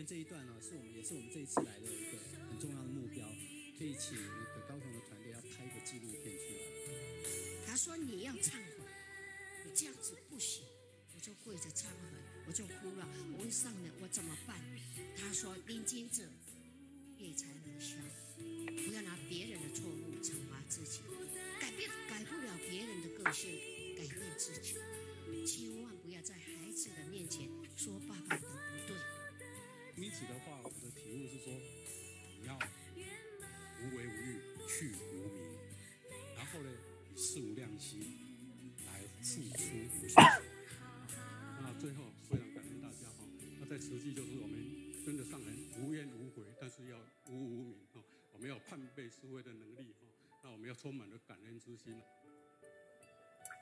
这一段呢，也是我们这一次来的一个很重要的目标，可以请那个高雄的团队要拍一个纪录片出来。他说你要忏悔，你这样子不行，我就跪着忏悔，我就哭了，我问上人我怎么办？他说临经者业才能消，不要拿别人的错误惩罚自己，改不了别人的个性，改变自己，千万不要在孩子的面前说爸爸的不对。因此的话，我的体悟是说，你要无为无欲，去无名，然后呢，以事无量心来付出无所求。那最后非常感恩大家哈。那在实际就是我们跟着上人无怨无悔，但是要无名哈。我们要判备思维的能力哈。那我们要充满了感恩之心。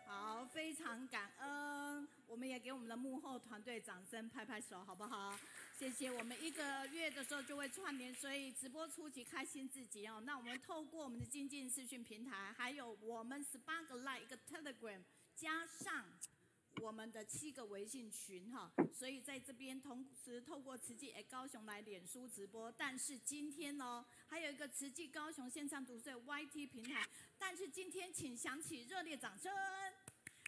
好，非常感恩，我们也给我们的幕后团队掌声拍拍手，好不好？谢谢。我们1个月的时候就会串联，所以直播初期开心自己哦。那我们透过我们的精进视讯平台，还有我们18个 Line 一个 Telegram， 加上我们的7个微信群哈，所以在这边同时透过慈济高雄来脸书直播。但是今天呢，还有一个慈济高雄线上读书会 YT 平台。但是今天请响起热烈掌声！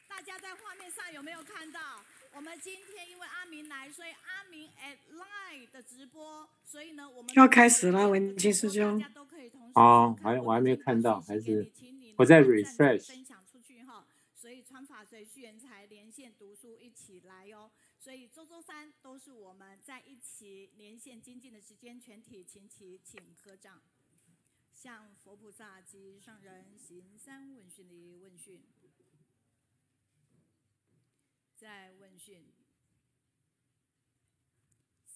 大家在画面上有没有看到？我们今天因为阿明来，所以阿明 at Line 的直播，所以呢，我们要开始了，文清师兄。哦，我还没有看到，还是我在 refresh。分享出去哈，所以传法随续人才连线读书一起来哦。所以周3都是我们在一起连线精进的时间，全体请合掌。向佛菩萨及上人行3问讯礼问讯，再问讯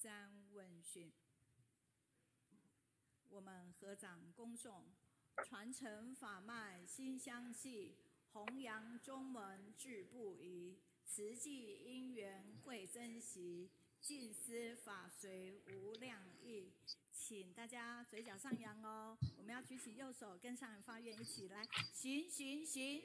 ，3问讯。我们合掌恭诵，传承法脉心相系，弘扬中门志不移，慈济因缘会珍惜，尽思法随无量意。请大家嘴角上扬哦，我们要举起右手跟上人发愿，一起来行，进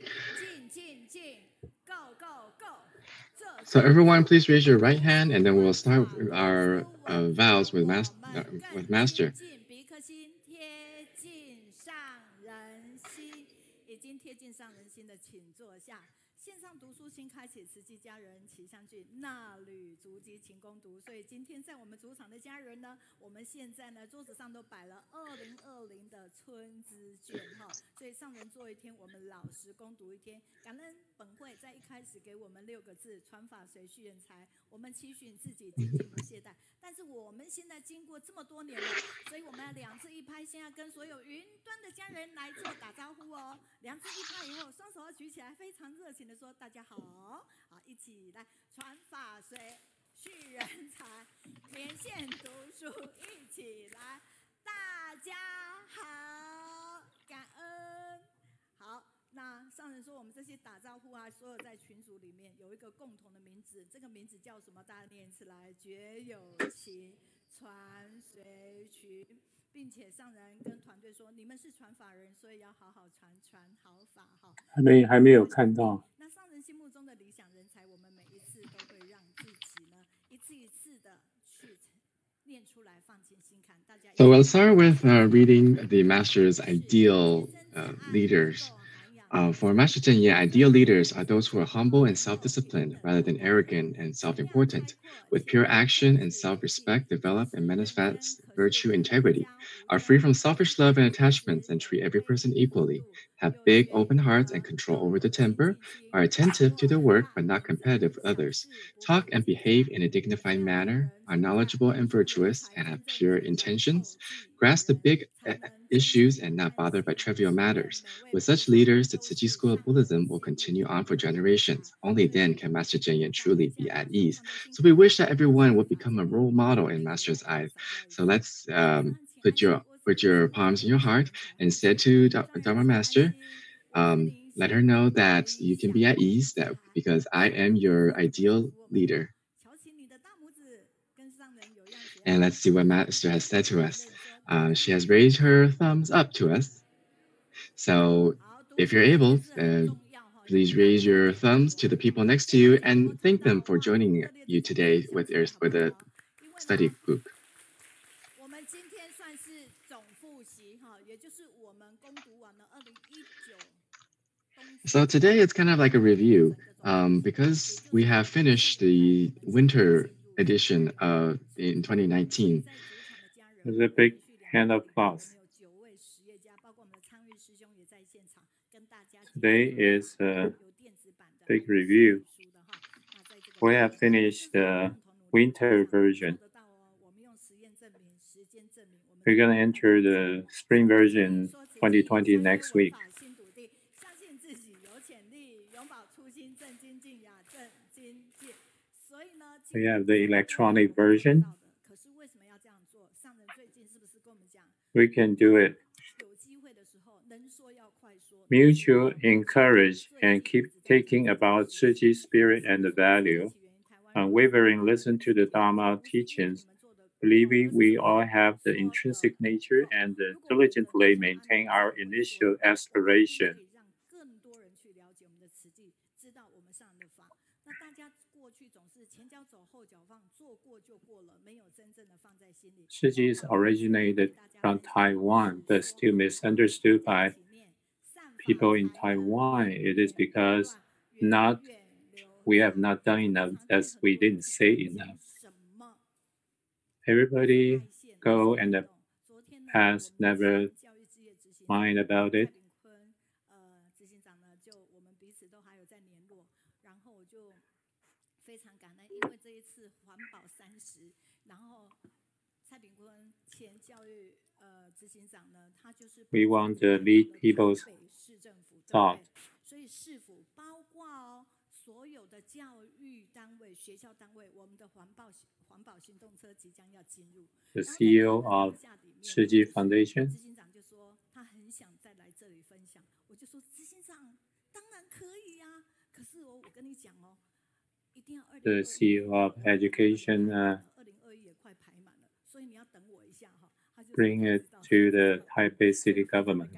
，Go Go。So everyone, please raise your right hand, and then we'll start our vows with Master. 鼻颗心贴近上人心，已经贴近上人心的，请坐下。线上读书新开启，慈济家人齐相聚，纳履足迹勤攻读。所以今天在我们主场的家人呢，我们现在呢桌子上都摆了2020的春之卷哈，所以上人做一天，我们老实攻读一天。感恩本会在一开始给我们6个字：传法随续人才。我们期许自己精进不懈怠，但是我们现在经过这么多年了，所以我们要2字1拍，先要跟所有云端的家人来做打招呼哦。2字1拍以后，双手要举起来，非常热情的说：“大家好，好，一起来传法随续人才，连线读书一起来，大家好，感恩。”好，那上人说我们这些打招呼啊，所有在群组里面有一个共同的名字，这个名字叫什么？大家念一次来：绝有情，传随群。并且上人跟团队说，你们是传法人，所以要好好传好法哈。还没有看到。那上人心目中的理想人才，我们每一次都会让自己呢一次的去念出来，放进心坎。大家。So we'll start with reading the Master's ideal leaders. For Master Zhenye, ideal leaders are those who are humble and self-disciplined rather than arrogant and self-important, with pure action and self-respect develop and manifest virtue integrity, are free from selfish love and attachments and treat every person equally, have big open hearts and control over the temper, are attentive to their work but not competitive with others, talk and behave in a dignified manner, are knowledgeable and virtuous, and have pure intentions, grasp the big issues and not bothered by trivial matters. With such leaders, the Tzu Chi school of Buddhism will continue on for generations. Only then can Master Zhenye truly be at ease. So we wish that everyone would become a role model in Master's eyes. So let's put your palms in your heart and say to Dharma Master, let her know that you can be at ease, that because I am your ideal leader. And let's see what Master has said to us. She has raised her thumbs up to us. So if you're able, please raise your thumbs to the people next to you and thank them for joining you today with the study group. So today it's kind of like a review because we have finished the winter edition in 2019. There's a big hand of applause. Today is a big review. We have finished the winter version. We're going to enter the spring version 2020 next week. We have the electronic version. We can do it. Mutual encourage and keep taking about Shi Ji spirit and the value. Unwavering listen to the Dharma teachings, believing we all have the intrinsic nature and diligently maintain our initial aspiration. Shi Ji is originated from Taiwan, but still misunderstood by people in Taiwan. It is because we have not done enough, as we didn't say enough. Everybody go and the past never mind about it. We want to lead people's thought. The CEO of Shi Ji Foundation. The CEO of Education bring it to the Taipei City government.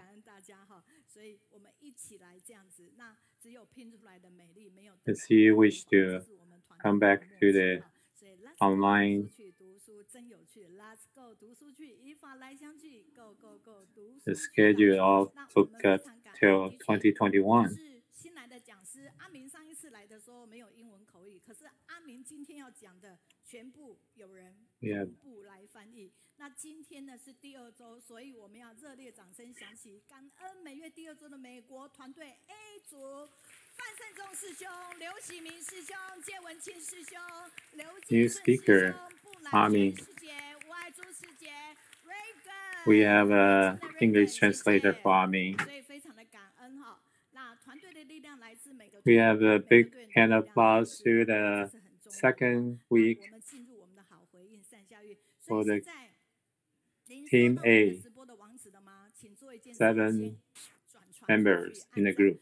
The CEO wish to come back to the online. The schedule all booked up till 2021. Yeah. New speaker, Ami. We have an English translator for Ami. We have a big hand of applause to the second week for the Team A, 7 members in the group.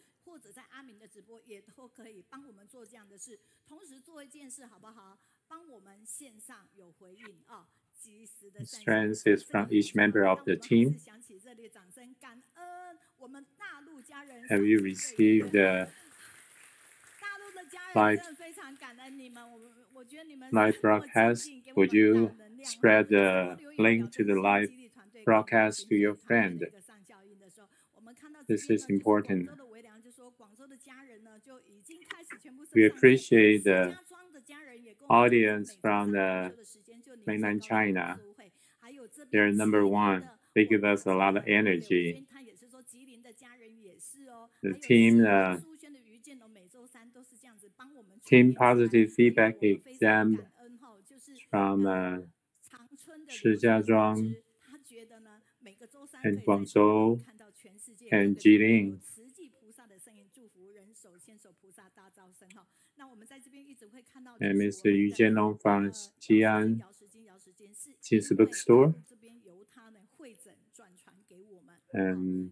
The strength is from each member of the team. Have you received the live broadcast? Would you spread the link to the live broadcast to your friend? This is important. We appreciate the audience from the mainland China. They're number one. They give us a lot of energy. The team positive feedback exam from Shijiazhuang and Guangzhou and Jilin. And Mr. Yuzhang from Xi'an Jin's bookstore. And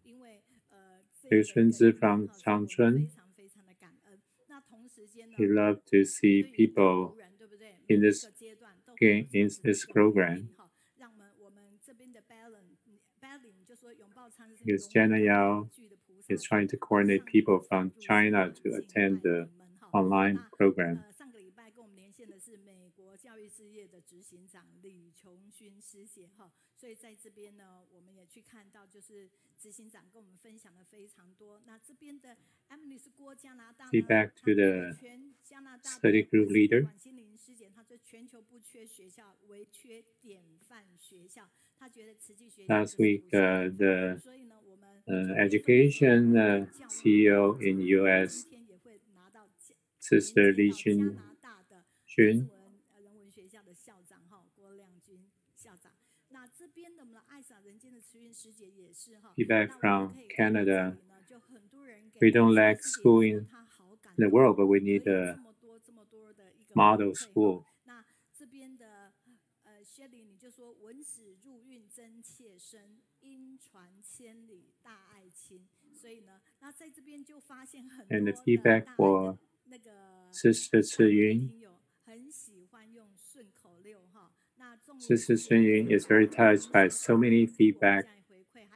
Liu Chunzi from Changchun. He loved to see people in this program. Because Jenna Yao is trying to coordinate people from China to attend the online program. 国教育事业的执行长李琼勋师姐哈，所以在这边呢，我们也去看到，就是执行长跟我们分享了非常多。那这边的 Emily 是郭加拿大呢， Feedback to the 全加拿大 study group leader. 管心凌师姐，她说全球不缺学校，唯缺典范学校。她觉得慈济学校 Last week, the 所以呢，我们 education CEO in US, 今天也会拿到 Sister Liangjun, 人文学校的校长哈，郭亮君校长。那这边的我们的爱洒人间的慈云师姐也是哈。 feedback from Canada. We don't lack school in the world, but we need a model school. 那这边的Shelly 你就说文史入韵真切深，音传千里大爱亲。所以呢，那在这边就发现很多 And the feedback for 那个 Sister Ciyun. 很喜欢用顺口溜哈。那 Sister Ciyun is very touched by so many feedback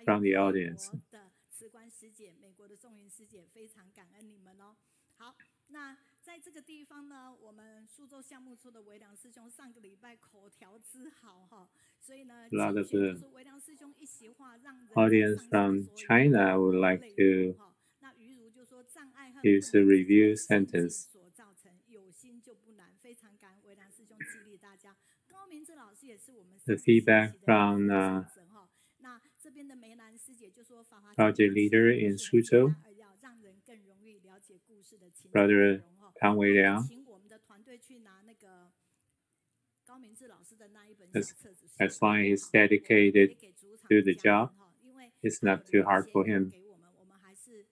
from the audience. 的慈观师姐，美国的仲云师姐，非常感恩你们哦。好，那在这个地方呢，我们苏州项目处的维良师兄上个礼拜口条之好哈，所以呢， A lot of the 维良师兄一席话让人 audience from China would like to 那于如就说障碍和 use a review sentence. 所造成，有心就不难，非常感恩维良师兄激励大家。高明志老师也是我们 The feedback from 那这边的梅兰师姐就说， project leader in Suzhou, 让人更容易了解故事的情 Brother Tang Weiliang, 请我们的团队去拿那个高明志老师的那一本小册子， as long as he's dedicated to the job, it's not too hard for him. 给我们还是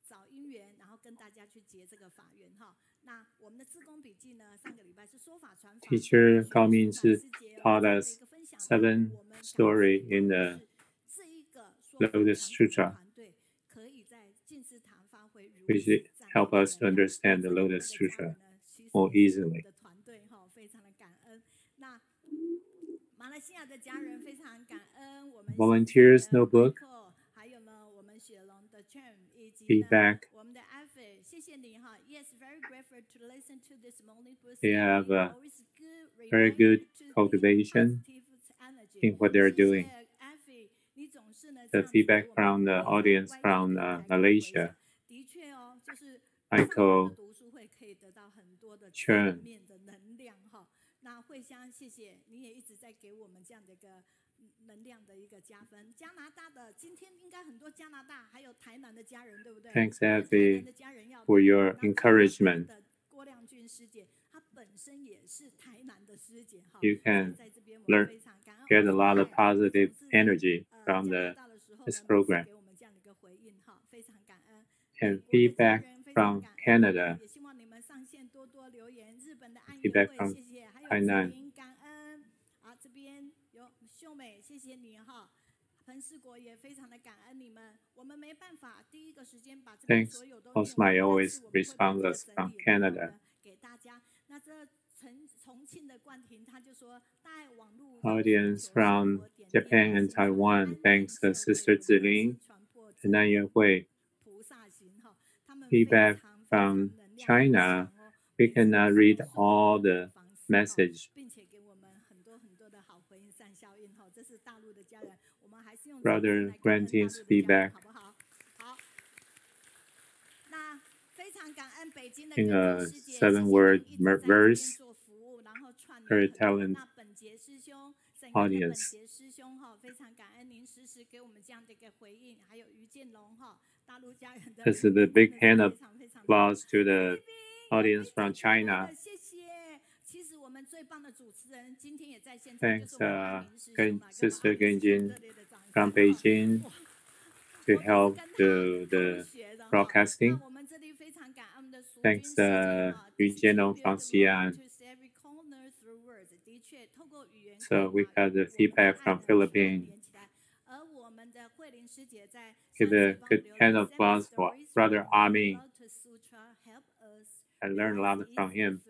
找因缘，然后跟大家去结这个法缘哈。那我们的志工笔记呢，上个礼拜是说法传法。 Teacher Gao Mingzi taught us 7 stories in the Lotus Sutra, which help us to understand the Lotus Sutra more easily. 团队哈，非常的感恩。那马来西亚的家人非常感恩我们 Volunteers notebook, 还有呢，我们雪龙的 Xinm 以及 feedback. 我们的 Effie， 谢谢你哈。Yes, very grateful to listen to this morning. They have a very good cultivation in what they're doing. The feedback from the audience from Malaysia, 的确哦，就是 Michael 读书会可以得到很多的 Chen 正面的能量哈。那慧香，谢谢你也一直在给我们这样的一个能量的一个加分。加拿大的今天应该很多加拿大还有台南的家人，对不对？ Thanks, Effie, for your encouragement. 郭亮君师姐，她本身也是台南的师姐哈。 You can 在这边我们 learn, 非常感恩 get a lot of positive energy from 加拿 the 大的时候 this 呢 program. 给我们这样的一个回应哈，非常感恩。 And feedback from Canada, 也希望你们上线多多留言。日本的安 feedback 会， from 谢谢，还有 Tainan. 子琳，感恩。啊，这边有秀美，谢谢你哈。彭世国也非常的感恩你们，我们没办法第一个时间把这个 Thanks, 所有都 Osmai 念完， always 但是我们会把这 responds 个 us 整 from 理然后 Canada. 呢给大家。那这重庆的冠廷他就说，带网络 Audience from Japan and Taiwan, thanks Sister Zilin and Nan Yuehui. 菩萨行哈，他们 Feedback 非常 from 能量 China, 非常哦 we cannot read all the 方式哈 message. 并且给我们很多的好回应善效应哈，这是大陆的家人，我们还是用 Brother 来感恩大陆的 Grantin's 家人 feedback 好不好？好，那非常感恩北京的 in 根 a 本师姐， 7-word 谢谢你一直在这边 verse 做服务，然后串联 very 很多。 talented 那本杰师兄，沈阳的本 audience. 杰师兄哈，非常感恩您时时给我们这样的一个回应，还有于建龙哈，大陆家人的 This is the big 真 hand 的 of 是非常非常的 applause to the audience from China. 谢谢。其实我们最棒的主持人今天也在现场， Thanks 就是我们安明师兄 Gen- 嘛， Sister 给我们安明师兄 Genjin 热烈的掌声 from 哈 Beijing 哇 to 我 help 是跟 the 他 the 同学的哈 broadcasting. 那我们这里非常感恩我们的淑君 Thanks 师姐哈 Yu Jianong from Xi'an. 的确透过语言 So we got the feedback from Philippines. 而我们的慧玲师姐在 Give a good hand of applause for Brother Armin. I learned a lot from him.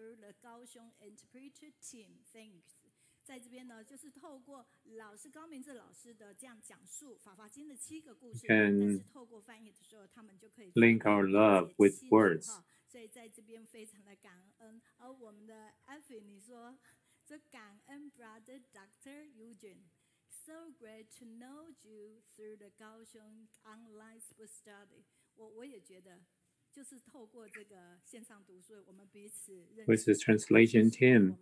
在这边呢，就是透过老师高明志老师的这样讲述《法华经》的7个故事， Can 但是透过翻译的时候，他们就可以 link our love with 理解清楚 words. 哈所以在这边非常的感恩。而我们的 Effie， 你说这感恩 Brother Dr. Yuzhang. So great to know you through the 高雄 online book study. 我也觉得，就是透过这个线上读书，我们彼此认识。With the translation team,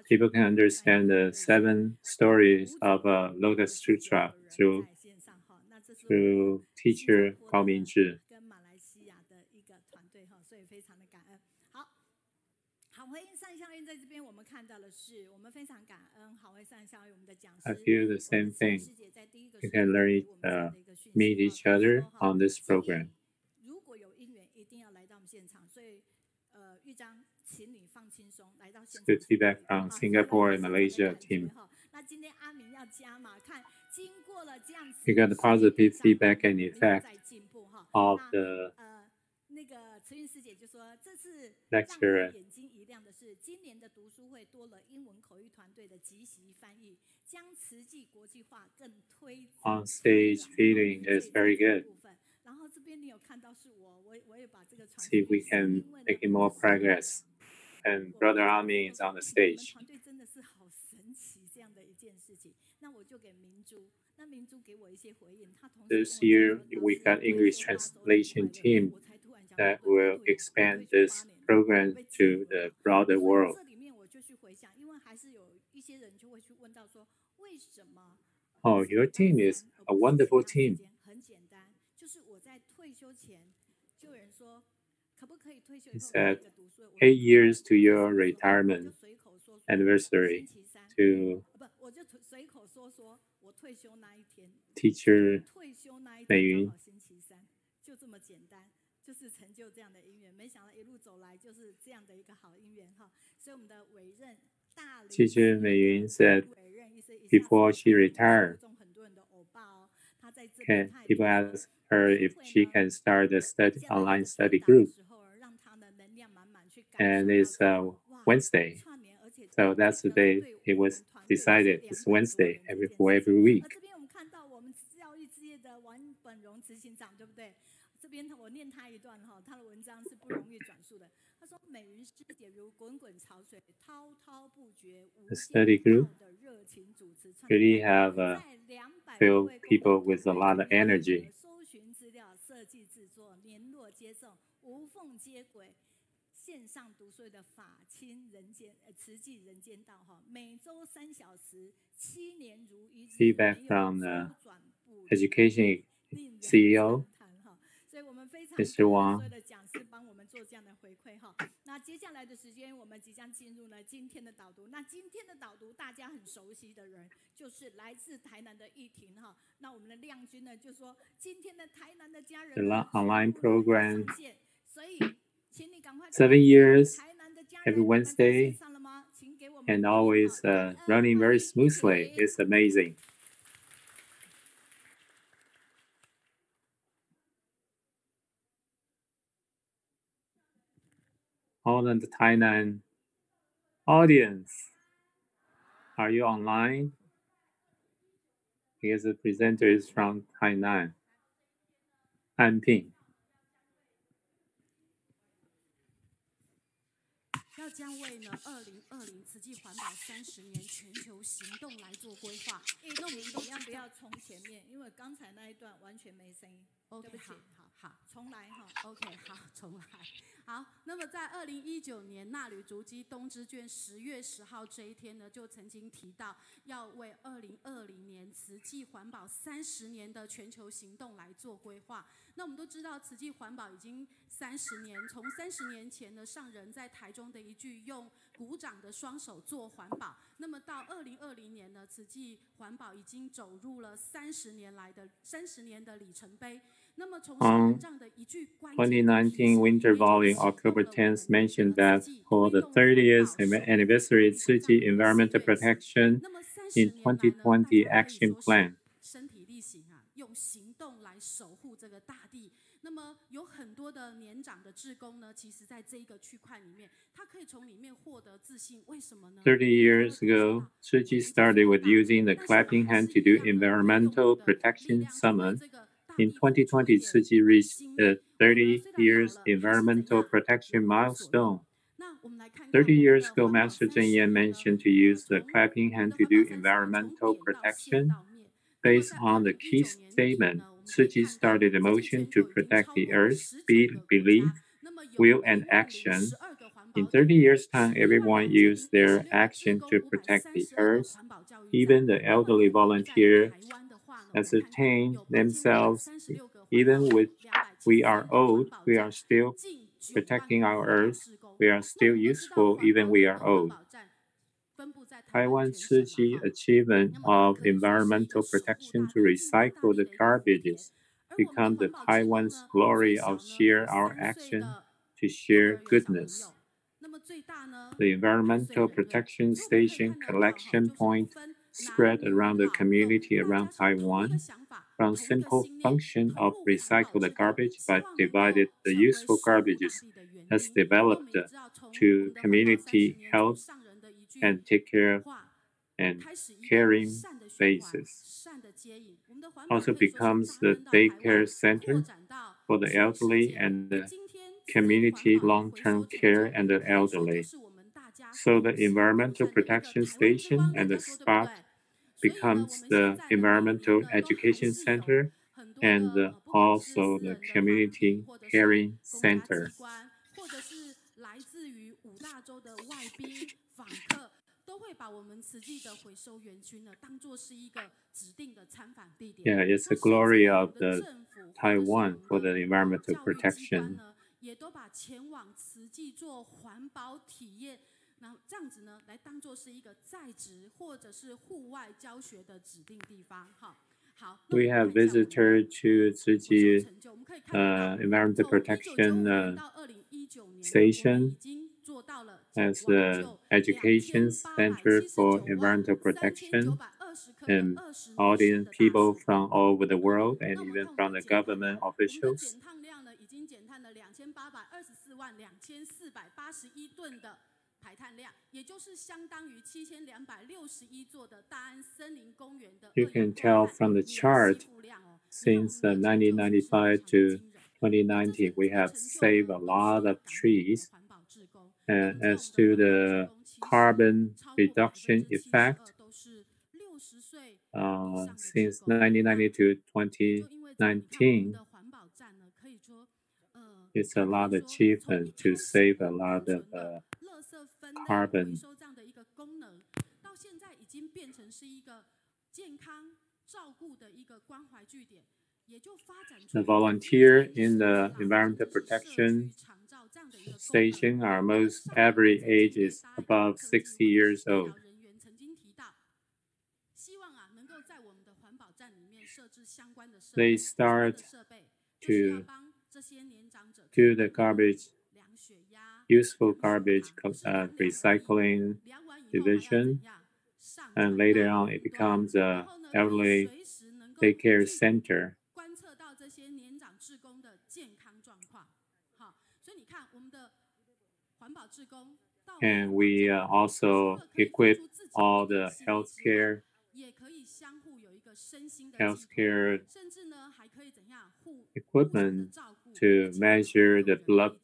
people can understand the 7 stories of Lotus Sutra through teacher 高明志。跟马来西亚的一个团队哈，所以非常的感恩。好回应上效应在这边，我们看到的是，我们非常感恩好回上效应我们的讲师。I feel the same thing. You can learn, meet each other on this program. 如果有因缘，一定要来到我们现场。所以，玉章，请你放轻松，来到现场。Good feedback from Singapore and Malaysia team. 那今天阿明要加码，看经过了这样子。You got the positive feedback and effect of the 那个慈韵师姐就说，这次 lecture. 让眼睛一亮的是，今年的读书会多了英文口译团队的即席翻译，将慈济国际化更推。On stage feeling is very good. 然后这边你有看到是我也把这个传。See if we can make more progress. And Brother Ami is on the stage. 团队真的是好神奇这样的一件事情。那我就给明珠，那明珠给我一些回应。他同时 This year we got English translation team that will expand this program to the broader world. 这里面我就去回想，因为还是有一些人就会去问到说，为什么 Oh, your team is a wonderful team. 很简单，就是我在退休前，就有人说，可不可以退休以 He 后 said, 读书？ 8 years to your retirement anniversary to 我就随口说我退休那一天 teacher 退休那一美云天刚好星期三，就这么简单，就是成就这样的姻缘。没想到一路走来就是这样的一个好姻缘哈。所以我们的委任大理 Teacher Mei Yun said before she retired, people asked her if she can start a online study group. And it's Wednesday. So that's the day it was decided. It's Wednesday for every week. 这边我们看到我们教育事业的王本荣执行长，对不对？这边我念他一段哈，他的文章是不容易转述的。他说：“美云师姐如滚滚潮水，滔滔不绝，无间道的热情主持创作， Really have 在filled people with a lot of energy. 搜寻资料、设计制作、联络接送，无缝接轨。”线上读书的法亲人间慈济人间道哈，每周3小时，7年如一日。Feedback from the education CEO, 所以我们非常 Mr. Wang. 所有的讲师帮我们做这样的回馈哈。那接下来的时间，我们即将进入了今天的导读。那今天的导读，大家很熟悉的人，就是来自台南的义婷哈。那我们的亮君呢，就说今天的台南的家人 The online program. 所以。7 years, every Wednesday, and always running very smoothly. It's amazing. All of the Tainan audience, are you online? Because the presenter is from Tainan, Anping. 要将为呢2020慈济环保30年全球行动来做规划。那我们一样不要从前面，因为刚才那一段完全没声音。OK， 好，重来哈。OK， 好，重来。好，那么在2019年纳履足迹东支卷10月10号这一天呢，就曾经提到要为2020年慈济环保30年的全球行动来做规划。那我们都知道，慈济环保已经30年，从30年前呢，上人在台中的一句用鼓掌的双手做环保，那么到2020年呢，慈济环保已经走入了30年的里程碑。那么从上人这样的一句关键2019 Winter Volume, October 10th, mentioned that for the 30th anniversary Tzu Chi Environmental Protection in 2020 Action Plan. 身体力行啊，用行动来守护这个大地。那么有很多的年长的志工呢，其实在这一个区块里面，他可以从里面获得自信。为什么呢？30 years ago, Tzu Chi started with using the clapping hand to do environmental protection summit. In 2020, Tzu Chi reached the 30 years environmental protection milestone. 30 years ago, Master Zheng Yan mentioned to use the clapping hand to do environmental protection. Based on the key statement, Tzu Chi started a motion to protect the earth, belief, will, and action. In 30 years' time, everyone used their action to protect the earth. Even the elderly volunteers ascertain themselves, even when we are old, we are still protecting our earth. We are still useful even we are old. Taiwan Tzu Chi achievement of environmental protection to recycle the garbages become the Taiwan's glory of share our action to share goodness. The environmental protection station collection point spread around the community around Taiwan. From simple function of recycle the garbage but divided the useful garbages has developed to community health and take care and caring basis. Also becomes the daycare center for the elderly and the community long-term care and the elderly. So the environmental protection station and the spot becomes the environmental education center and also the community caring center. Yeah, it's the glory of the Taiwan for the environmental protection. 也都把前往慈济做环保体验，那这样子呢，来当做是一个在职或者是户外教学的指定地方。好，好。We have visited to Tzu Chi environmental protection station as the education center for environmental protection, and audience people from all over the world and even from the government officials. 28242481吨的排碳量，也就是相当于7261座的大安森林公园的。You can tell from the chart, since 1995 to 2019, we have saved a lot of trees. And as to the carbon reduction effect, since 1990 to 2019, it's a lot of achievement to save a lot of carbon. The volunteers in the environmental protection station are most average age is above 60 years old. They start to do the garbage, useful garbage recycling division, and later on it becomes a elderly daycare center. And we also equip all the healthcare equipment to measure the blood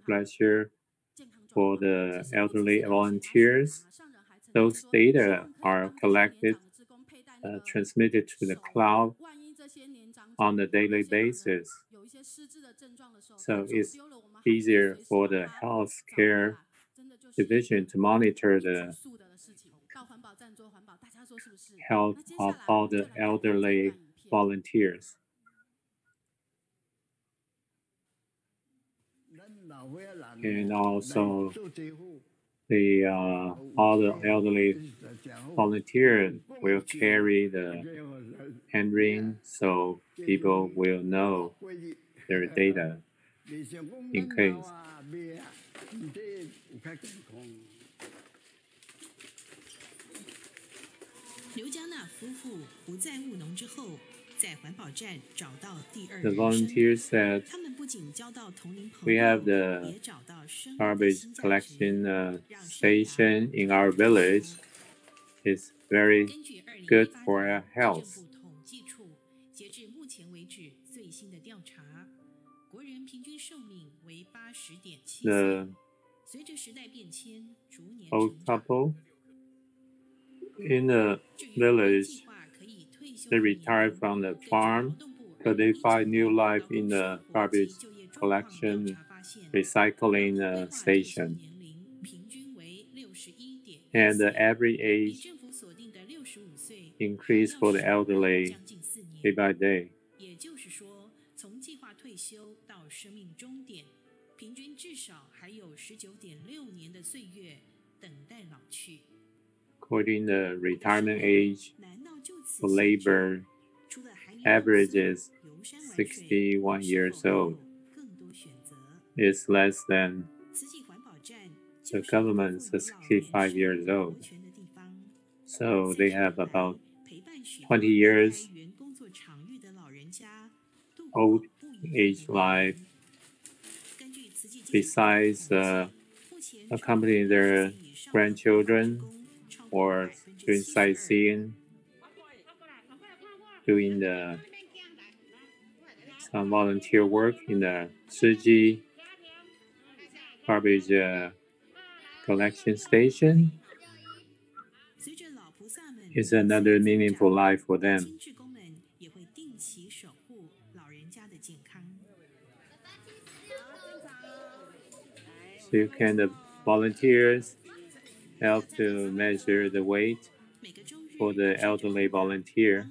pressure for the elderly volunteers. Those data are collected, transmitted to the cloud on a daily basis. So it's easier for the healthcare division to monitor the health of all the elderly volunteers. And also the all the elderly volunteers will carry the handring so people will know their data in case. 刘江娜夫妇不再务农之后，在环保站找到第二 The 人生。 volunteers said 他们不仅交到同龄朋 we 友， have the 也找到生命的 garbage 新价值 collection station in our village. It's very 根据 good 2018 for our 年 health. 政府统计处截至目前为止最新的调查，国人平均寿命为80.7岁。 The old couple in a village. They retired from the farm, but they find new life in the garbage collection recycling station. And the average age increase for the elderly day by day. According to the retirement age for labor, average is 61 years old. It's less than the government's 65 years old. So they have about 20 years old age life. Besides accompanying their grandchildren or doing sightseeing, doing some volunteer work in the Shiji garbage collection station is another meaningful life for them. So you can, the volunteers help to measure the weight for the elderly volunteer.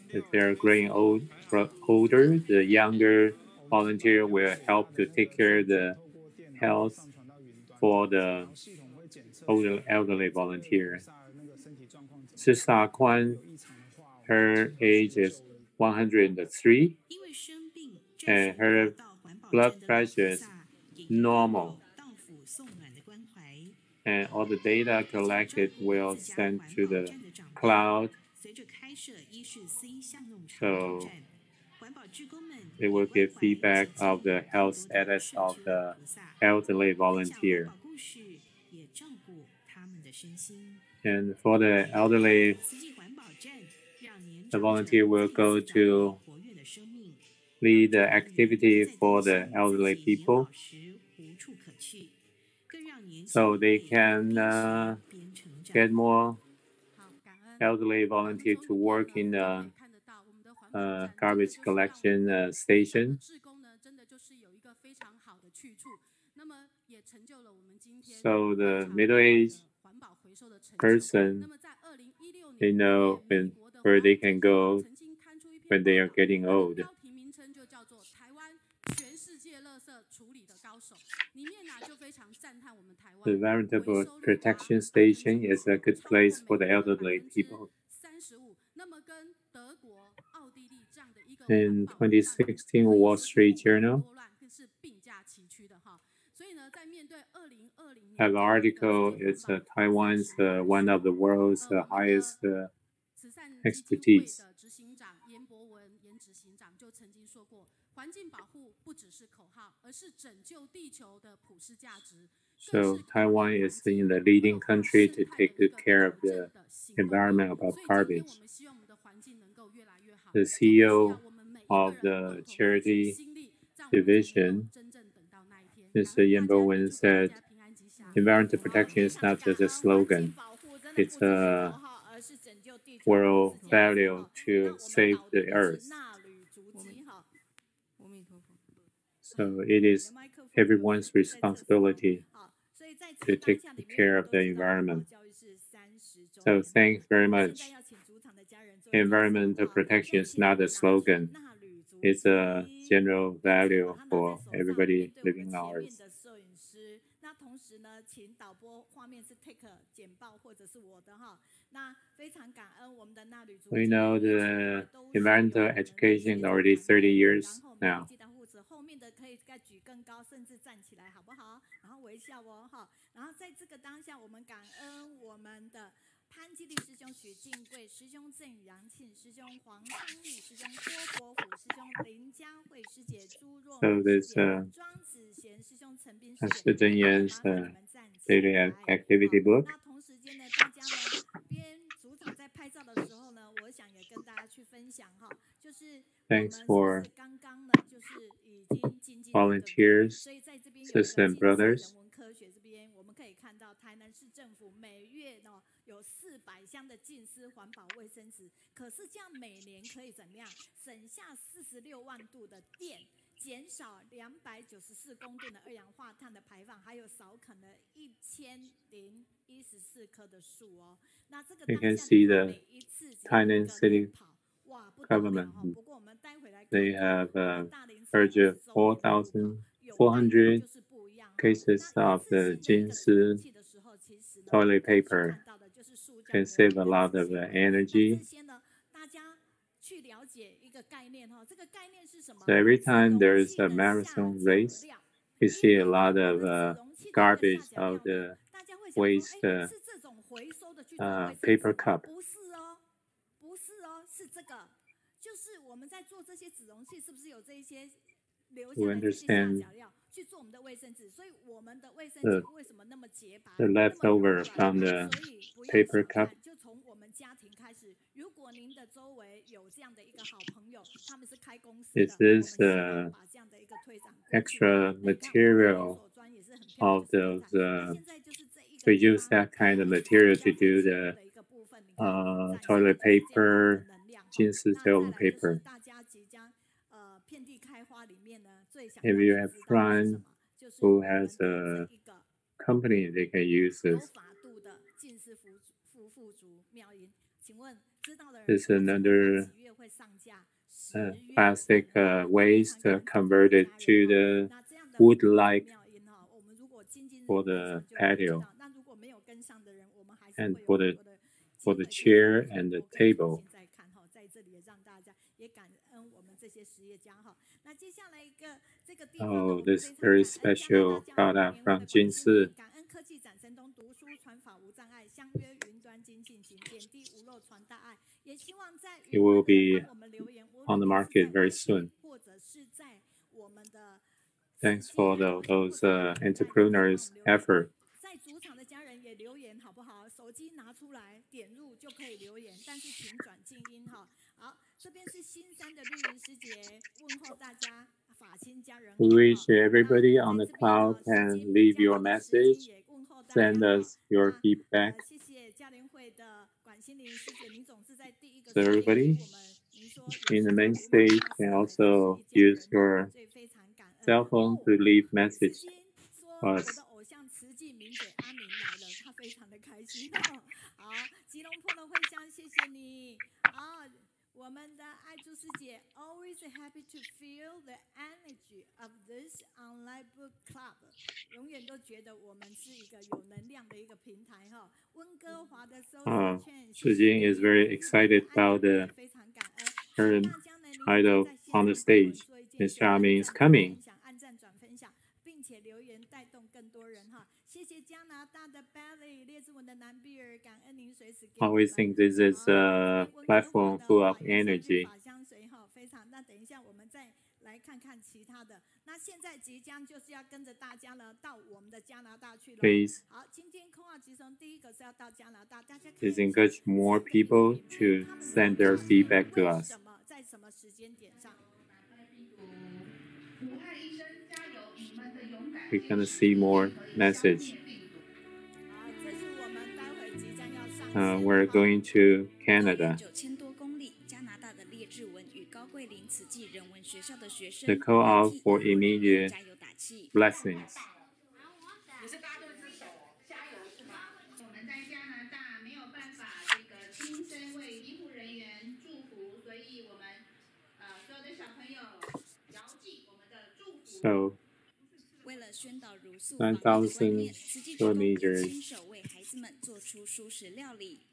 If they're growing older, the younger volunteer will help to take care of the health for the elderly volunteer. Sisa Kwan, her age is 103, and her blood pressure is normal. And all the data collected will send to the cloud. So they will give feedback of the health status of the elderly volunteer. And for the elderly, the volunteer will go to lead the activity for the elderly people, so they can get more elderly volunteers to work in the garbage collection station. So the middle-aged person, they know where they can go when they are getting old. The Environmental Protection Station is a good place for the elderly people. In 2016 Wall Street Journal have an article. It's Taiwan's one of the world's highest expertise. So Taiwan is in the leading country to take good care of the environment about garbage. The CEO of the charity division, Mr. Yan Bowen, said, environmental protection is not just a slogan, it's a world value to save the earth. So it is everyone's responsibility to take care of the environment. So thanks very much. Environmental protection is not a slogan. It's a general value for everybody living on Earth. We know the environmental education is already 30 years now. So this Master Zhen Yan's daily activity book. Thanks for volunteers, sisters and brothers. 我们可以看到台南市政府每月呢有400箱的净丝环保卫生纸，可是这样每年可以怎么样省下46万度的电，减少294公吨的二氧化碳的排放，还有少砍了1014棵的树哦。那这个 You can see the Tainan City government. They have purchased 4,400 cases of the Jinsi toilet paper. Can save a lot of energy. So every time there's a marathon race, you see a lot of garbage of the waste paper cup. 不是哦，是这个，就是我们在做这些纸容器，是不是有这一些留下来这些下脚料去做我们的卫生纸？所以我们的卫生纸为什么那么洁白？ The leftover from the paper cup. 就从我们家庭开始。如果您的周围有这样的一个好朋友，他们是开公司的， Is this extra material of those? We use that kind of material to do the toilet paper, 金丝 toilet paper. If you have friends who has a company, they can use this. This is another plastic waste converted to the wood-like for the patio and for the chair and the table. Oh, this very special product from Jinsi. It will be on the market very soon. Thanks for those entrepreneurs' effort. 在主场的家人也留言好不好？手机拿出来点入就可以留言，但是请转静音哈。好，这边是新山的绿云师姐问候大家，法亲家人。We wish everybody on the cloud can leave your message, send us your feedback. 谢谢家联会的管心玲师姐，您总是在第一个。So everybody in the main stage can also use your cell phone to leave message for us. 慈济名嘴阿明来了，他非常的开心。好，吉隆坡的慧香，谢谢你。好，我们的爱珠师姐 always happy to feel the energy of this online book club， 永远都觉得我们是一个有能量的一个平台哈。温哥华的收视券，Yuzhang is very excited about her idol on the stage. Miss Xiaoming is coming. 且留言带动更多人哈，谢谢加拿大的 Belly 列治文的南比尔，感恩您随时给我们。Always think this is a platform full of energy. 法香水哈，非常。那等一下我们再来看看其他的。那现在即将就是要跟着大家呢到我们的加拿大去了。Please. 好，今天空话集成第一个是要到加拿大，大家 Please encourage more people to send their feedback to us. 在什么时间点上？ We're gonna see more message. We're going to Canada. The call out for immediate blessings. So 1,000 square meters.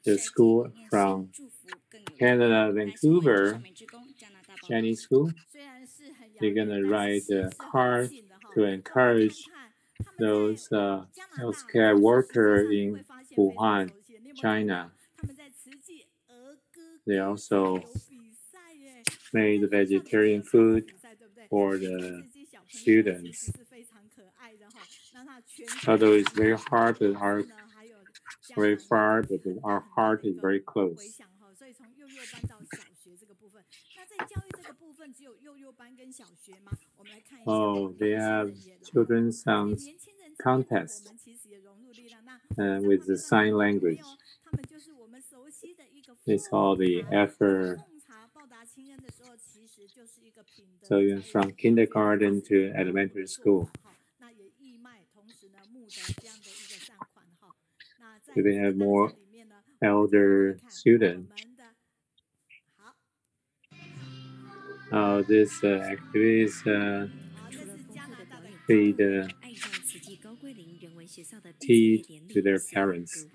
The school from Canada, Vancouver, Chinese school, they're gonna ride a car to encourage those healthcare workers in Wuhan, China. They also made vegetarian food for the students. Although it's very hard, but it's very far, but our heart is very close. Oh, they have children's songs contest with the sign language. It's all the effort. So you're from kindergarten to elementary school. Do they have more elder students? This activities feed tea to their parents.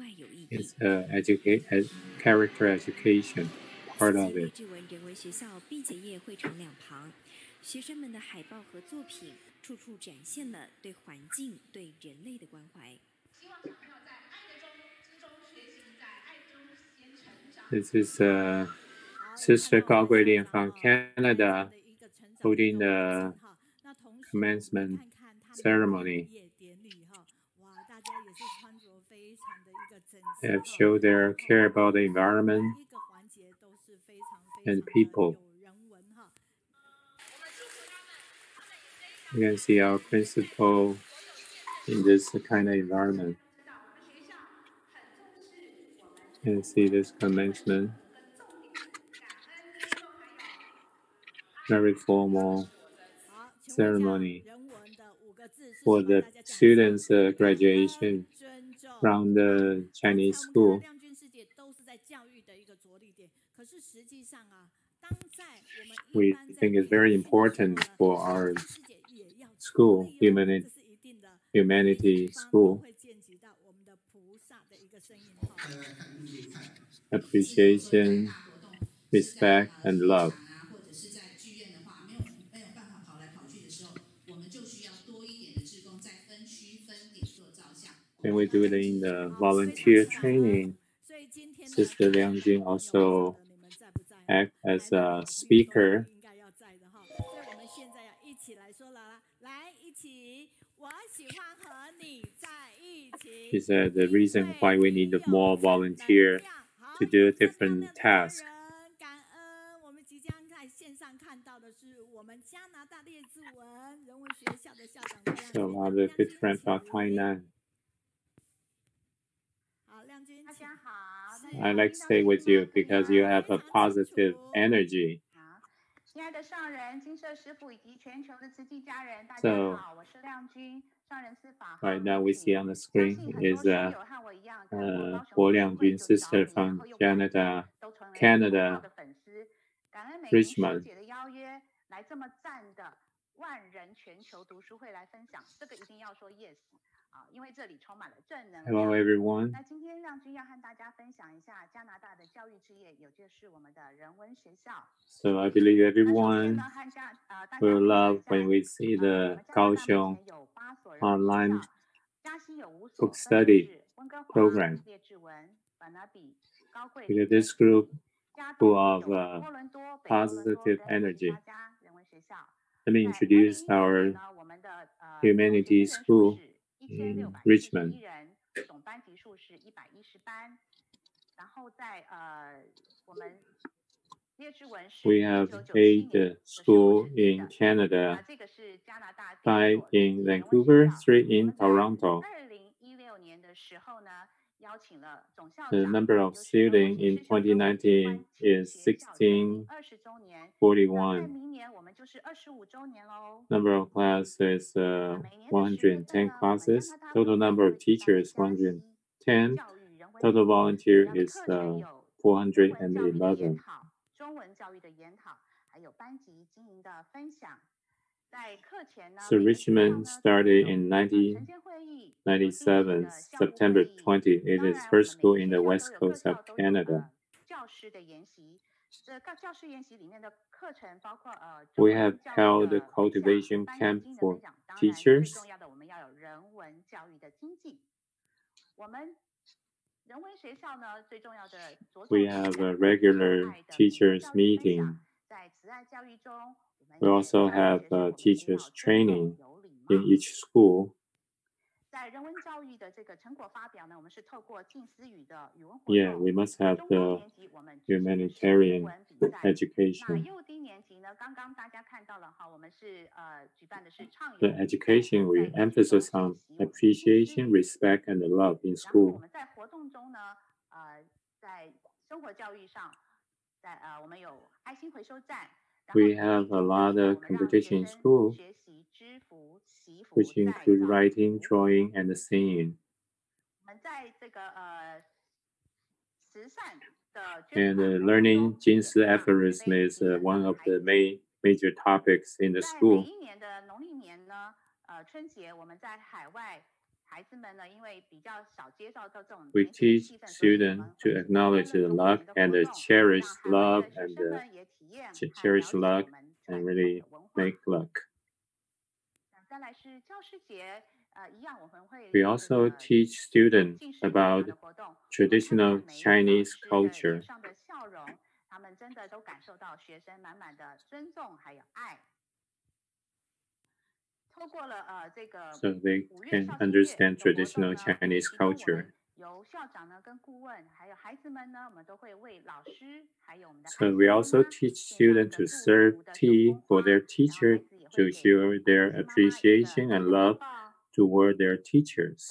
It's character education, part of it. 学生们的海报和作品，处处展现了对环境、对人类的关怀。希望小朋友在爱的之中学习，在爱中先成长。This is Sister Gao Guilian from Canada holding the commencement ceremony. They have showed their care about the environment and people. You can see our principal in this kind of environment. You can see this commencement. Very formal ceremony for the students' graduation from the Chinese school. We think it's very important for our school, humanity school. Appreciation, respect, and love. When we do it in the volunteer training, Sister Liangjun also act as a speaker. She said the reason why we need more volunteers to do different tasks. So our good friend from Tainan. I like to stay with you because you have a positive energy. So right now we see on the screen is Liangjun sister from Canada, Richmond. Hello everyone. So I believe everyone will love when we see the Kaohsiung online book study program. Because this group full of positive energy. Let me introduce our humanity school in Richmond. We have 8 schools in Canada, 5 in Vancouver, 3 in Toronto. The number of students in 2019 is 1641. Number of classes 110 classes. Total number of teachers 110. Total volunteer is 411. So Richmond started in 1997, September 20. It is first school in the west coast of Canada. We have held a cultivation camp for teachers. We have a regular teachers meeting. We also have teachers training in each school. Yeah, we must have the humanitarian education. The education we emphasize on appreciation, respect, and love in school. We have a lot of competition in school, which include writing, drawing, and singing. And learning 金丝 aphorism is one of the major topics in the school. We teach students to acknowledge the luck and cherish love and cherish luck and really make luck. We also teach students about traditional Chinese culture. So they can understand traditional Chinese culture. So we also teach students to serve tea for their teacher to show their appreciation and love toward their teachers.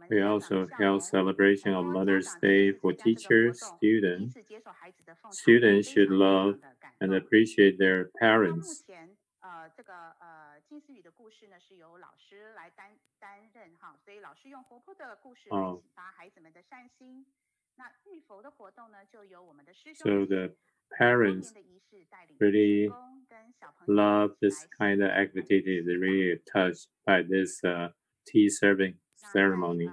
We also held celebration of Mother's Day for teachers, students. Students should love and appreciate their parents. So the parents really love this kind of activity. They're really touched by this tea serving ceremony.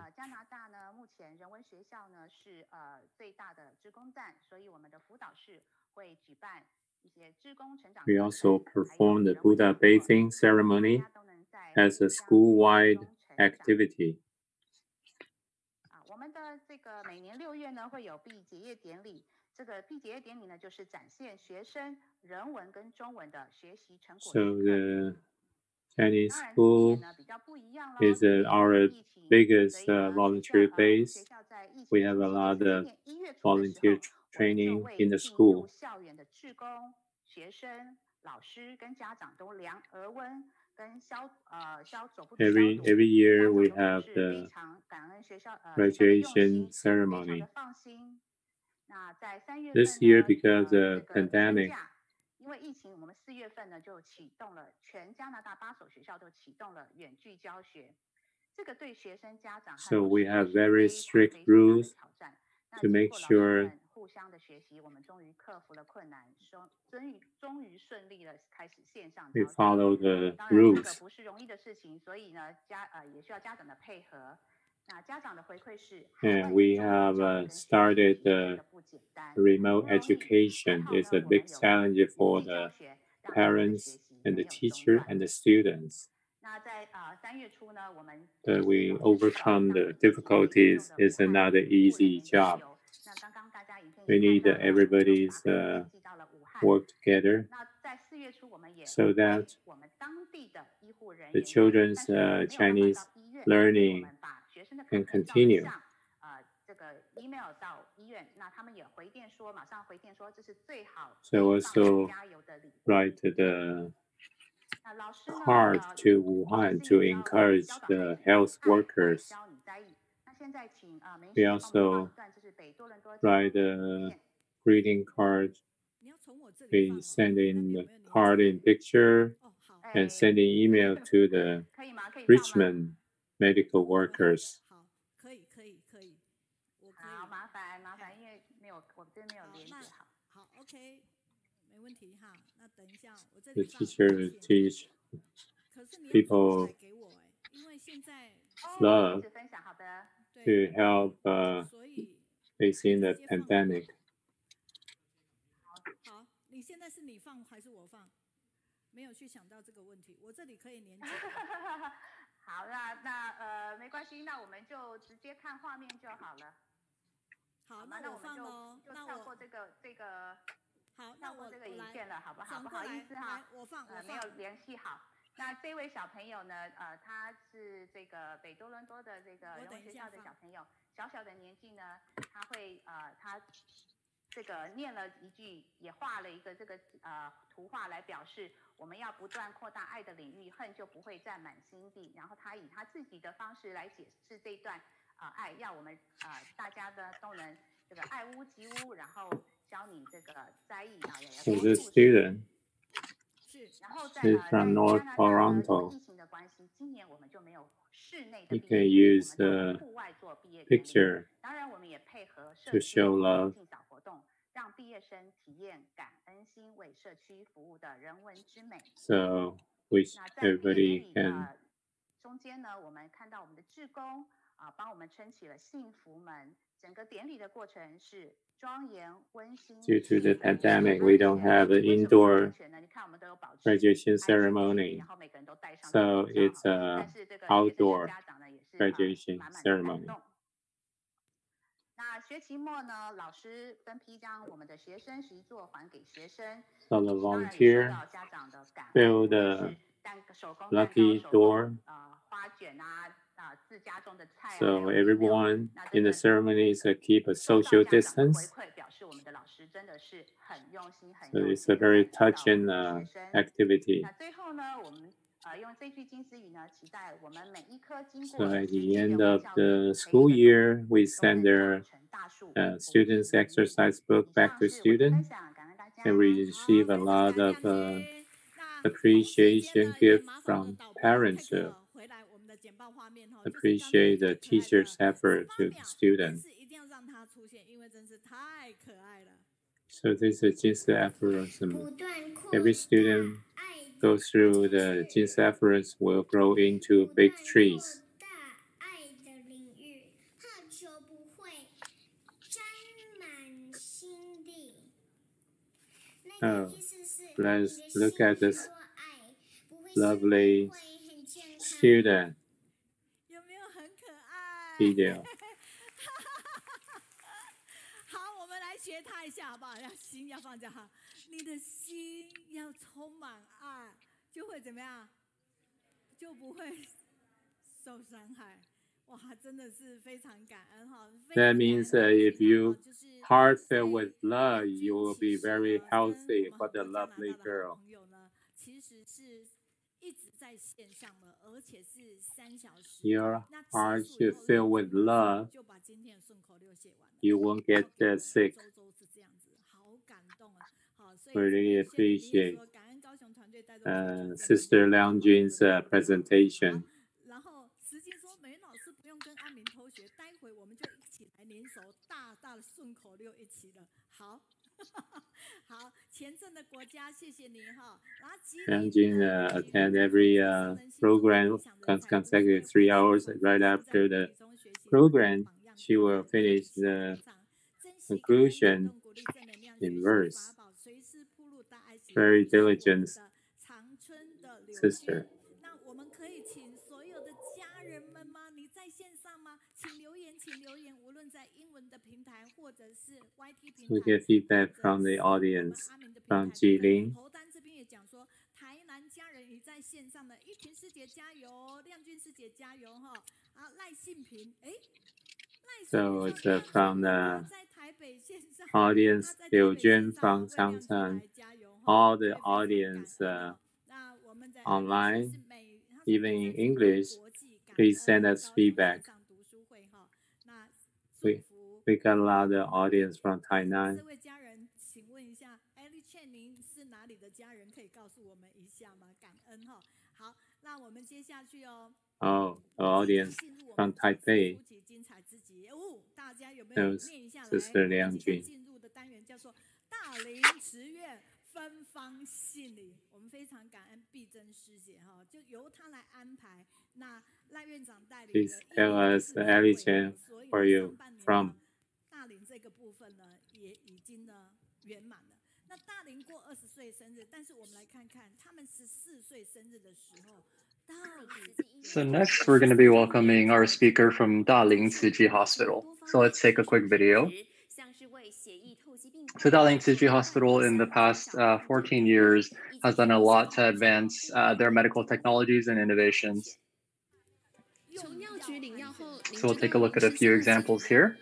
We also perform the Buddha bathing ceremony as a school-wide activity. So the Chinese school is our biggest volunteer base. We have a lot of volunteer training in the school. Every year we have the graduation ceremony. This year, because of the pandemic, so we have very strict rules to make sure we follow the rules. And we have started remote education. It's a big challenge for the parents and the teacher and the students. But we overcome the difficulties. It's not an easy job. We need everybody's work together so that the children's Chinese learning can continue. So also write the card to Wuhan to encourage the health workers. We also write a greeting card. We send in the card in picture and sending email to the Richmond medical workers. The teacher teach people love to help facing the pandemic. 好，你现在是你放还是我放？没有去想到这个问题，我这里可以连接。好，那没关系。系，那我们就直接看画面就好了。好，那我们就跳过这个好，跳过这个影片了，好不好？不好意思哈，我放，没有联系好。那这位小朋友呢，他是这个北多伦多的这个人文学校的小朋友，小小的年纪呢，他会他这个念了一句，也画了一个这个图画来表示我们要不断扩大爱的领域，恨就不会占满心地。然后他以他自己的方式来解释这一段爱，要我们大家呢都能这个爱屋及乌，然后教你这个栽艺啊，也要 So the student is from North Toronto. We can use a picture to show love. So which everybody can. 中间呢，我们看到我们的志工帮我们撑起了幸福门。整个典礼的过程是庄严温馨。Due to the pandemic, we don't have an indoor graduation ceremony, so it's an outdoor graduation ceremony. 那学期末呢，老师分批将我们的学生实作还给学生。So the volunteer fill the lucky door. So everyone in the ceremonies keep a social distance. So it's a very touching activity. So at the end of the school year, we send their students' exercise book back to students, and we receive a lot of appreciation gift from parents to appreciate the teacher's effort to the students. So this is Jinsi aphorism. Every student goes through the Jinsi aphorism will grow into big trees. Oh, let's look at this lovely student video. 好，我们来学他一下好不好？要心要放下哈，你的心要充满爱，就会怎么样？就不会受伤害。哇，真的是非常感恩哈。That means if you heart filled with love, you will be very healthy. What a lovely girl. 其实是一直在线上的，而且是3小时。Your heart should fill with love. You won't get sick. We really appreciate Sister Liangjun's presentation. 然后慈济说，美老师不用跟安民偷学，待会我们就一起来联手大大的顺口溜一起了。好。好，前阵的国家，谢谢你哈。Liangjun attend every program consecutive 3 hours. Right after the program, she will finish the conclusion in verse. Very diligent sister. 那我们可以请所有的家人们吗？你在线上吗？请留言，请留言，无论在英文的平台或者是 YT 平台。We get feedback from the audience from Jilin. 头单这边也讲说，台南家人已在线上的，一群师姐加油，亮君师姐加油哈。啊，赖信平，哎。So it's from the audience, Liangjun from Changchun, all the audience online, even in English, please send us feedback. We got a lot of audience from Tainan. 这位家人，请问一下 ，Ellie Chen， 您是哪里的家人？可以告诉我们一下吗？感恩哈。好，那我们接下去哦。Oh, the audience from Taipei. 大家有没有念一下来？ Sister Liangjun. 进入的单元叫做大林慈院芬芳信礼，我们非常感恩碧珍师姐哈，就由她来安排。那赖院长带领。Please tell us, Ellie Chen, where you from? 大林这个部分呢，也已经呢圆满了。那大林过20岁生日，但是我们来看看他们14岁生日的时候。So next, we're going to be welcoming our speaker from Daling Tzuji Hospital. So let's take a quick video. So Daling Tzuji Hospital in the past 14 years has done a lot to advance their medical technologies and innovations. So we'll take a look at a few examples here.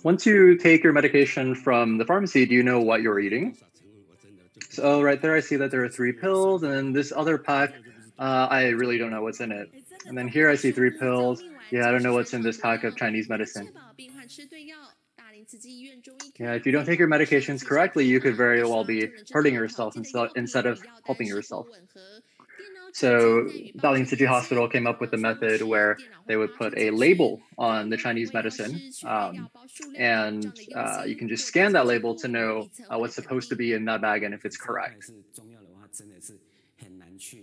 Once you take your medication from the pharmacy, do you know what you're eating? So right there, I see that there are 3 pills, and this other pack, I really don't know what's in it. And then here I see 3 pills. Yeah, I don't know what's in this pack of Chinese medicine. Yeah, if you don't take your medications correctly, you could very well be hurting yourself instead of helping yourself. So Daling Tzuji Hospital came up with a method where they would put a label on the Chinese medicine, and you can just scan that label to know what's supposed to be in that bag and if it's correct.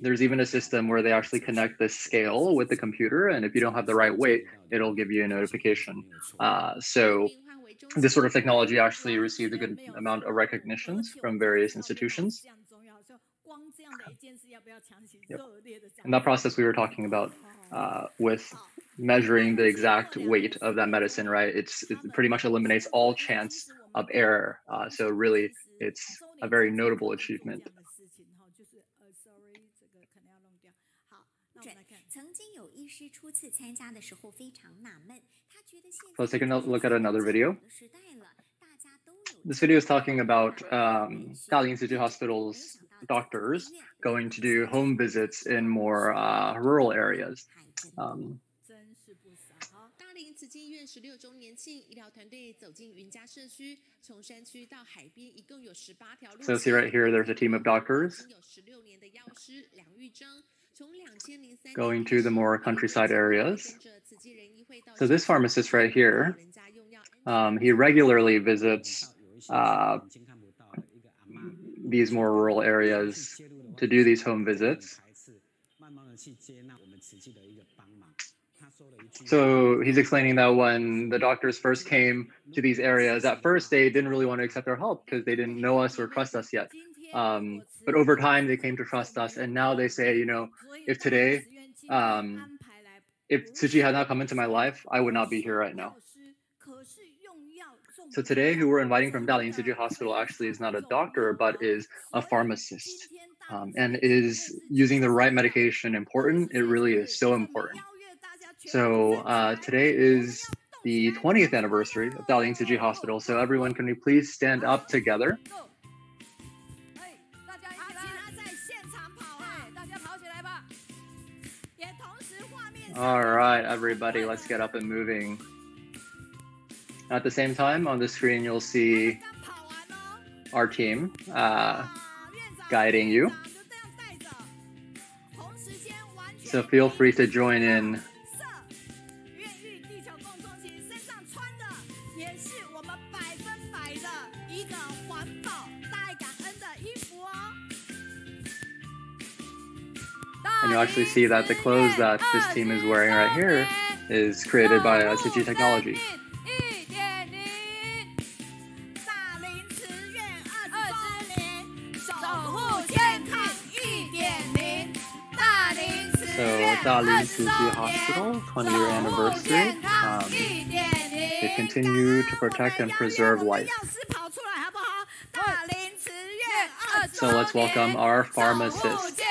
There's even a system where they actually connect this scale with the computer, and if you don't have the right weight, it'll give you a notification. So this sort of technology actually received a good amount of recognitions from various institutions. Yep. In that process we were talking about with measuring the exact weight of that medicine, right? It pretty much eliminates all chance of error. So really, it's a very notable achievement. So let's take a look at another video. This video is talking about Daling Tzuji Hospital's doctors going to do home visits in more rural areas. So see right here, there's a team of doctors going to the more countryside areas. So this pharmacist right here, he regularly visits these more rural areas to do these home visits. So he's explaining that when the doctors first came to these areas, at first they didn't really want to accept our help because they didn't know us or trust us yet. But over time they came to trust us, and now they say, you know, if today, if Tzuji had not come into my life, I would not be here right now. So today, who we're inviting from Daling Tzuji Hospital actually is not a doctor, but is a pharmacist. And is using the right medication important? It really is so important. So today is the 20th anniversary of Daling Tzuji Hospital. So everyone, can we please stand up together? All right, everybody, let's get up and moving. At the same time, on the screen, you'll see our team guiding you. So feel free to join in. And you'll actually see that the clothes that this team is wearing right here is created by Tzuji Technology. So Daling Tzuji Hospital, 20-year anniversary. They continue to protect and preserve life. So let's welcome our pharmacist.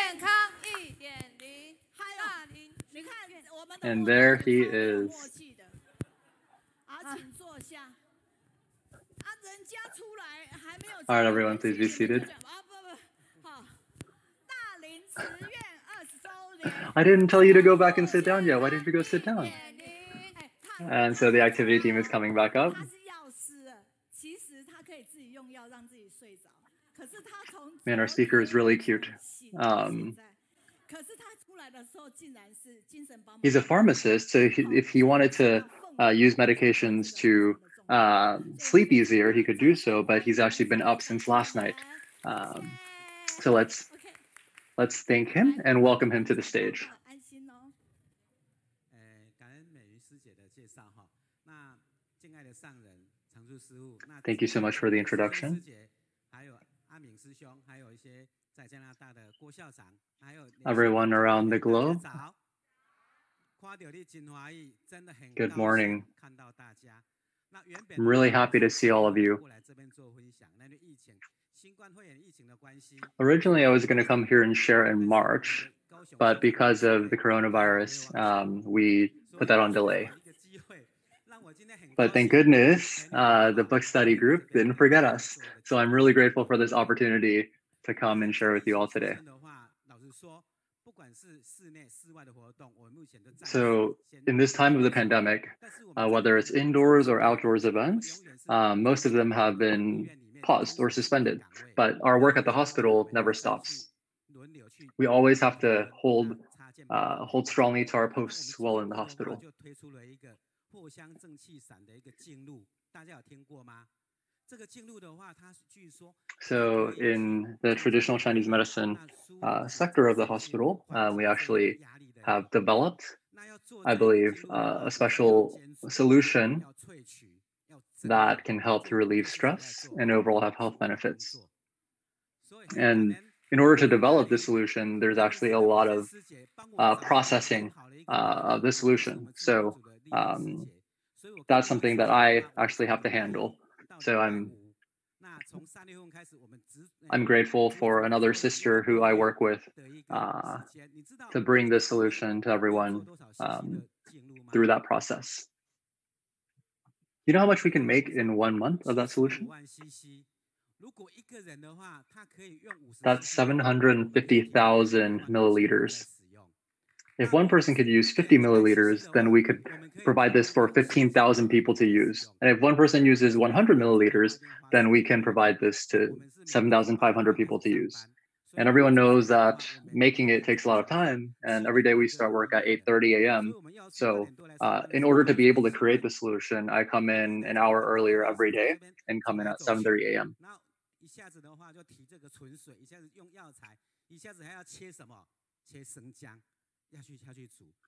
And there he is. All right, everyone, please be seated. I didn't tell you to go back and sit down yet. Why did you go sit down? And so the activity team is coming back up. Man, our speaker is really cute. He's a pharmacist, so if he wanted to use medications to sleep easier, he could do so, but he's actually been up since last night. So let's thank him and welcome him to the stage. Thank you so much for the introduction. everyone around the globe. Good morning. I'm really happy to see all of you. Originally, I was going to come here and share in March, but because of the coronavirus, we put that on delay. But thank goodness, the book study group didn't forget us. So I'm really grateful for this opportunity to come and share with you all today. So in this time of the pandemic, whether it's indoors or outdoors events, most of them have been paused or suspended, but our work at the hospital never stops. We always have to hold strongly to our posts while in the hospital. So in the traditional Chinese medicine sector of the hospital, we actually have developed, I believe, a special solution that can help to relieve stress and overall have health benefits. And in order to develop this solution, there's actually a lot of processing of the solution. So that's something that I actually have to handle. So I'm grateful for another sister who I work with to bring this solution to everyone through that process. You know how much we can make in 1 month of that solution? That's 750,000 milliliters. If one person could use 50 milliliters, then we could provide this for 15,000 people to use. And if one person uses 100 milliliters, then we can provide this to 7,500 people to use. And everyone knows that making it takes a lot of time. And every day we start work at 8:30 a.m. So in order to be able to create the solution, I come in an hour earlier every day and come in at 7:30 a.m.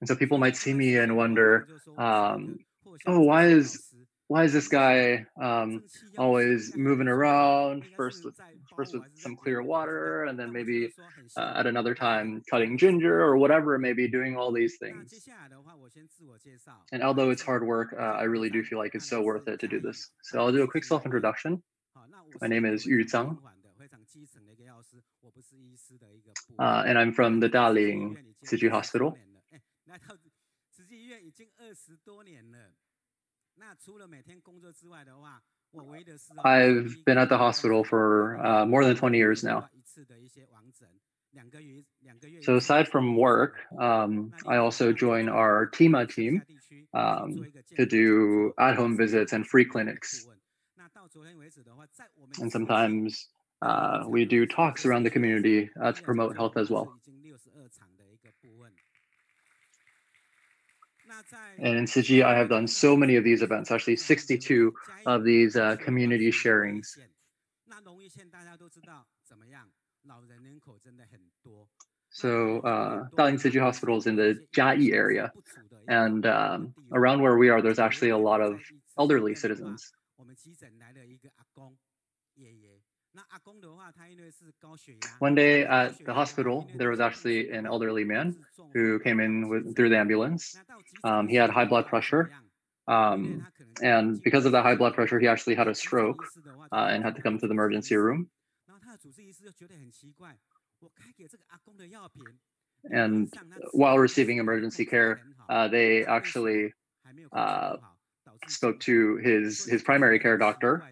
And so people might see me and wonder, oh, why is this guy always moving around, first with some clear water, and then maybe at another time cutting ginger or whatever, maybe doing all these things. And although it's hard work, I really do feel like it's so worth it to do this. So I'll do a quick self-introduction. My name is Yuzhang. And I'm from the Liang Hospital. I've been at the hospital for more than 20 years now. So aside from work, I also join our Tima team to do at-home visits and free clinics. And sometimes we do talks around the community to promote health as well. And in Tzu I have done so many of these events, actually 62 of these community sharings. So Liang Tzu Hospital is in the Jiayi area. And around where we are, there's actually a lot of elderly citizens. One day at the hospital, there was actually an elderly man who came in through the ambulance. He had high blood pressure. And because of that high blood pressure, he actually had a stroke and had to come to the emergency room. And while receiving emergency care, they actually spoke to his primary care doctor,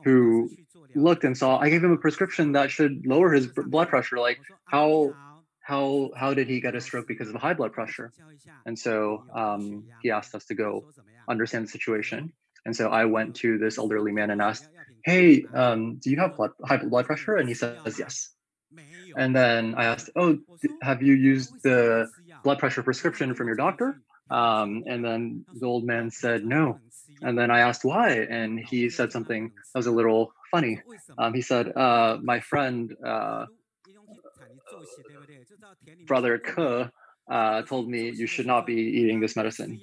who looked and saw, I gave him a prescription that should lower his blood pressure. Like, how did he get a stroke because of high blood pressure? And so he asked us to go understand the situation. And so I went to this elderly man and asked, hey, do you have high blood pressure? And he says, yes. And then I asked, oh, have you used the blood pressure prescription from your doctor? And then the old man said, no. And then I asked why, and he said something that was a little funny. He said, my friend, Brother Ke, told me you should not be eating this medicine.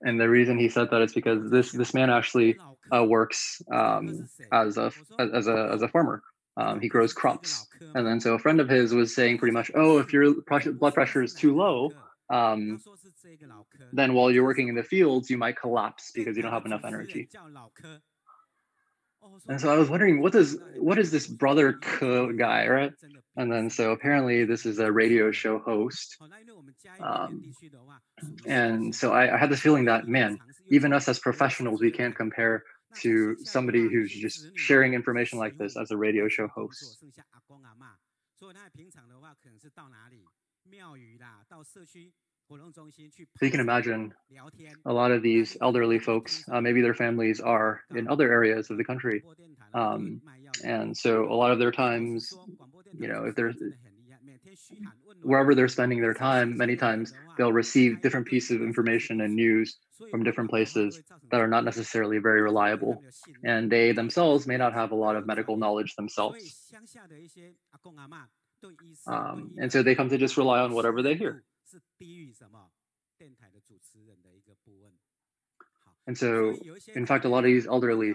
And the reason he said that is because this man actually works as a farmer. He grows crops, and then so a friend of his was saying pretty much, oh, if your blood pressure is too low, then while you're working in the fields, you might collapse because you don't have enough energy. And so I was wondering, what is this brother Ke guy, right? And then so apparently this is a radio show host. And so I had this feeling that, man, even us as professionals, we can't compare to somebody who's just sharing information like this as a radio show host. So you can imagine a lot of these elderly folks, maybe their families are in other areas of the country. And so a lot of their times, if they're wherever they're spending their time, many times they'll receive different pieces of information and news from different places that are not necessarily very reliable. And they themselves may not have a lot of medical knowledge themselves. And so they come to just rely on whatever they hear. And so, in fact, a lot of these elderly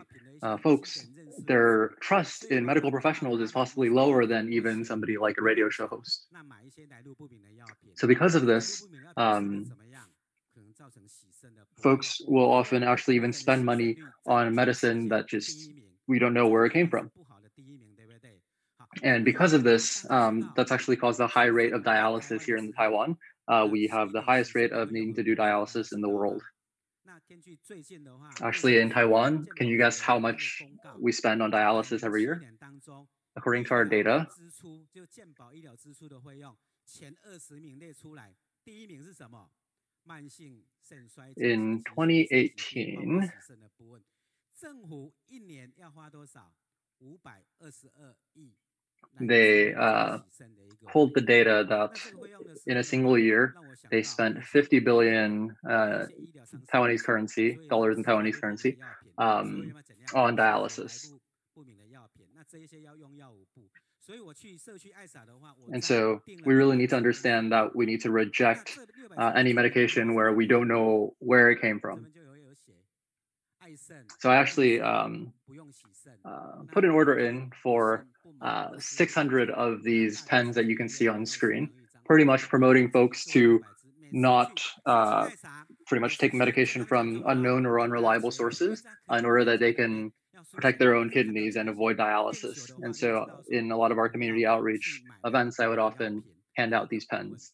folks, their trust in medical professionals is possibly lower than even somebody like a radio show host. So because of this, folks will often actually even spend money on medicine that just, we don't know where it came from. And because of this, that's actually caused a high rate of dialysis here in Taiwan. We have the highest rate of needing to do dialysis in the world. Actually, in Taiwan, can you guess how much we spend on dialysis every year? According to our data, in 2018, they pulled the data that in a single year, they spent 50 billion Taiwanese currency, dollars in Taiwanese currency, on dialysis. And so we really need to understand that we need to reject any medication where we don't know where it came from. So I actually put an order in for 600 of these pens that you can see on screen, pretty much promoting folks to not pretty much take medication from unknown or unreliable sources in order that they can protect their own kidneys and avoid dialysis. And so in a lot of our community outreach events, I would often hand out these pens.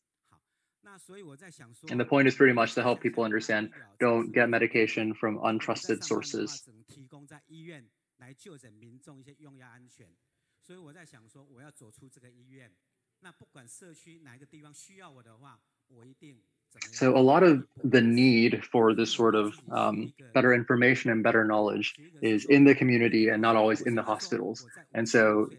And the point is pretty much to help people understand, don't get medication from untrusted sources. So a lot of the need for this sort of better information and better knowledge is in the community and not always in the hospitals. And so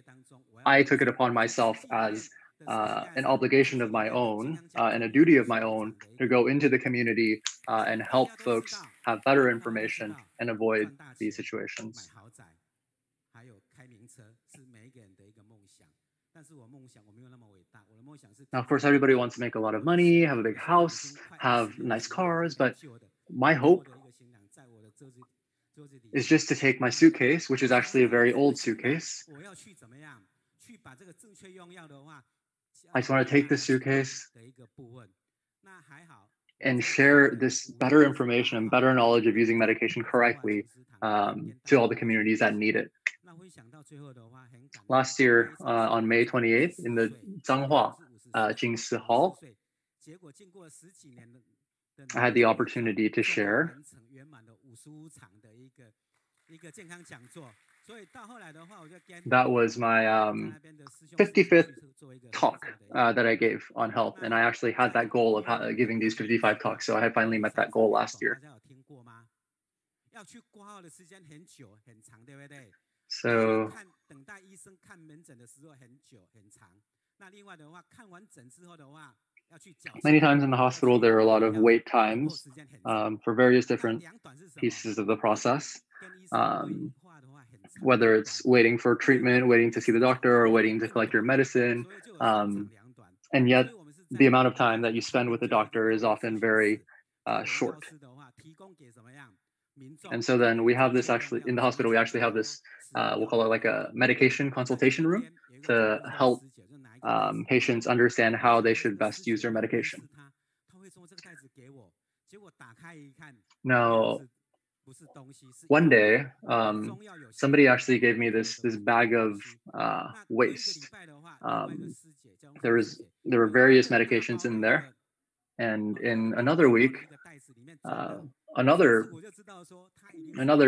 I took it upon myself as an obligation of my own and a duty of my own to go into the community and help folks have better information and avoid these situations. Now, of course, everybody wants to make a lot of money, have a big house, have nice cars, but my hope is just to take my suitcase, which is actually a very old suitcase. I just want to take this suitcase and share this better information and better knowledge of using medication correctly to all the communities that need it. Last year, on May 28th, in the Zhanghua Jingsi Hall, I had the opportunity to share that was my 55th talk that I gave on health, and I actually had that goal of giving these 55 talks, so I had finally met that goal last year. So many times in the hospital, there are a lot of wait times for various different pieces of the process, whether it's waiting for treatment, waiting to see the doctor, or waiting to collect your medicine. And yet the amount of time that you spend with the doctor is often very short. And so then we have this actually in the hospital, we actually have this, we'll call it like a medication consultation room to help patients understand how they should best use their medication. Now, one day, somebody actually gave me this bag of waste. There were various medications in there, and in another week, another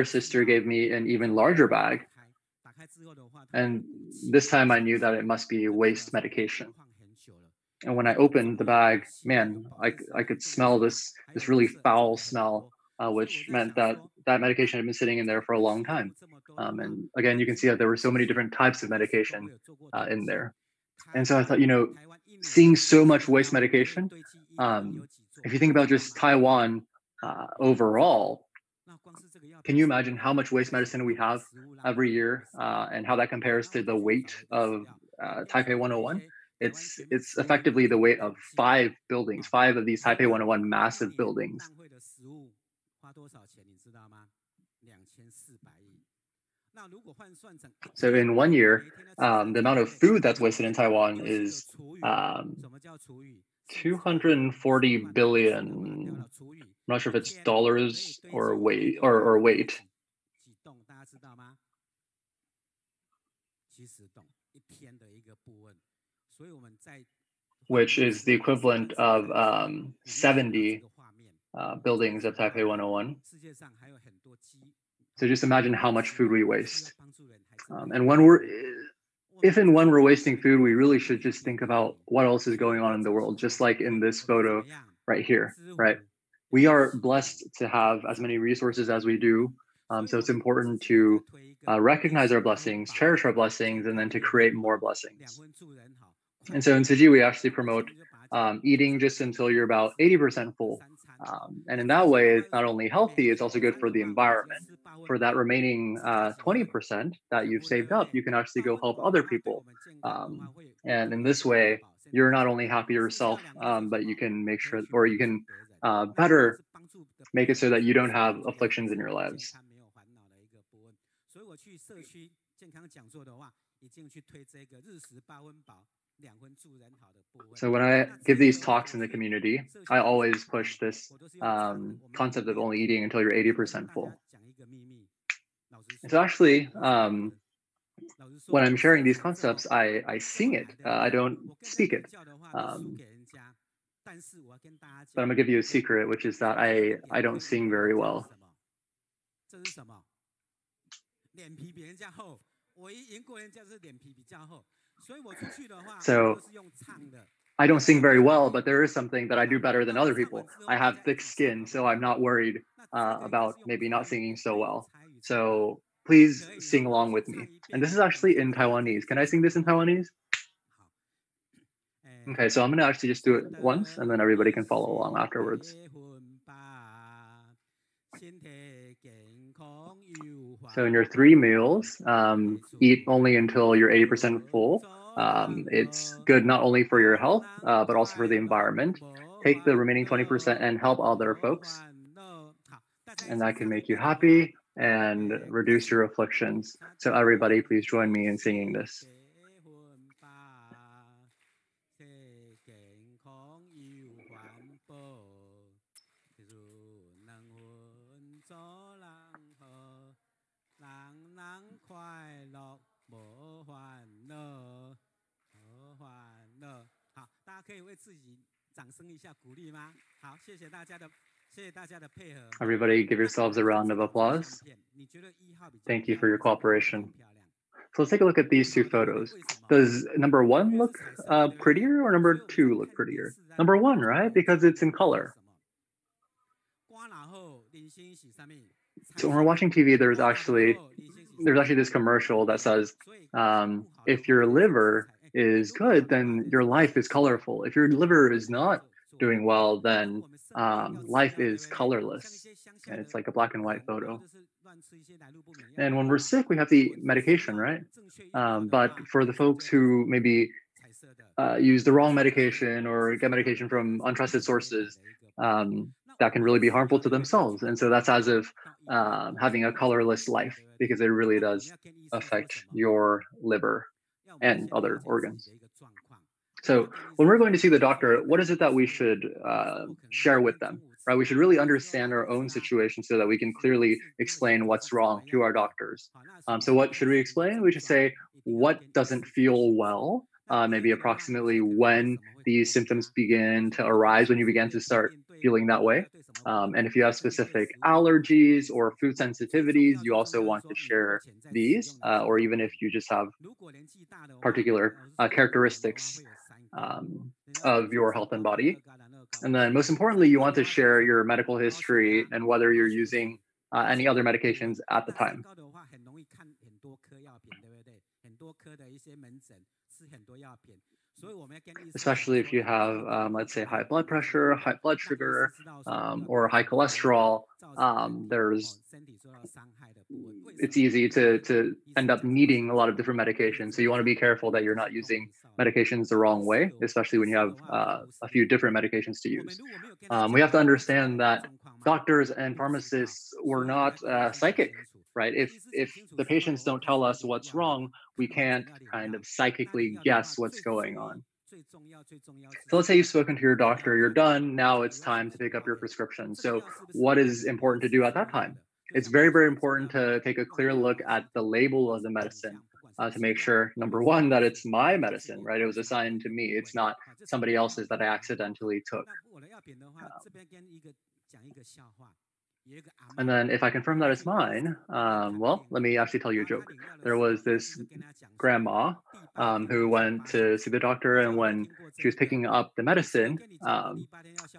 sister gave me an even larger bag, and this time I knew that it must be waste medication. And when I opened the bag, man, I could smell this really foul smell, which meant that medication had been sitting in there for a long time. And again, you can see that there were so many different types of medication in there. And so I thought, seeing so much waste medication, if you think about just Taiwan overall, can you imagine how much waste medicine we have every year and how that compares to the weight of Taipei 101? It's effectively the weight of 5 buildings, 5 of these Taipei 101 massive buildings. So in 1 year, the amount of food that's wasted in Taiwan is 240 billion. I'm not sure if it's dollars or weight or weight. Which is the equivalent of 70 buildings of Taipei 101. So just imagine how much food we waste. And when we're wasting food, we really should just think about what else is going on in the world, just like in this photo right here, right? We are blessed to have as many resources as we do. So it's important to recognize our blessings, cherish our blessings, and then to create more blessings. And so in Tzu Chi, we actually promote eating just until you're about 80% full. And in that way, it's not only healthy, it's also good for the environment. For that remaining 20% that you've saved up, you can actually go help other people. And in this way, you're not only happy yourself, but you can make sure, or you can better make it so that you don't have afflictions in your lives. So when I give these talks in the community, I always push this concept of only eating until you're 80% full. So actually, when I'm sharing these concepts, I sing it. I don't speak it. But I'm gonna give you a secret, which is that I don't sing very well. So I don't sing very well, but there is something that I do better than other people. I have thick skin, so I'm not worried about maybe not singing so well. So please sing along with me. And this is actually in Taiwanese. Can I sing this in Taiwanese? Okay, so I'm gonna actually just do it once, and then everybody can follow along afterwards. So in your 3 meals, eat only until you're 80% full. It's good not only for your health, but also for the environment. Take the remaining 20% and help other folks. And that can make you happy and reduce your afflictions. So everybody, please join me in singing this. Everybody give yourselves a round of applause. Thank you for your cooperation. So let's take a look at these 2 photos. Does number 1 look prettier or number 2 look prettier? Number 1, right? Because it's in color. So when we're watching TV, there's actually this commercial that says, if your liver is good, then your life is colorful. If your liver is not doing well, then life is colorless. And it's like a black and white photo. And when we're sick, we have the medication, right? But for the folks who maybe use the wrong medication or get medication from untrusted sources, that can really be harmful to themselves. And so that's as if having a colorless life, because it really does affect your liver and other organs. So when we're going to see the doctor, what is it that we should share with them, right? We should really understand our own situation so that we can clearly explain what's wrong to our doctors. So what should we explain? We should say what doesn't feel well, maybe approximately when these symptoms begin to arise, when you begin to start feeling that way. And if you have specific allergies or food sensitivities, you also want to share these, or even if you just have particular characteristics of your health and body. And then most importantly, you want to share your medical history and whether you're using any other medications at the time. Especially if you have, let's say, high blood pressure, high blood sugar, or high cholesterol, it's easy to end up needing a lot of different medications. So you want to be careful that you're not using medications the wrong way, especially when you have a few different medications to use. We have to understand that doctors and pharmacists were not psychic, right? If the patients don't tell us what's wrong, we can't kind of psychically guess what's going on. So let's say you've spoken to your doctor, you're done, now it's time to pick up your prescription. So what is important to do at that time? It's very, very important to take a clear look at the label of the medicine to make sure, number one, that it's my medicine, right? It was assigned to me. It's not somebody else's that I accidentally took. And then if I confirm that it's mine, well, let me actually tell you a joke. There was this grandma who went to see the doctor, and when she was picking up the medicine,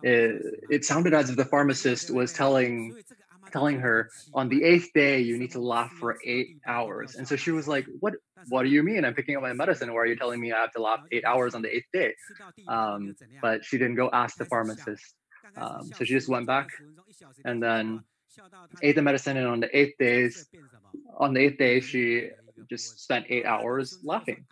it sounded as if the pharmacist was telling her, on the 8th day, you need to laugh for 8 hours. And so she was like, what do you mean? I'm picking up my medicine. Why are you telling me I have to laugh 8 hours on the 8th day? But she didn't go ask the pharmacist. So she just went back and then ate the medicine. And on the 8th day, she just spent 8 hours laughing.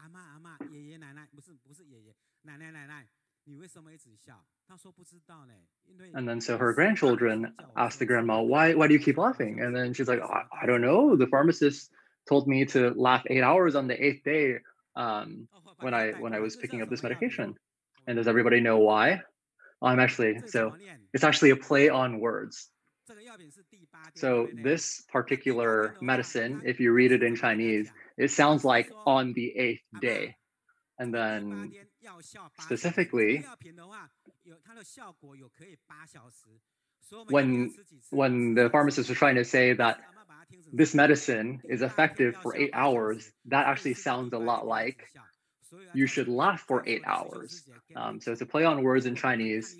And then so her grandchildren asked the grandma, why do you keep laughing? And then she's like, I don't know. The pharmacist told me to laugh 8 hours on the 8th day when I was picking up this medication. And does everybody know why? It's actually a play on words. So this particular medicine, if you read it in Chinese, it sounds like on the 8th day. And then specifically, when the pharmacist was trying to say that this medicine is effective for 8 hours, that actually sounds a lot like you should laugh for 8 hours. So it's a play on words in Chinese,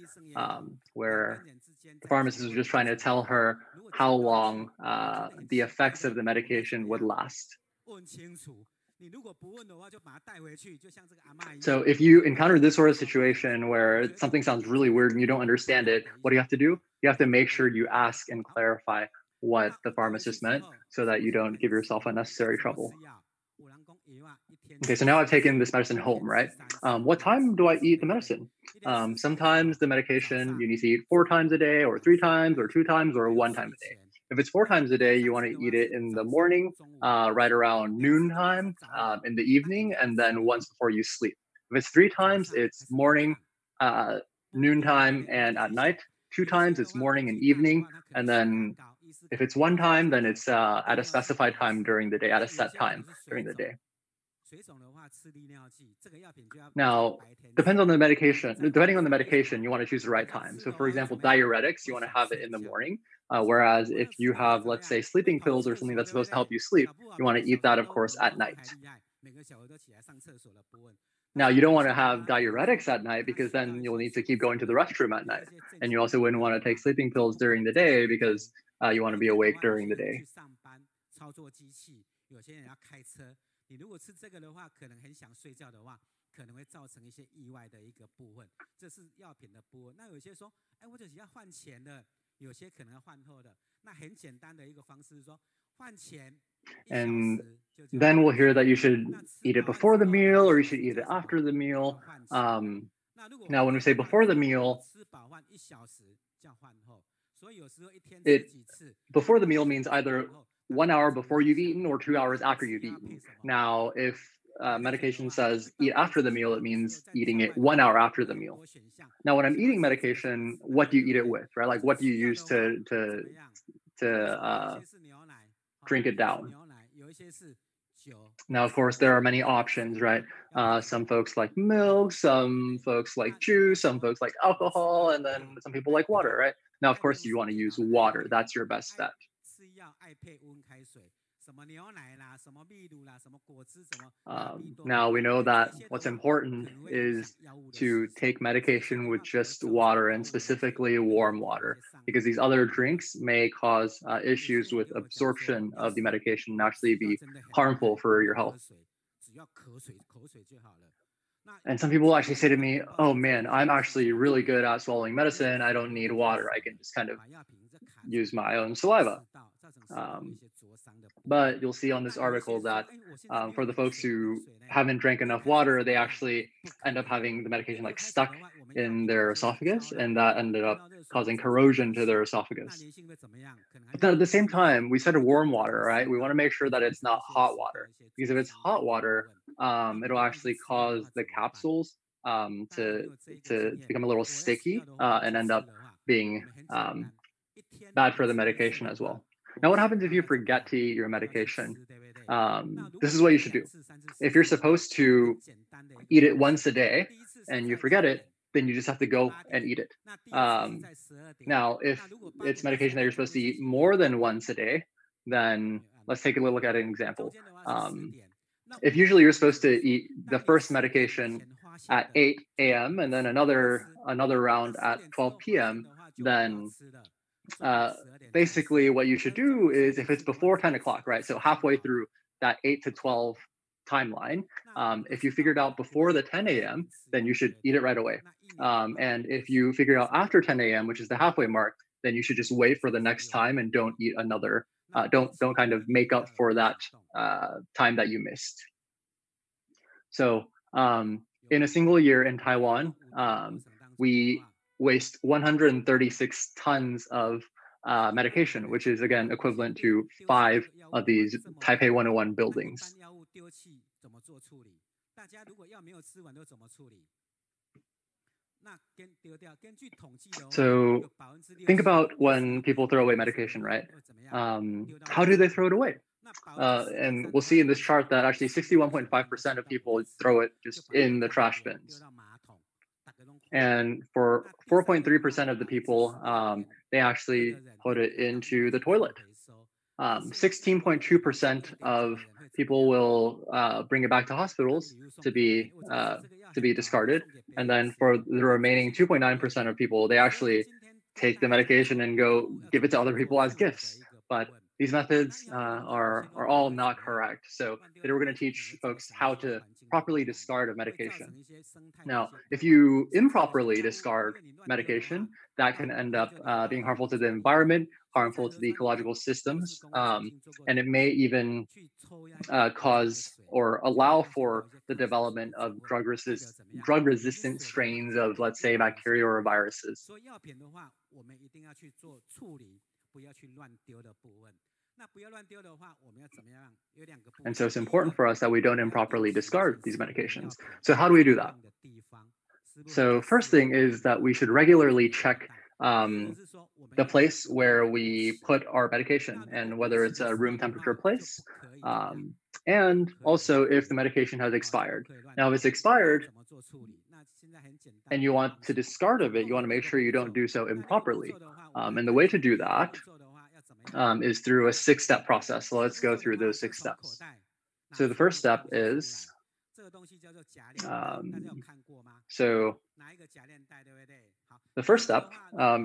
where the pharmacist was just trying to tell her how long the effects of the medication would last. So if you encounter this sort of situation where something sounds really weird and you don't understand it, what do you have to do? You have to make sure you ask and clarify what the pharmacist meant so that you don't give yourself unnecessary trouble. Okay, so now I've taken this medicine home, right? What time do I eat the medicine? Sometimes the medication you need to eat 4 times a day, or 3 times, or 2 times, or 1 time a day. If it's 4 times a day, you want to eat it in the morning, right around noontime, in the evening, and then once before you sleep. If it's 3 times, it's morning, noontime, and at night. 2 times, it's morning and evening. And then if it's 1 time, then it's at a specified time during the day, at a set time during the day. Now, depending on the medication, you want to choose the right time. So for example, diuretics, you want to have it in the morning. Whereas if you have, let's say, sleeping pills or something that's supposed to help you sleep, you want to eat that, of course, at night. Now, you don't want to have diuretics at night because then you'll need to keep going to the restroom at night. And you also wouldn't want to take sleeping pills during the day because you want to be awake during the day. And then we'll hear that you should eat it before the meal or you should eat it after the meal. Now, when we say before the meal, before the meal means either 1 hour before you've eaten or 2 hours after you've eaten. Now, if medication says eat after the meal, it means eating it 1 hour after the meal. Now, when I'm eating medication, what do you eat it with, right? Like, what do you use to drink it down? Now, of course, there are many options, right? Some folks like milk, some folks like juice, some folks like alcohol, and then some people like water, right? Now, of course, you want to use water. That's your best bet. Now we know that what's important is to take medication with just water, and specifically warm water, because these other drinks may cause issues with absorption of the medication and actually be harmful for your health. And some people actually say to me, oh man, I'm actually really good at swallowing medicine. I don't need water. I can just kind of use my own saliva. But you'll see on this article that for the folks who haven't drank enough water, they actually end up having the medication like stuck in their esophagus, and that ended up causing corrosion to their esophagus. But then at the same time, we said warm water, right? We want to make sure that it's not hot water, because if it's hot water, it'll actually cause the capsules to become a little sticky and end up being bad for the medication as well. Now, what happens if you forget to eat your medication? This is what you should do. If you're supposed to eat it once a day and you forget it, then you just have to go and eat it. Now, if it's medication that you're supposed to eat more than once a day, then let's take a look at an example. If usually you're supposed to eat the first medication at 8 a.m. and then another round at 12 p.m., then basically what you should do is, if it's before 10 o'clock, right? So halfway through that 8 to 12 timeline, if you figured out before the 10 a.m., then you should eat it right away. And if you figure out after 10 a.m., which is the halfway mark, then you should just wait for the next time and don't eat another, don't kind of make up for that time that you missed. So in a single year in Taiwan, we waste 136 tons of medication, which is again equivalent to 5 of these Taipei 101 buildings. So think about when people throw away medication, right? How do they throw it away? And we'll see in this chart that actually 61.5% of people throw it just in the trash bins. And for 4.3% of the people, they actually put it into the toilet. 16.2% of people will bring it back to hospitals to be discarded. And then for the remaining 2.9% of people, they actually take the medication and go give it to other people as gifts. But these methods are all not correct. So today we're going to teach folks how to properly discard a medication. Now, if you improperly discard medication, that can end up being harmful to the environment, harmful to the ecological systems, and it may even cause or allow for the development of drug-resistant strains of, let's say, bacteria or viruses. And so it's important for us that we don't improperly discard these medications. So how do we do that? So first thing is that we should regularly check the place where we put our medication, and whether it's a room temperature place, and also if the medication has expired. Now, if it's expired and you want to discard of it, you want to make sure you don't do so improperly. And the way to do that is through a 6-step process. So let's go through those 6 steps. So the first step is, the first step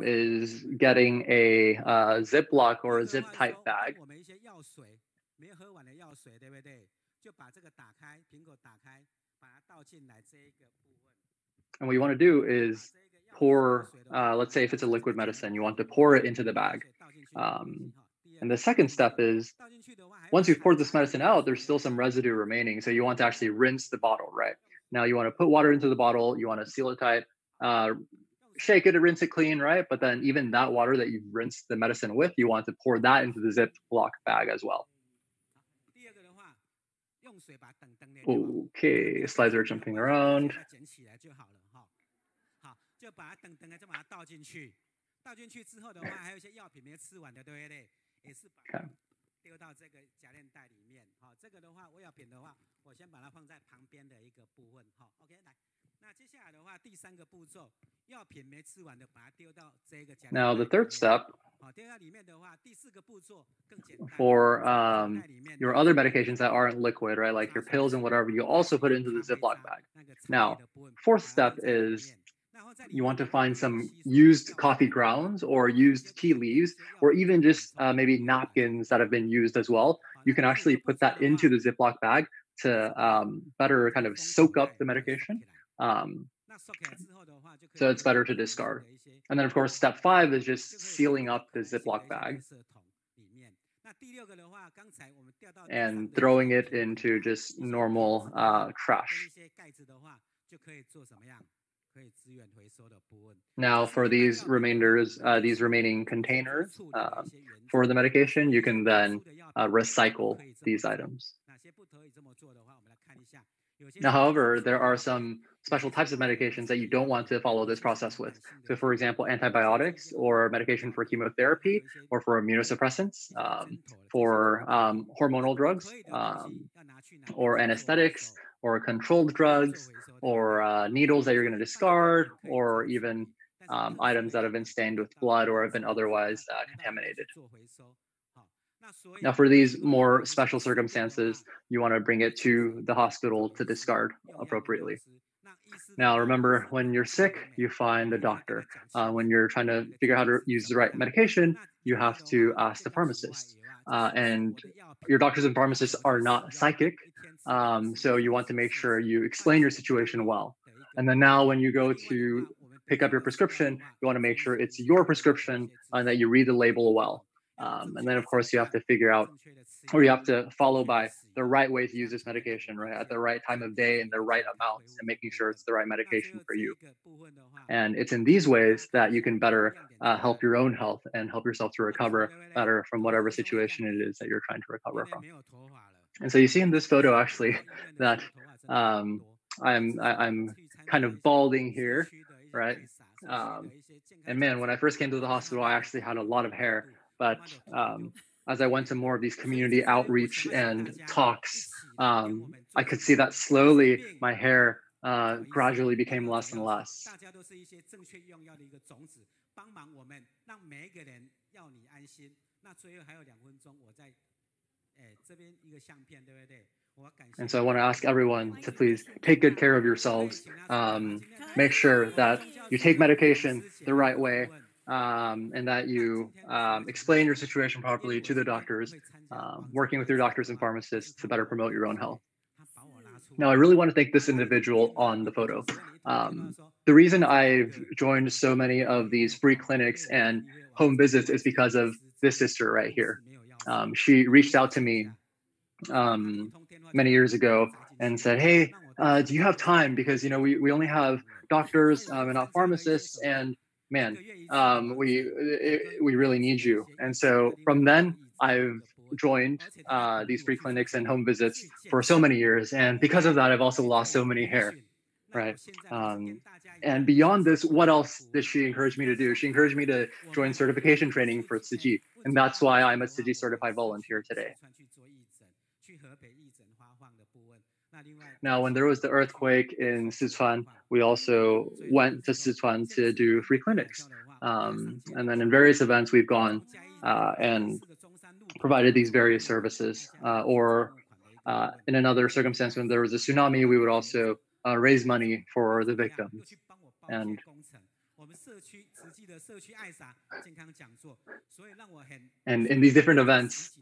is getting a Ziploc or a zip type bag. And what you want to do is pour, let's say if it's a liquid medicine, you want to pour it into the bag. And the second step is, once you've poured this medicine out, there's still some residue remaining. So you want to actually rinse the bottle, right? Now you want to put water into the bottle, you want to seal it tight, shake it and rinse it clean, right? But then even that water that you've rinsed the medicine with, you want to pour that into the Ziploc bag as well. Okay, slides are jumping around. Okay. 丢到这个夹链袋里面，好，这个的话，我药品的话，我先把它放在旁边的一个部分，好 ，OK， 来，那接下来的话，第三个步骤，药品没吃完的，把它丢到这个夹链袋里面。Now the third step, 好，丢到里面的话，第四个步骤更简单。For your other medications that aren't liquid, right, like your pills and whatever, you also put it into the Ziploc bag. Now, fourth step is you want to find some used coffee grounds or used tea leaves, or even just maybe napkins that have been used as well. You can actually put that into the Ziploc bag to better kind of soak up the medication. So it's better to discard. And then, of course, step 5 is just sealing up the Ziploc bag and throwing it into just normal trash. Now, for these remaining containers for the medication, you can then recycle these items. Now, however, there are some special types of medications that you don't want to follow this process with. So, for example, antibiotics or medication for chemotherapy or for immunosuppressants, for hormonal drugs or anesthetics or controlled drugs, or needles that you're going to discard, or even items that have been stained with blood or have been otherwise contaminated. Now, for these more special circumstances, you want to bring it to the hospital to discard appropriately. Now, remember, when you're sick, you find a doctor. When you're trying to figure out how to use the right medication, you have to ask the pharmacist. And your doctors and pharmacists are not psychic. So you want to make sure you explain your situation well. And then now when you go to pick up your prescription, you want to make sure it's your prescription and that you read the label well. And then, of course, you have to figure out, or you have to follow by the right way to use this medication, right, at the right time of day and the right amounts, and making sure it's the right medication for you. And it's in these ways that you can better help your own health and help yourself to recover better from whatever situation it is that you're trying to recover from. And so you see in this photo, actually, that I'm kind of balding here, right? And man, when I first came to the hospital, I actually had a lot of hair. But as I went to more of these community outreach and talks, I could see that slowly my hair gradually became less and less. And so I want to ask everyone to please take good care of yourselves. Make sure that you take medication the right way, and that you explain your situation properly to the doctors, working with your doctors and pharmacists to better promote your own health. Now, I really want to thank this individual on the photo. The reason I've joined so many of these free clinics and home visits is because of this sister right here. She reached out to me many years ago and said, hey, do you have time? Because, you know, we only have doctors and not pharmacists, and man, we really need you. And so from then, I've joined these free clinics and home visits for so many years. And because of that, I've also lost so many hair, right? And beyond this, what else did she encourage me to do? She encouraged me to join certification training for Tzu Chi. And that's why I'm a Tzu Chi certified volunteer today. Now, when there was the earthquake in Sichuan, we also went to Sichuan to do free clinics. And then in various events, we've gone and provided these various services. Or in another circumstance, when there was a tsunami, we would also raise money for the victims. And in these different events,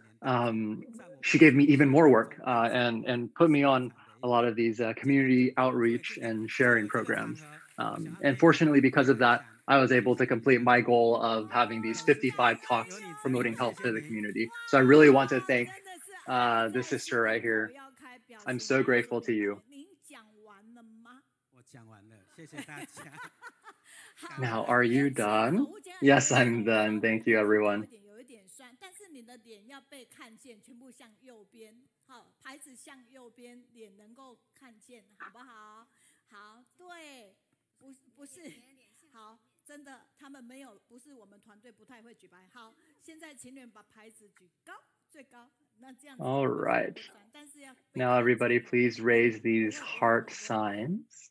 she gave me even more work and put me on a lot of these community outreach and sharing programs. And fortunately, because of that, I was able to complete my goal of having these 55 talks promoting health to the community. So I really want to thank this sister right here. I'm so grateful to you. Now, are you done? Yes, I'm done. Thank you, everyone. 有一点酸，但是你的脸要被看见，全部向右边，好，牌子向右边，脸能够看见，好不好？好，对，不是，好，真的，他们没有，不是我们团队不太会举牌。好，现在请你们把牌子举高，最高，那这样子。All right. Now, everybody, please raise these heart signs.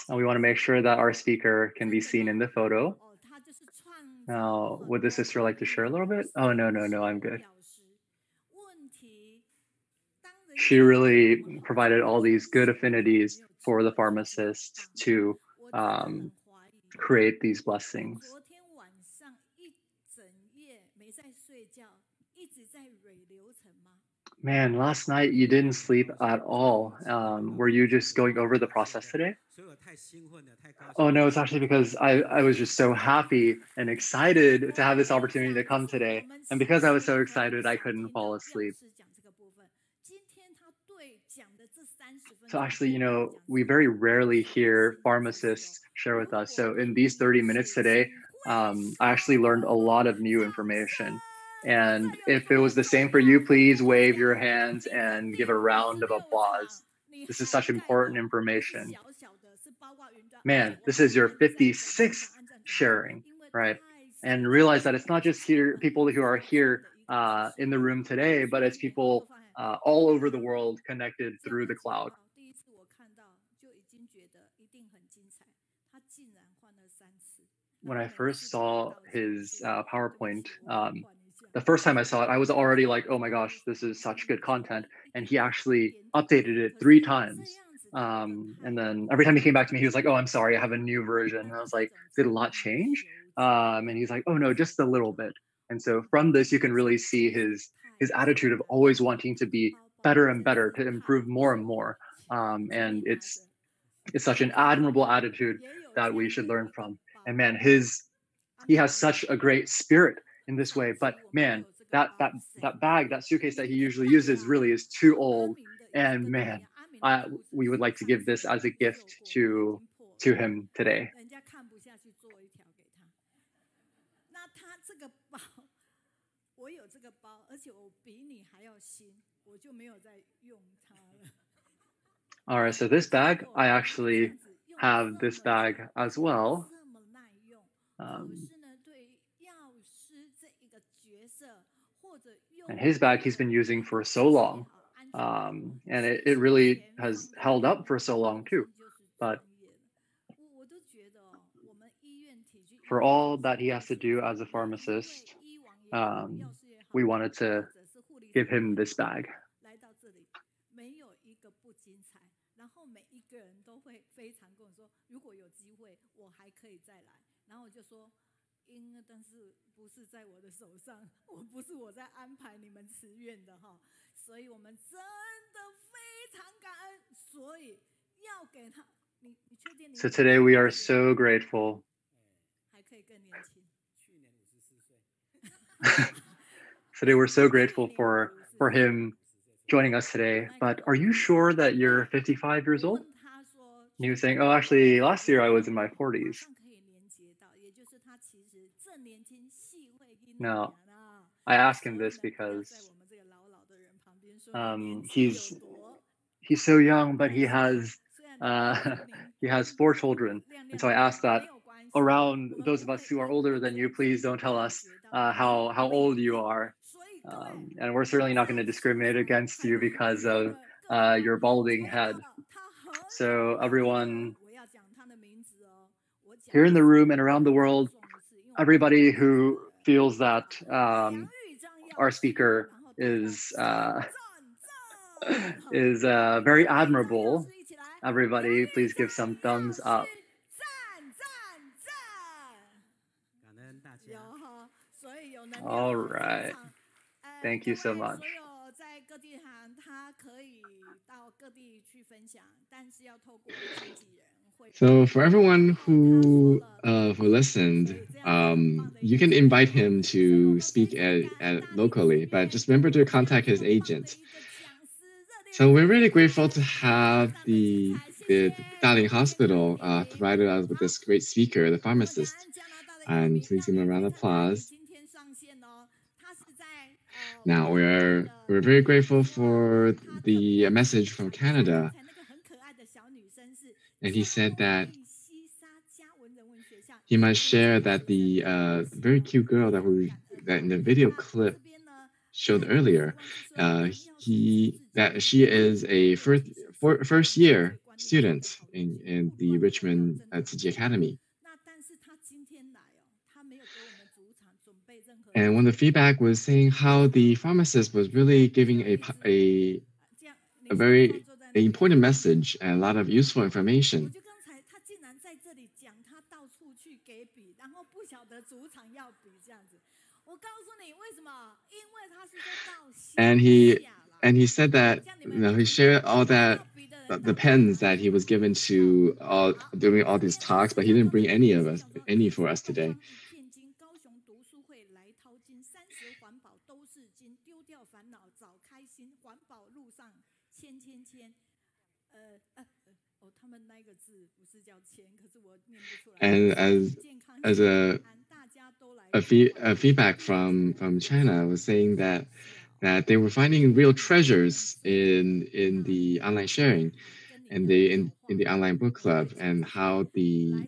And we want to make sure that our speaker can be seen in the photo. Now, would the sister like to share a little bit? Oh, no, I'm good. She really provided all these good affinities for the pharmacist to create these blessings. Man, last night you didn't sleep at all. Were you just going over the process today? Oh no, it's actually because I was just so happy and excited to have this opportunity to come today. And because I was so excited, I couldn't fall asleep. So actually, we very rarely hear pharmacists share with us. So in these 30 minutes today, I actually learned a lot of new information. And if it was the same for you, please wave your hands and give a round of applause. This is such important information. Man, this is your 56th sharing, right? And realize that it's not just people who are here in the room today, but it's people all over the world connected through the cloud. When I first saw his PowerPoint, the first time I saw it, I was already like, oh my gosh, this is such good content. And he actually updated it 3 times. And then every time he came back to me, he was like, oh, I'm sorry, I have a new version. And I was like, did a lot change? And he's like, oh no, just a little bit. And so from this, you can really see his attitude of always wanting to be better and better, to improve more and more. And it's such an admirable attitude that we should learn from. And man, he has such a great spirit in this way. But man, that bag, that suitcase that he usually uses really is too old. And man, we would like to give this as a gift to him today. All right, so this bag, I actually have this bag as well. And his bag he's been using for so long. And it really has held up for so long too. But for all that he has to do as a pharmacist, we wanted to give him this bag. So today we are so grateful. Today we're so grateful for him joining us today. But are you sure that you're 55 years old? And he was saying, oh, actually, last year I was in my 40s. Now, I asked him this because he's so young, but he has 4 children. And so I asked that around those of us who are older than you, please don't tell us how old you are. And we're certainly not going to discriminate against you because of your balding head. So everyone here in the room and around the world, everybody who feels that our speaker is very admirable, everybody please give some thumbs up. All right. Thank you so much. So for everyone who listened, you can invite him to speak at locally, but just remember to contact his agent. So we're really grateful to have the the Tainming Hospital provided us with this great speaker, the pharmacist. And please give him a round of applause. Now we're very grateful for the message from Canada. And he said that he must share that the very cute girl that in the video clip showed earlier, that she is a first year student in the Richmond Tzu Chi Academy. And when the feedback was saying how the pharmacist was really giving a very important message and a lot of useful information. And he said that he shared all that the pens that he was given to during all these talks, but he didn't bring any for us today. And as a feedback from China was saying that they were finding real treasures in the online sharing and in the online book club, and how the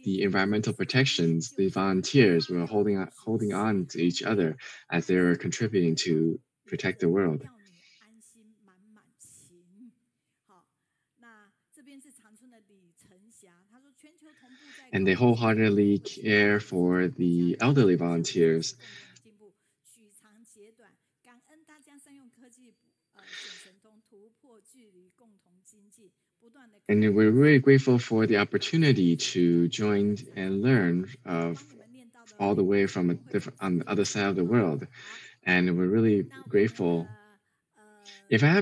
environmental protections, the volunteers were holding on to each other as they were contributing to protect the world. And they wholeheartedly care for the elderly volunteers. And we're really grateful for the opportunity to join and learn all the way from on the other side of the world. And we're really grateful. If I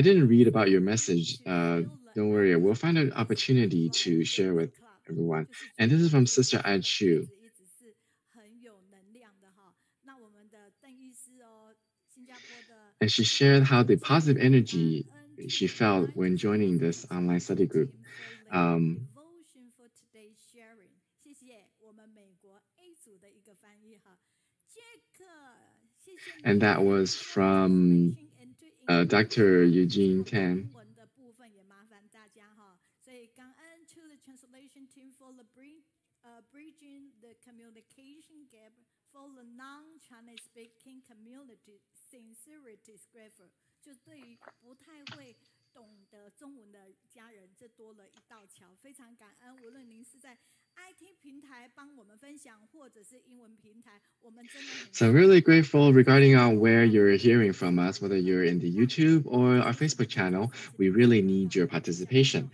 didn't read about your message, don't worry, we'll find an opportunity to share with everyone. And this is from Sister Ai Chu. And she shared how the positive energy she felt when joining this online study group. And that was from Dr. Eugene Tan. Bridging the communication gap for the non-Chinese speaking community, sincerity scrapper， 就对于不太会懂得中文的家人，这多了一道桥，非常感恩。无论您是在 IT 平台帮我们分享，或者是英文平台，我们真的很。So really grateful regarding on where you're hearing from us, whether you're in the YouTube or our Facebook channel. We really need your participation.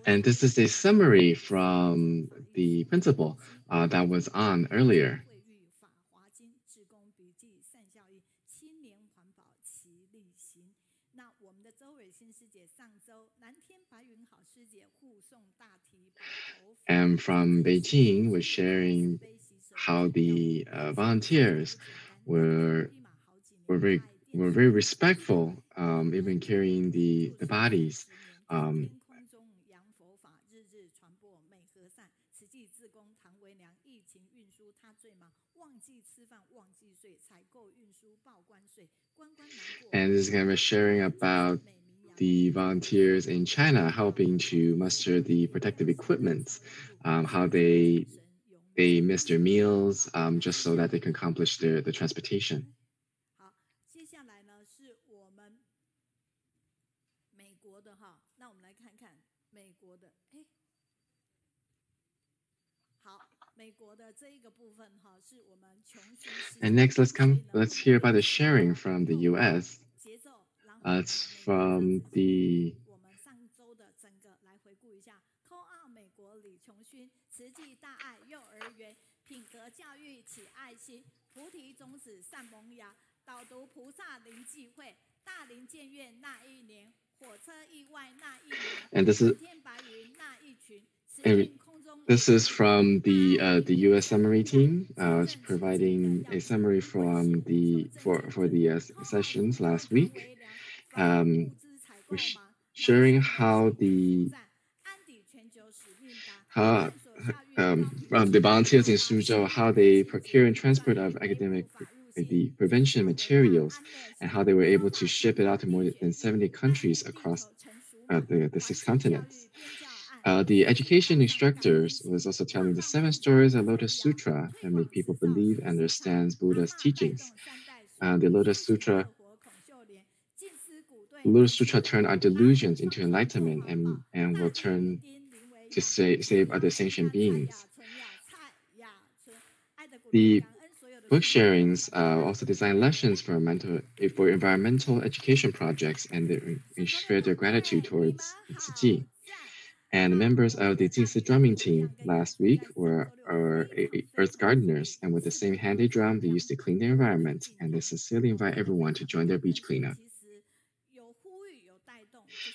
And this is a summary from the principle that was on earlier. And from Beijing was sharing how the volunteers were very respectful, even carrying the bodies. And this is kind of a sharing about the volunteers in China helping to muster the protective equipment, how they miss their meals just so that they can accomplish the transportation. And next, let's hear about the sharing from the US. It's from the And this is And this is from the U.S. summary team. It's providing a summary from for the sessions last week. We're sharing how the volunteers in Suzhou, how they procure and transport of academic the prevention materials, and how they were able to ship it out to more than 70 countries across the 6 continents. The education instructors was also telling the 7 stories of Lotus Sutra that make people believe and understand Buddha's teachings. The Lotus Sutra turned our delusions into enlightenment and will turn to save other sentient beings. The book sharings also design lessons for environmental education projects, and they share their gratitude towards Tzu Chi. And members of the Jingsi drumming team last week were earth gardeners, and with the same handy drum, they used to clean the environment, and they sincerely invite everyone to join their beach cleanup.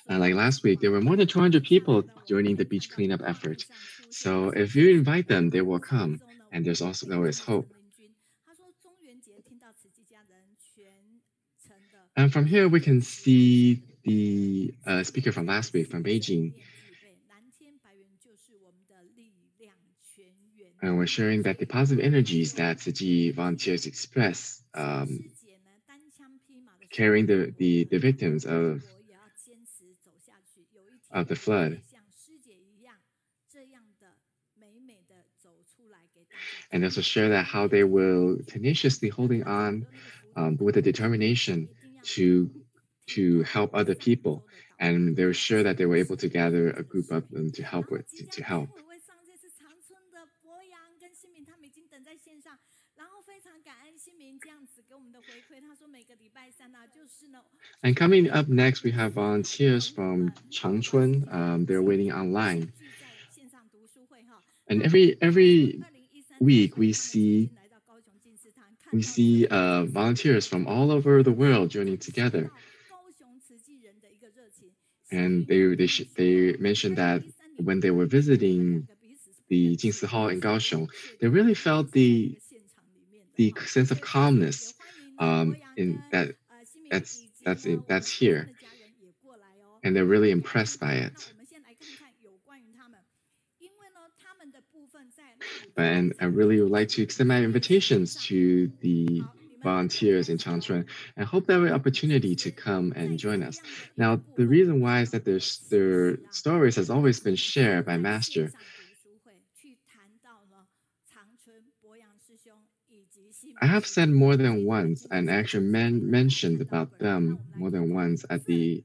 Like last week, there were more than 200 people joining the beach cleanup effort. So if you invite them, they will come, and there's also always hope. And from here, we can see the speaker from last week from Beijing. And we're sharing that the positive energies that Tzu Chi volunteers express, carrying the victims of the flood. And also share that how they will tenaciously holding on with a determination to help other people. And they're sure that they were able to gather a group of them to help. And coming up next, we have volunteers from Changchun. They're waiting online. And every week we see volunteers from all over the world joining together. And they mentioned that when they were visiting the Jingsi Hall in Kaohsiung, they really felt the sense of calmness in that's here, and they're really impressed by it. And I really would like to extend my invitations to the volunteers in Changchun and hope they have an opportunity to come and join us. Now, the reason why is that their stories has always been shared by Master. I have said more than once, and actually mentioned about them more than once at the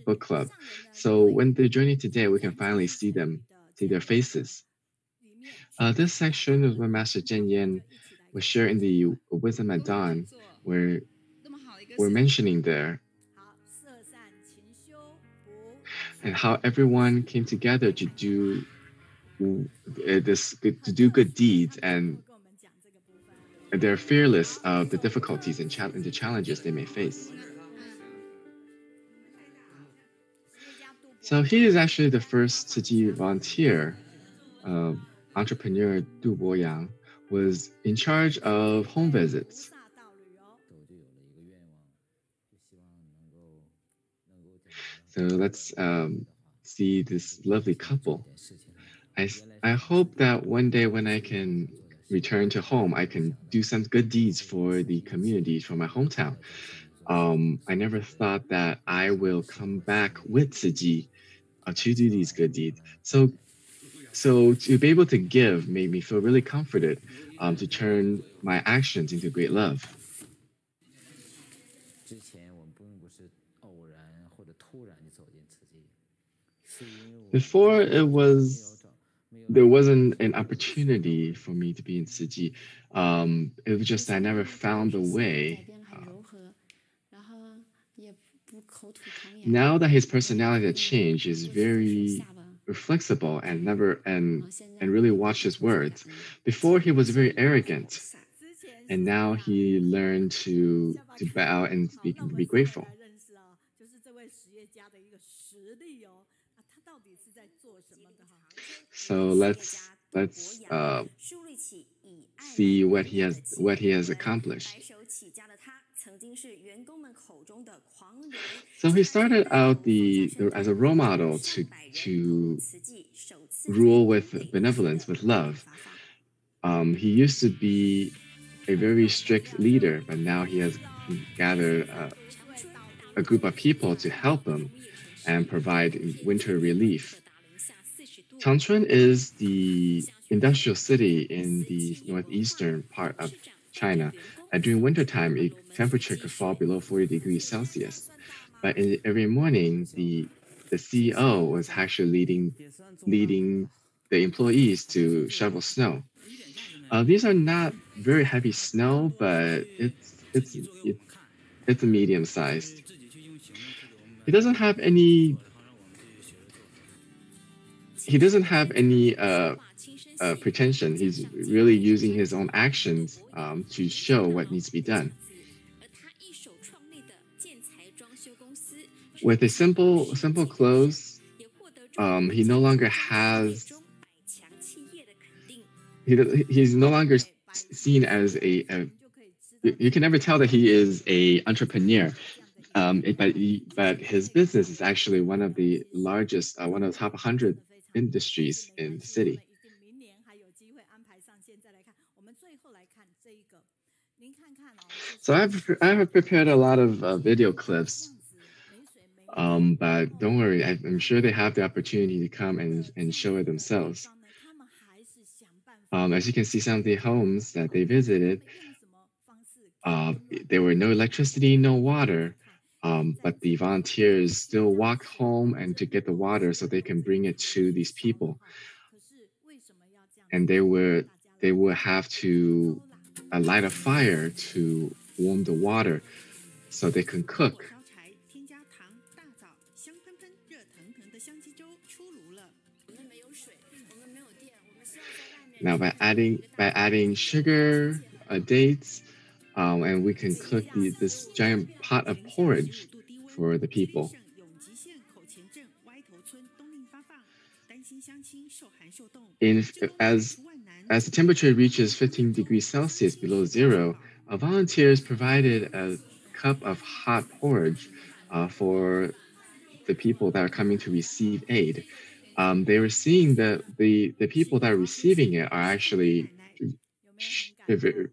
book club. So when they're joining today, we can finally see their faces. This section is where Master Zhen Yan was sharing the Wisdom at Dawn, where we're mentioning there, and how everyone came together to do good deeds, and they're fearless of the difficulties and the challenges they may face. So he is actually the first Tzu Chi volunteer. Entrepreneur Du Boyang was in charge of home visits. So let's see this lovely couple. I hope that one day when I can return to home, I can do some good deeds for the community, for my hometown. I never thought that I will come back with Tzu Chi to do these good deeds. So to be able to give made me feel really comforted to turn my actions into great love. Before there wasn't an opportunity for me to be in Tzu Chi. It was just I never found a way. Now that his personality had changed, is very flexible and really watched his words. Before he was very arrogant, and now he learned to bow and be grateful. So let's see what he has accomplished. So he started out as a role model to rule with benevolence, with love. He used to be a very strict leader, but now he has gathered a group of people to help him and provide winter relief. Changchun is the industrial city in the northeastern part of China. And during wintertime, the temperature could fall below 40 degrees Celsius. But every morning, the CEO was actually leading the employees to shovel snow. These are not very heavy snow, but it's a medium sized. He doesn't have any pretension. He's really using his own actions to show what needs to be done. With a simple clothes, he no longer has. He's no longer seen as a. You can never tell that he is a entrepreneur. But his business is actually one of the largest, one of the top 100 industries in the city. So I have prepared a lot of video clips, but don't worry, I'm sure they have the opportunity to come and show it themselves. As you can see, some of the homes that they visited, there were no electricity, no water. But the volunteers still walk home and to get the water so they can bring it to these people. And they would have to light a fire to warm the water so they can cook. Now by adding sugar, dates, and we can cook this giant pot of porridge for the people. As the temperature reaches 15 degrees Celsius below zero, volunteers provided a cup of hot porridge for the people that are coming to receive aid. They were seeing that the people that are receiving it are actually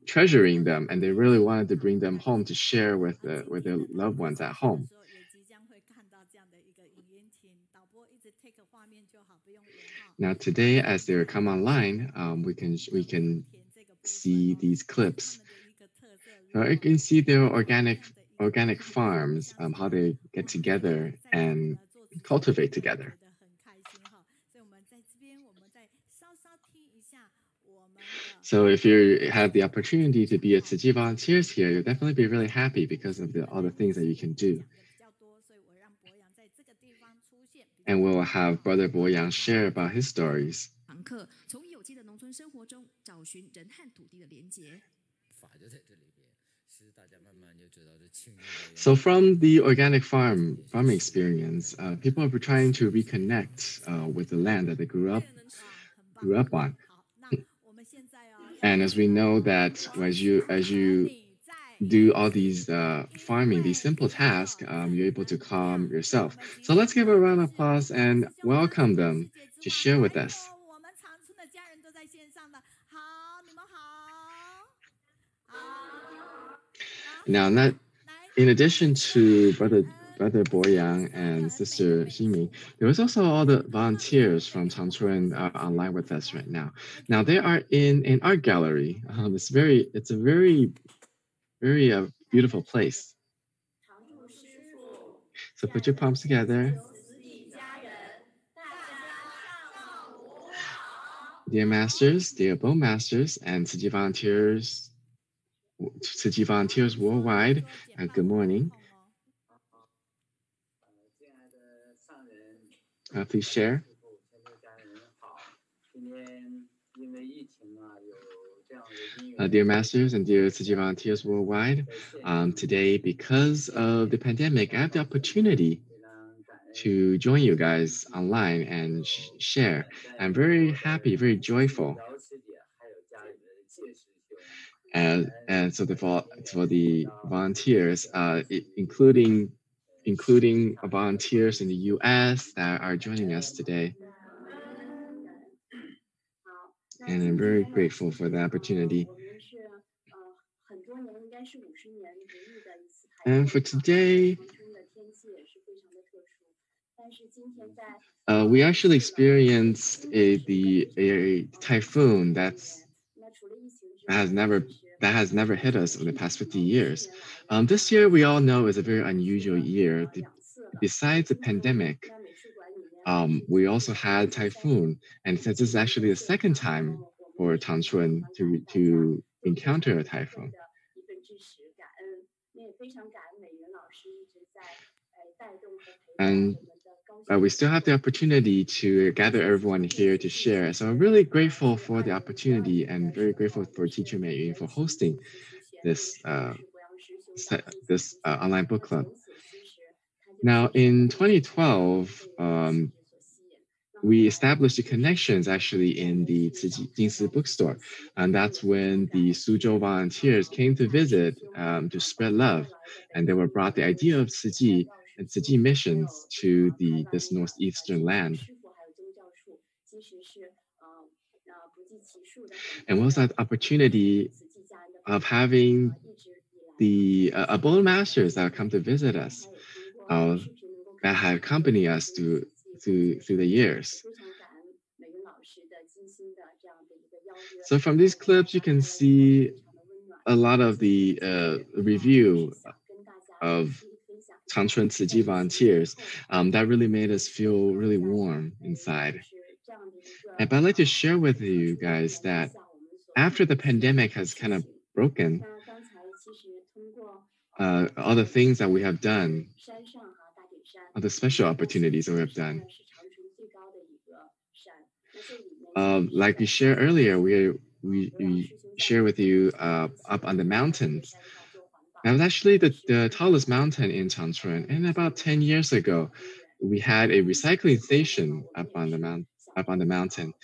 treasuring them, and they really wanted to bring them home to share with their loved ones at home. Now today, as they come online, we can see these clips. So you can see their organic farms, how they get together and cultivate together. So if you have the opportunity to be a Tzu Chi volunteers here, you'll definitely be really happy because of all the things that you can do. And we'll have Brother Bo Yang share about his stories. So from the organic farming experience, people are trying to reconnect with the land that they grew up on. And as we know that as you do all these farming, these simple tasks, you're able to calm yourself. So let's give a round of applause and welcome them to share with us. Now, in addition to Brother Bo Yang and Sister Xinm, there was also all the volunteers from Changchun online with us right now. Now they are in an art gallery. It's a very beautiful place. So put your palms together. Dear masters, dear Bo masters, and Tzu Chi volunteers worldwide, good morning. Please share. Dear masters and dear Tzu Chi volunteers worldwide, today, because of the pandemic, I have the opportunity to join you guys online and share. I'm very happy, very joyful. And so for the volunteers, including volunteers in the U.S. that are joining us today. And I'm very grateful for the opportunity. And for today, we actually experienced a typhoon that has never hit us in the past 50 years. This year, we all know, is a very unusual year. Besides the pandemic, we also had typhoon, and since this is actually the second time for Changchun to encounter a typhoon. And we still have the opportunity to gather everyone here to share. So I'm really grateful for the opportunity and very grateful for Teacher Mei Yun for hosting this online book club. Now, in 2012, we established the connections actually in the Jingsi bookstore. And that's when the Suzhou volunteers came to visit to spread love. And they were brought the idea of Ciji and Ciji missions to this northeastern land. And what was that opportunity of having the Abode Masters that come to visit us, that have accompanied us through the years. So from these clips, you can see a lot of the review of Changchun Ciji volunteers that really made us feel really warm inside. But I'd like to share with you guys that after the pandemic has kind of broken, all the things that we have done, all the special opportunities that we have done. Like we shared earlier, we share with you up on the mountains. That was actually the tallest mountain in Changchun. And about 10 years ago, we had a recycling station up on the mountain.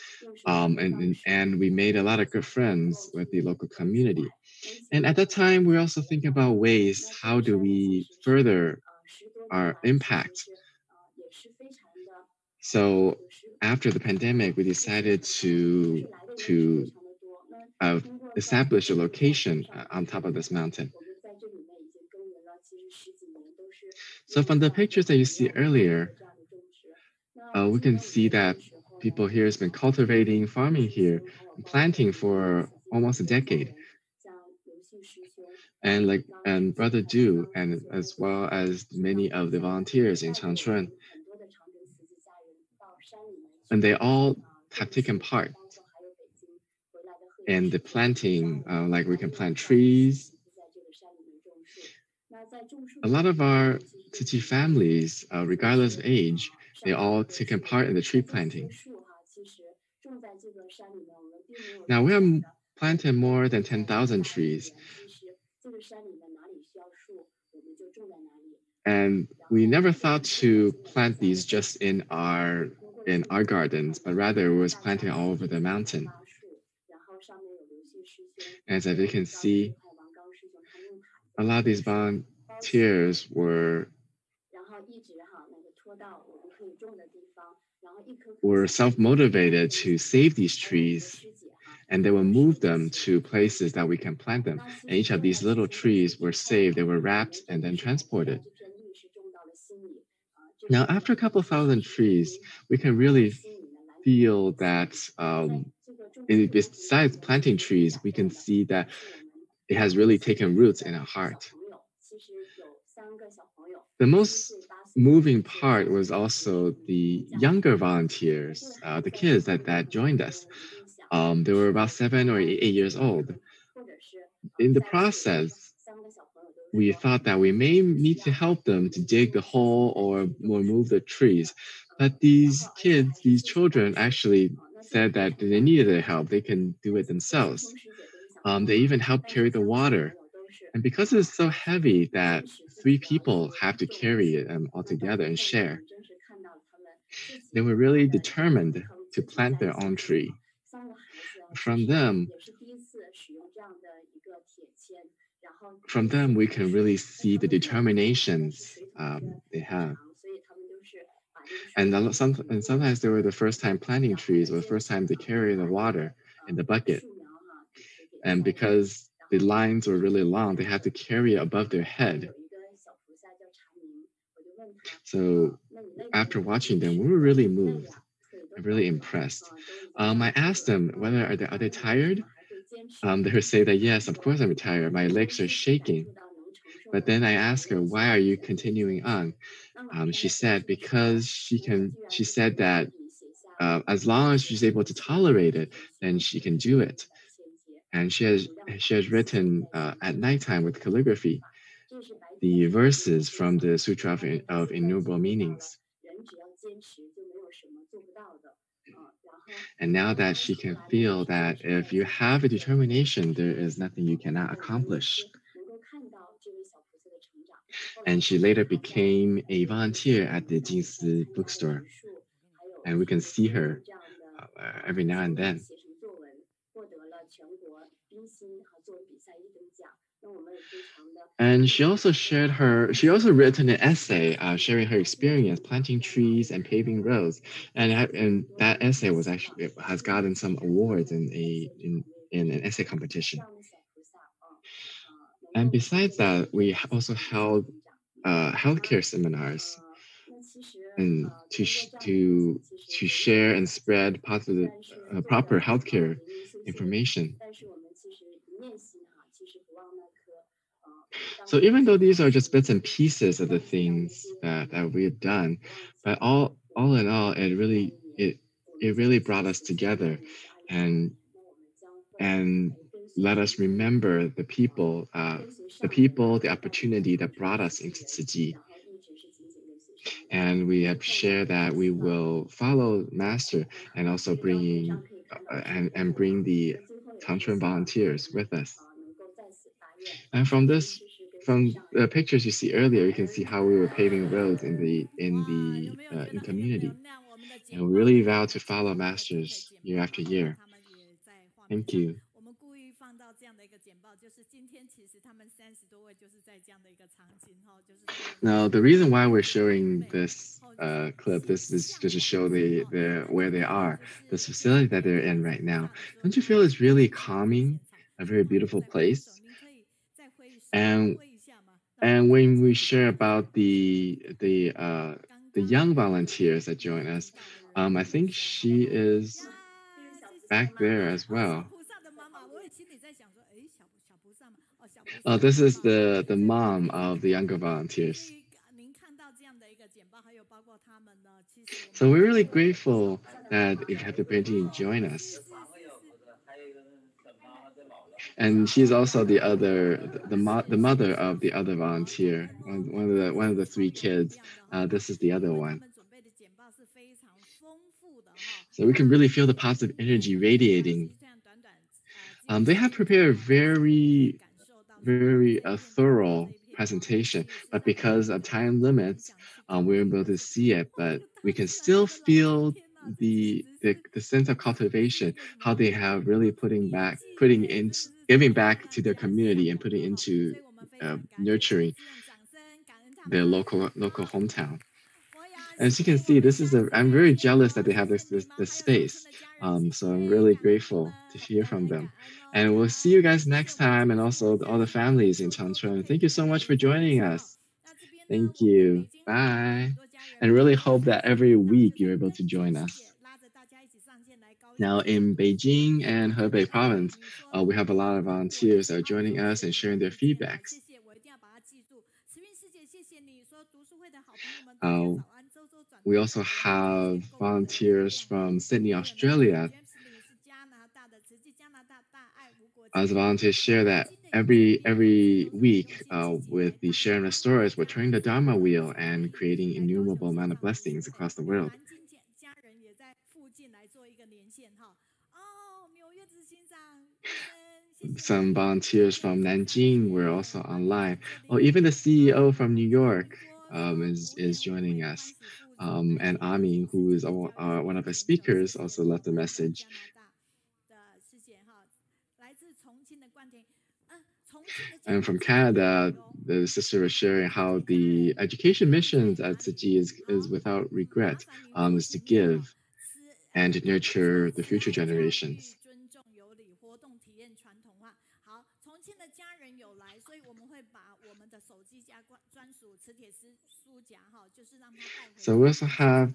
And we made a lot of good friends with the local community. And at that time, we were also thinking about ways, how do we further our impact? So after the pandemic, we decided to establish a location on top of this mountain. So from the pictures that you see earlier, we can see that people here has been cultivating, farming here, and planting for almost a decade. And Brother Du, and as well as many of the volunteers in Changchun, and they all have taken part in the planting, like we can plant trees. A lot of our Ciji families, regardless of age, they all taken part in the tree planting. Now we have planted more than 10,000 trees. And we never thought to plant these just in our gardens, but rather it was planting all over the mountain. As you can see, a lot of these volunteers were self-motivated to save these trees, and they will move them to places that we can plant them. And each of these little trees were saved, they were wrapped and then transported. Now, after a couple of thousand trees, we can really feel that besides planting trees, we can see that it has really taken roots in our heart. The most moving part was also the younger volunteers, the kids that joined us. They were about 7 or 8 years old. In the process, we thought that we may need to help them to dig the hole or move the trees. But these kids, these children actually said that they needed their help. They can do it themselves. They even helped carry the water. And because it's so heavy that 3 people have to carry it all together and share, They were really determined to plant their own tree. From them, we can really see the determinations they have. And sometimes they were the first time planting trees or the first time they carry the water in the bucket. And because the lines were really long, they had to carry it above their head. So after watching them, we were really moved and really impressed. I asked them whether are they tired? They would say that, yes, of course I'm tired. My legs are shaking. But then I asked her, why are you continuing on? She said, because she said that as long as she's able to tolerate it, then she can do it. And she has written at nighttime with calligraphy the verses from the Sutra of Innumerable Meanings. And now that she can feel that if you have a determination, there is nothing you cannot accomplish. And she later became a volunteer at the Jingsi bookstore. And we can see her every now and then. And she also written an essay sharing her experience planting trees and paving roads. And that essay has gotten some awards in an essay competition. And besides that, we also held healthcare seminars and to share and spread positive, proper healthcare information. So even though these are just bits and pieces of the things that we've done, but all in all, it really brought us together and let us remember the people, the opportunity that brought us into Tzu Chi. And we have shared that we will follow Master and also bring the Tangchuan volunteers with us. And from the pictures you see earlier, you can see how we were paving roads in community. And we really vow to follow Masters year after year. Thank you. Now, the reason why we're showing this clip, this is just to show where they are, this facility that they're in right now. Don't you feel it's really calming, a very beautiful place? And when we share about the young volunteers that join us, I think she is back there as well. This is the mom of the younger volunteers. So we're really grateful that you have the opportunity to join us. And she's also the mother of the other volunteer, one of the three kids. This is the other one. So we can really feel the positive energy radiating. They have prepared very, very thorough presentation, but because of time limits, we're able to see it. But we can still feel the sense of cultivation, how they have really giving back to their community and putting into nurturing their local hometown. As you can see, I'm very jealous that they have this space. So I'm really grateful to hear from them. And we'll see you guys next time, and also all the families in Changchun. Thank you so much for joining us. Thank you. Bye. And really hope that every week you're able to join us. Now in Beijing and Hebei province, we have a lot of volunteers that are joining us and sharing their feedbacks. We also have volunteers from Sydney, Australia. As volunteers share that every week with the sharing of stories, we're turning the Dharma wheel and creating innumerable amount of blessings across the world. Some volunteers from Nanjing were also online. Oh, even the CEO from New York is joining us. And Ami, who is one of the speakers, also left a message. And from Canada, the sister was sharing how the education missions at Tzu Chi is without regret, is to give and to nurture the future generations. So we also have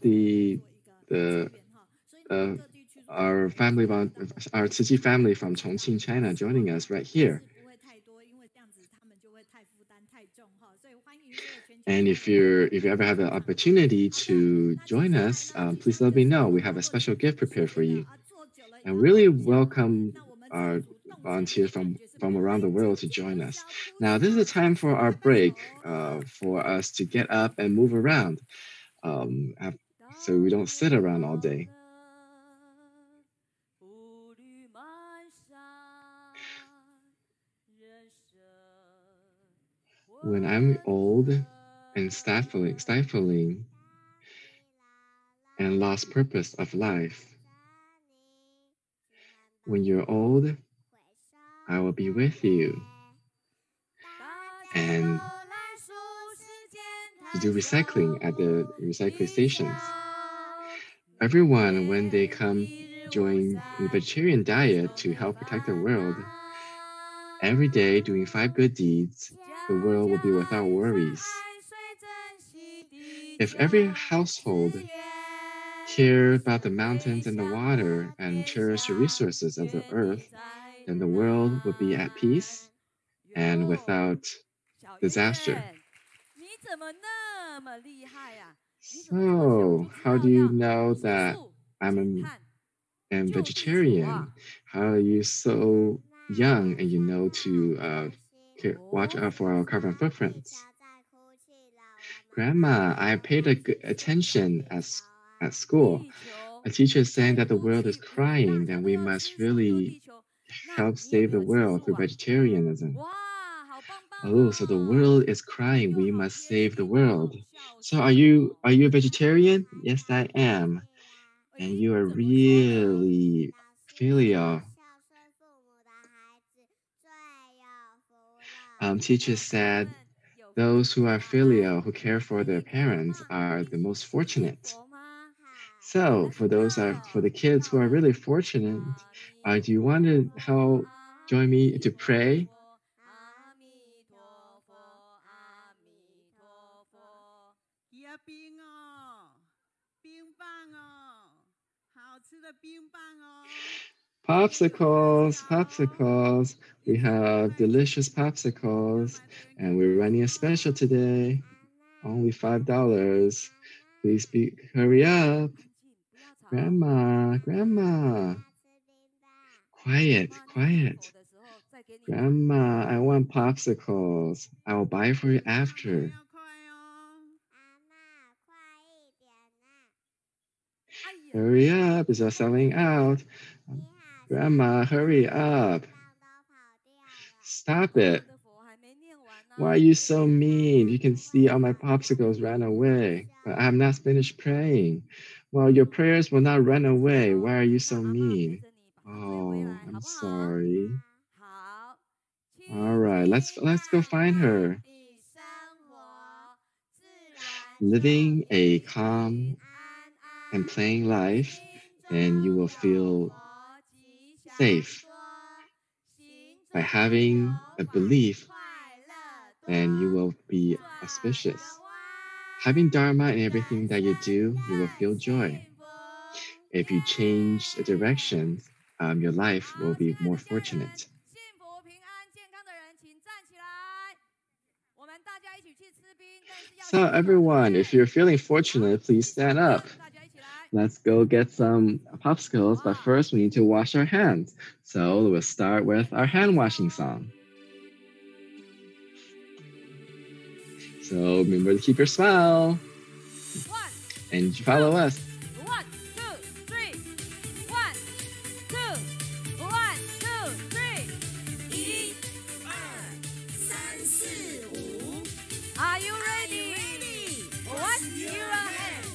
our family, our Tzu Chi family from Chongqing, China, joining us right here. And if you ever have the opportunity to join us, please let me know. We have a special gift prepared for you. And really welcome our volunteers from around the world to join us. Now, this is the time for our break for us to get up and move around so we don't sit around all day. When I'm old and stifling and lost purpose of life, when you're old, I will be with you. And to do recycling at the recycling stations. Everyone, when they come join the vegetarian diet to help protect the world, every day doing 5 good deeds, the world will be without worries. If every household care about the mountains and the water and cherish the resources of the earth, then the world will be at peace and without disaster. So, how do you know that I'm a vegetarian? How are you so young and you know to watch out for our carbon footprints? Grandma, I paid attention at school. A teacher is saying that the world is crying, and we must really help save the world through vegetarianism. Oh, so the world is crying. We must save the world. So are you a vegetarian? Yes, I am. And you are really filial. Teacher said those who are filial, who care for their parents, are the most fortunate. So for the kids who are really fortunate, do you want to join me to pray? Popsicles. We have delicious popsicles, and we're running a special today. Only $5. Please hurry up. Grandma. Quiet. Grandma, I want popsicles. I will buy for you after. Hurry up, it's all selling out. Grandma, hurry up. Stop it. Why are you so mean? You can see all my popsicles ran away, but I have not finished praying. Well, your prayers will not run away. Why are you so mean? Oh, I'm sorry. All right, let's go find her. Living a calm and playing life, and you will feel safe. By having a belief, then you will be auspicious. Having Dharma in everything that you do, you will feel joy. If you change the direction, your life will be more fortunate. So everyone, if you're feeling fortunate, please stand up. Let's go get some popsicles, but first we need to wash our hands. So we'll start with our hand washing song. So remember to keep your smile. And follow us. 1, 2, 3. 1, 2. 1, 2, 3. 1, 2, 3, 4, 5. Are you ready? What's your hand?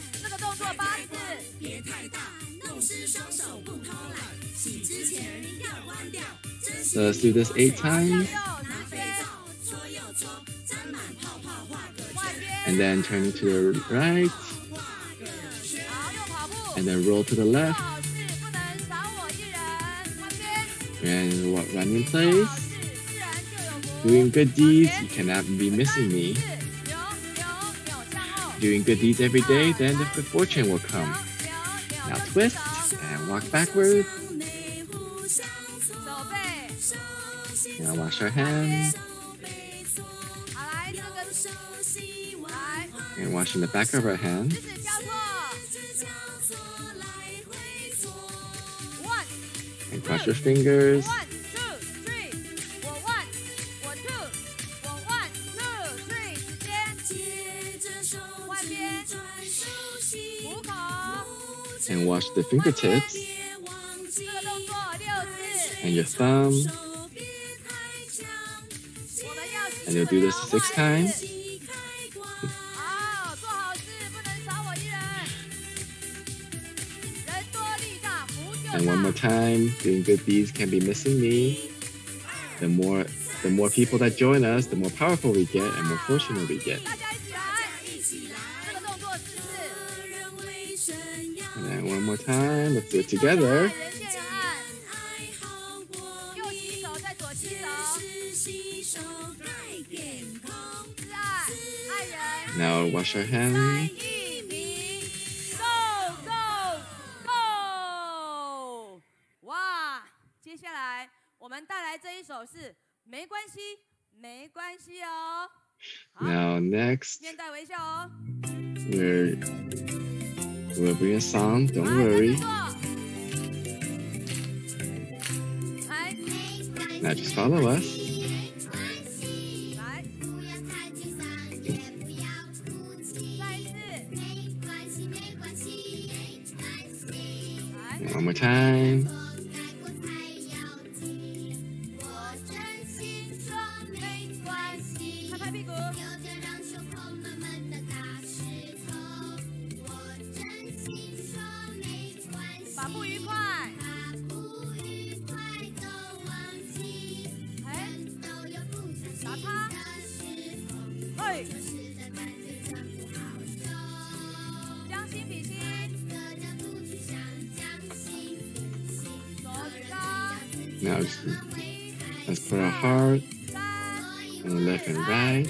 So let's do this 8 times. And then turning to the right. And then roll to the left. And run in place. Doing good deeds, you cannot be missing me. Doing good deeds every day, then the good fortune will come. Now twist and walk backward. Now wash our hands. And washing the back of our hands. And cross your fingers. And wash the fingertips and your thumb. And you'll do this 6 times. And one more time, doing good deeds can be missing me. The more people that join us, the more powerful we get and more fortunate we get. And then one more time, let's do it together. Now wash our hands. Now next, we'll bring a song, don't worry. Now just follow us. And one more time. Now let's put our heart on the left and right.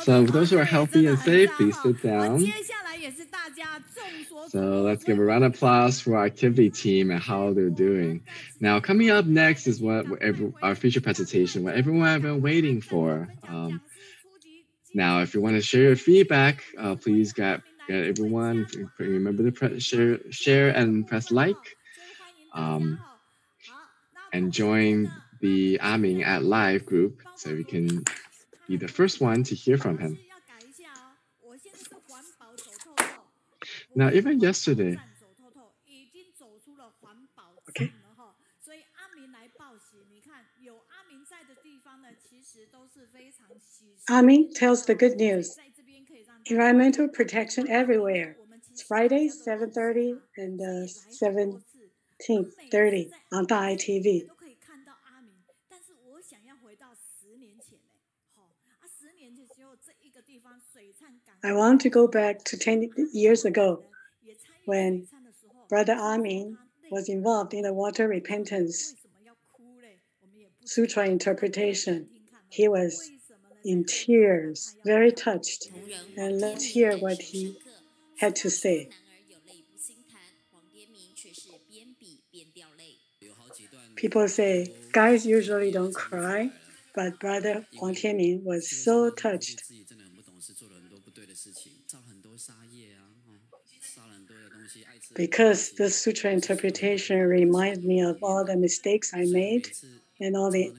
So for those who are healthy and safe, please sit down. So let's give a round of applause for our activity team and how they're doing. Now coming up next is our feature presentation, what everyone has been waiting for. Now if you want to share your feedback, please grab forget everyone. Remember to share and press like. And join the Aming at Live group so we can be the first one to hear from him. Now, even yesterday. Okay. Aming tells the good news. Environmental protection everywhere. It's Friday, 7:30 and 17:30 on Dai TV. I want to go back to 10 years ago when Brother Aming was involved in the water repentance sutra interpretation. He was in tears, very touched. And let's hear what he had to say. People say guys usually don't cry, but Brother Huang Tianming was so touched. Because the sutra interpretation reminds me of all the mistakes I made and all the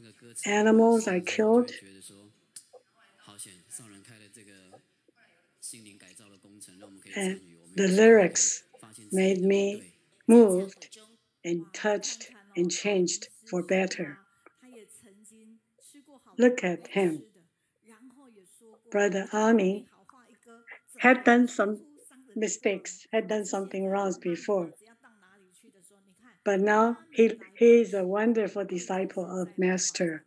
animals I killed. And the lyrics made me moved and touched and changed for better. Look at him. Brother Aming had done some mistakes, had done something wrong before. But now he is a wonderful disciple of Master.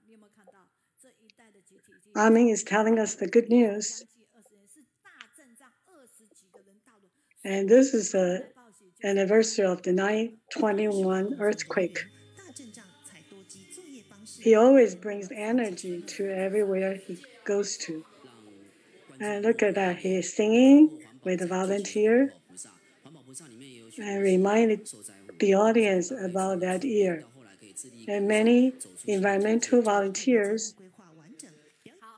Aming is telling us the good news. And this is the anniversary of the 9/21 earthquake. He always brings energy to everywhere he goes to. And look at that, he is singing with a volunteer and reminded the audience about that year. And many environmental volunteers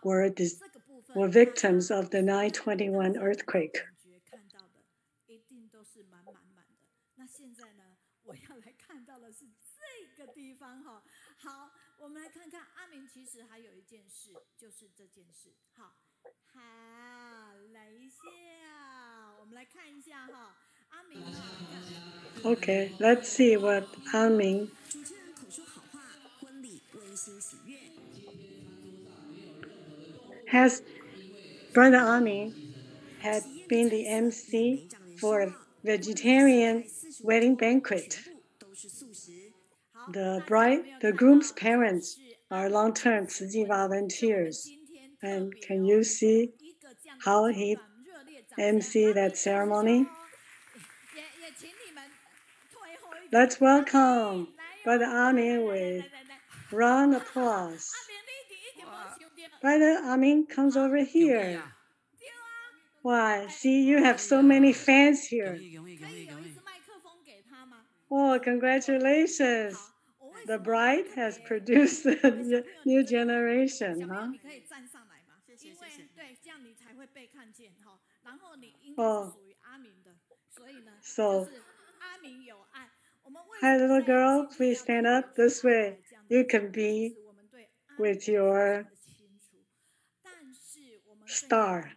were victims of the 9/21 earthquake. Okay, let's see what Aming has. Brother Aming had been the MC for a vegetarian wedding banquet. The groom's parents are long-term Tzu Chi volunteers. And can you see how he MC that ceremony? Let's welcome Brother Aming with round applause. Brother Aming comes over here. Why, see, you have so many fans here. Oh, congratulations. The bride has produced a new generation, huh? Oh. So, hi, little girl, please stand up this way. You can be with your star.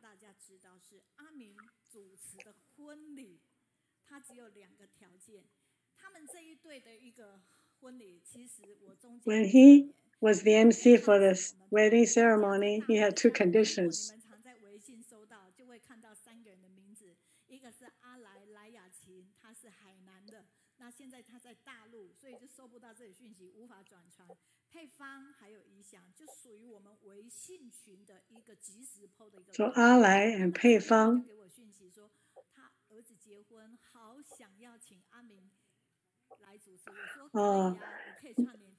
When he was the MC for this wedding ceremony, he had two conditions. So Alai and Pei Fang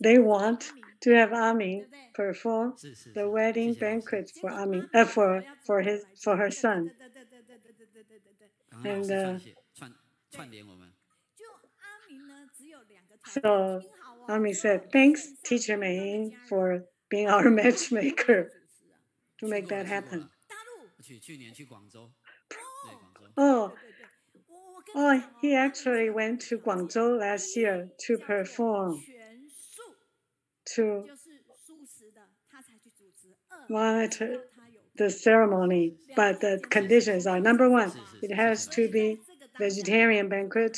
they want to have Aming perform the wedding banquet for Aming, for her son. And so Aming said, "Thanks, Teacher Mei, for being our matchmaker to make that happen." Oh, oh, he actually went to Guangzhou last year to perform, to monitor the ceremony. But the conditions are, number one, it has to be vegetarian banquet.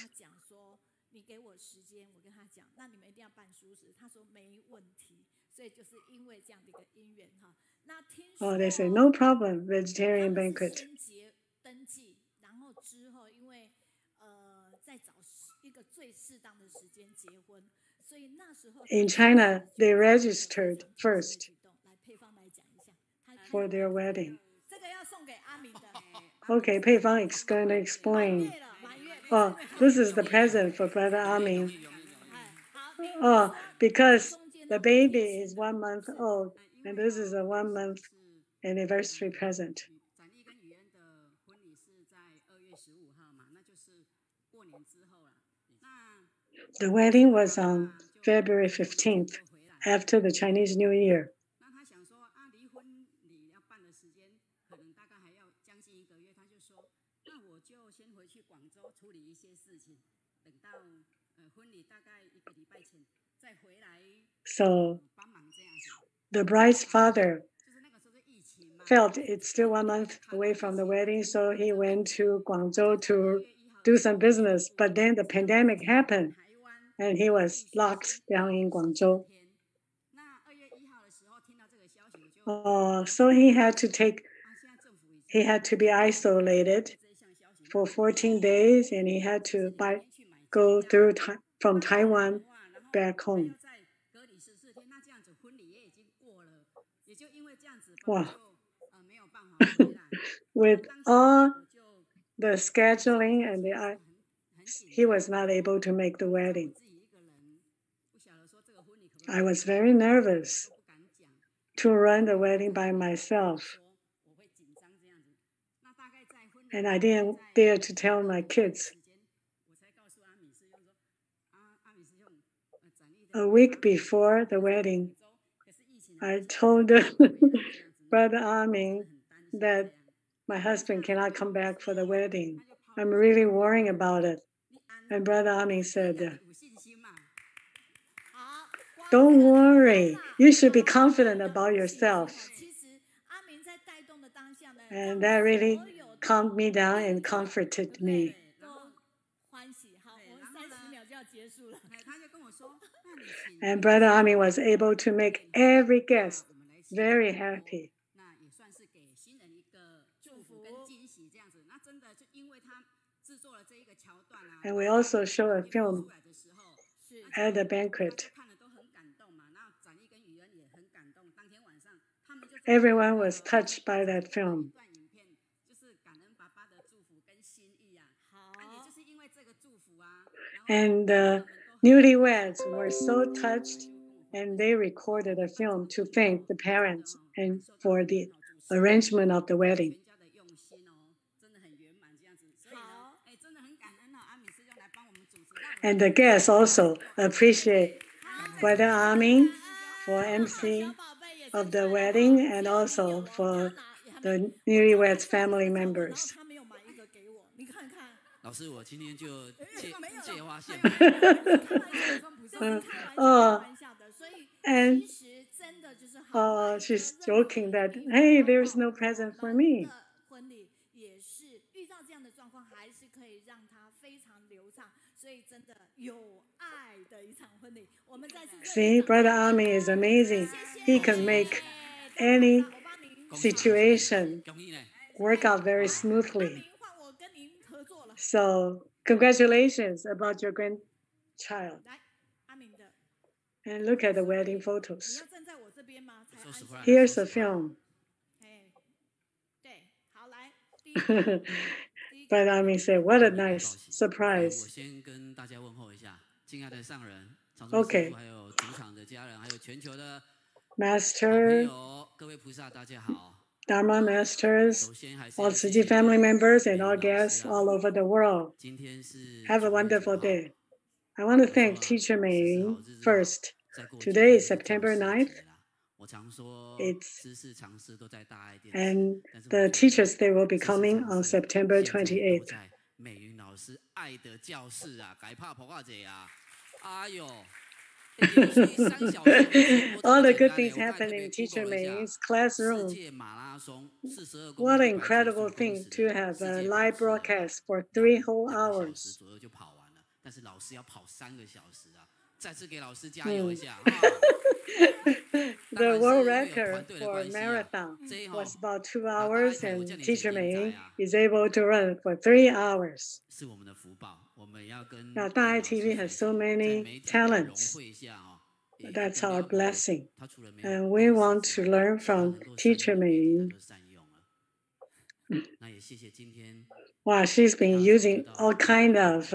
Oh, they say, no problem, vegetarian banquet. In China, they registered first for their wedding. Okay, Pei Fang is going to explain. Oh, this is the present for Brother Aming. Oh, because the baby is 1 month old, and this is a 1 month anniversary present. The wedding was on February 15th, after the Chinese New Year. So the bride's father felt it's still 1 month away from the wedding, so he went to Guangzhou to do some business. But then the pandemic happened, and he was locked down in Guangzhou. So he had to be isolated for 14 days, and he had to go through from Taiwan back home. Wow. With all the scheduling and he was not able to make the wedding. I was very nervous to run the wedding by myself. And I didn't dare to tell my kids. A week before the wedding, I told Brother Aming that my husband cannot come back for the wedding. I'm really worrying about it. And Brother Aming said, don't worry. You should be confident about yourself. And that really calmed me down and comforted me. And Brother Aming was able to make every guest very happy. And we also show a film at the banquet. Everyone was touched by that film. And the newlyweds were so touched, and they recorded a film to thank the parents and for the arrangement of the wedding. And the guests also appreciate Brother Aming for MC of the wedding and also for the newlyweds family members. And she's joking that, hey, there's no present for me. See, Brother Aming is amazing. He can make any situation work out very smoothly. So, congratulations about your grandchild. And look at the wedding photos. Here's a film. But Aming said, what a nice surprise. Okay. Master, Dharma masters, all Tzu Chi family members, and all guests all over the world. Have a wonderful day. I want to thank Teacher Mei first. Today is September 9th. and the teachers, they will be coming on September 28th. All the good things happen in Teacher Mei's classroom. What an incredible thing to have a live broadcast for 3 whole hours. The world record for marathon was about 2 hours, and Teacher Mei is able to run for 3 hours. Now, Dai TV has so many talents. That's our blessing. And we want to learn from Teacher Mei. Wow, she's been using all kind of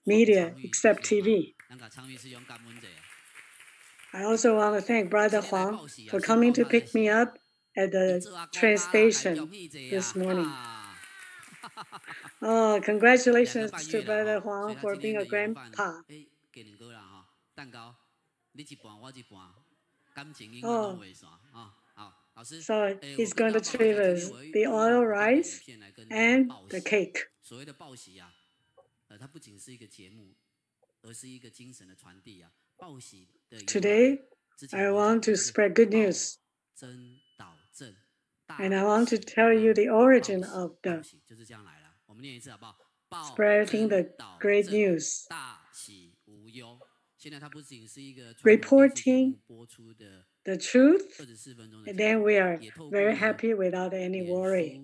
media except TV. I also want to thank Brother Huang for coming to pick me up at the train station this morning. Oh, congratulations to Brother Huang for being a grandpa. Oh, so he's going to treat us the oil rice and the cake. Today, I want to spread good news. And I want to tell you the origin of the spreading the great news. Reporting the truth, and then we are very happy without any worry.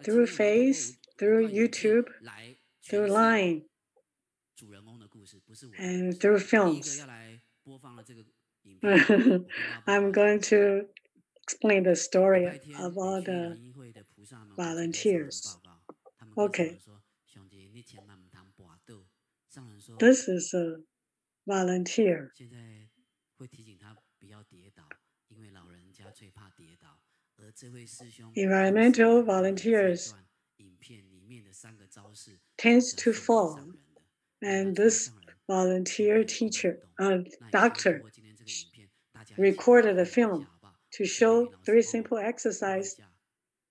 Through Face, through YouTube, through Line, and through films. I'm going to explain the story of all the volunteers. Okay. This is a volunteer. Environmental volunteers tends to fall, and this volunteer teacher, doctor, recorded a film to show 3 simple exercises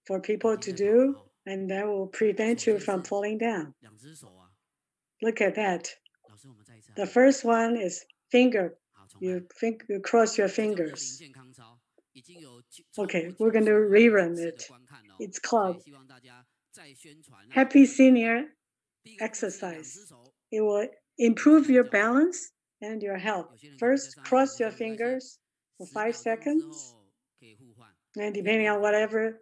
for people to do, and that will prevent you from falling down. Look at that. The first one is finger. You cross your fingers. Okay, we're going to rerun it. It's called Happy Senior Exercise. It will improve your balance and your health. First, cross your fingers for 5 seconds. And depending on whatever,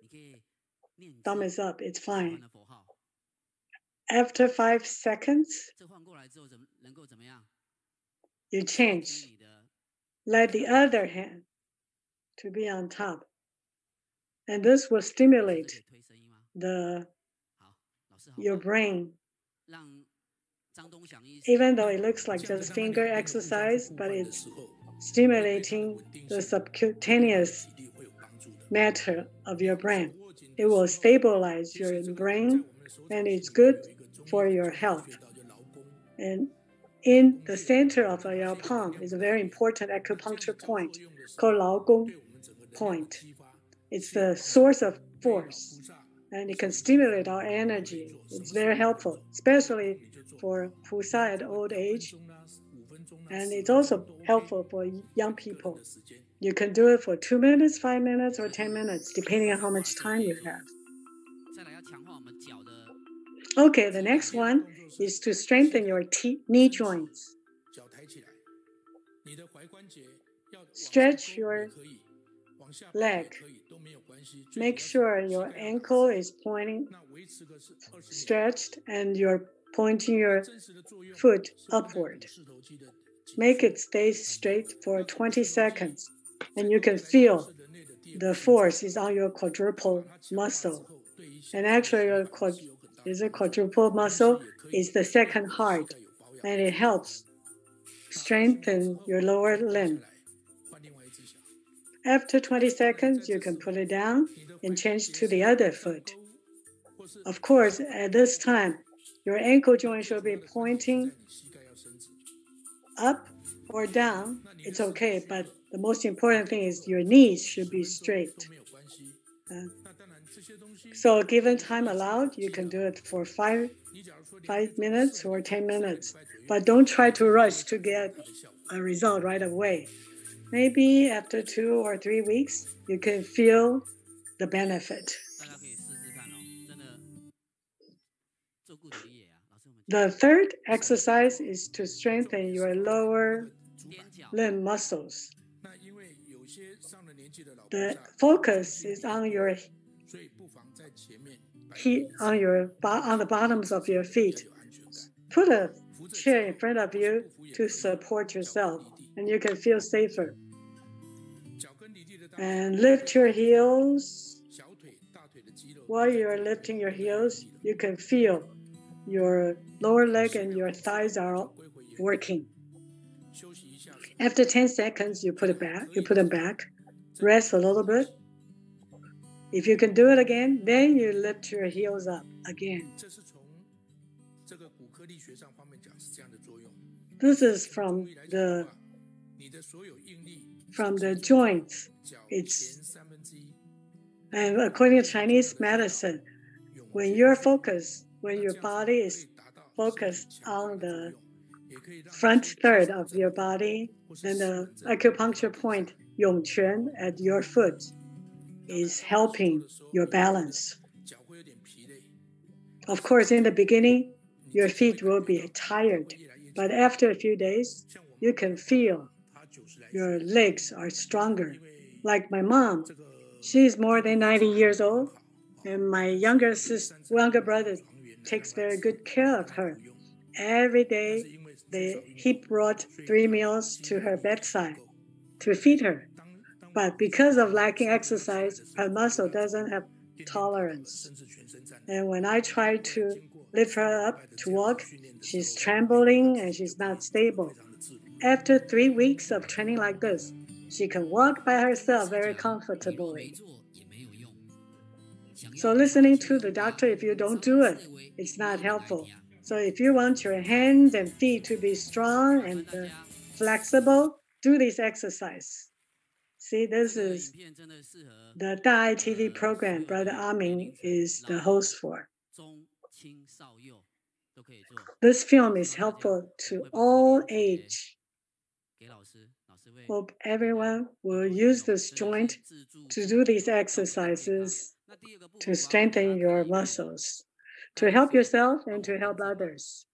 thumb is up, it's fine. After 5 seconds, you change. Let the other hand to be on top. And this will stimulate your brain. Even though it looks like just finger exercise, but it's stimulating the subcutaneous matter of your brain. It will stabilize your brain, and it's good for your health. And in the center of your palm is a very important acupuncture point called Lao Gong point. It's the source of force, and it can stimulate our energy. It's very helpful, especially for Pusa at old age. And it's also helpful for young people. You can do it for 2 minutes, 5 minutes, or 10 minutes, depending on how much time you have. Okay, the next one is to strengthen your knee joints. Stretch your leg. Make sure your ankle is stretched, and you're pointing your foot upward. Make it stay straight for 20 seconds, and you can feel the force is on your quadruple muscle. And actually, your quadruple muscle is the second heart, and it helps strengthen your lower limb. After 20 seconds, you can put it down and change to the other foot. Of course, at this time, your ankle joint should be pointing up or down, it's okay. But the most important thing is your knees should be straight. So given time allowed, you can do it for 5 minutes or 10 minutes. But don't try to rush to get a result right away. Maybe after 2 or 3 weeks, you can feel the benefit. The third exercise is to strengthen your lower limb muscles. The focus is on on the bottoms of your feet. Put a chair in front of you to support yourself, and you can feel safer. And lift your heels. While you're lifting your heels, you can feel your lower leg and your thighs are working. After 10 seconds, you put them back. Rest a little bit. If you can do it again, then you lift your heels up again. This is from the joints. And according to Chinese medicine, when your body is focused on the front third of your body, then the acupuncture point, Yongquan, at your foot is helping your balance. Of course, in the beginning, your feet will be tired, but after a few days, you can feel your legs are stronger. Like my mom, she's more than 90 years old, and my younger brother takes very good care of her. Every day, he brought 3 meals to her bedside to feed her. But because of lacking exercise, her muscle doesn't have tolerance. And when I try to lift her up to walk, she's trembling and she's not stable. After 3 weeks of training like this, she can walk by herself very comfortably. So listening to the doctor, if you don't do it, it's not helpful. So if you want your hands and feet to be strong and flexible, do this exercise. See, this is the Dai TV program Brother Aming is the host for. This film is helpful to all age. Hope everyone will use this joint to do these exercises to strengthen your muscles, to help yourself and to help others.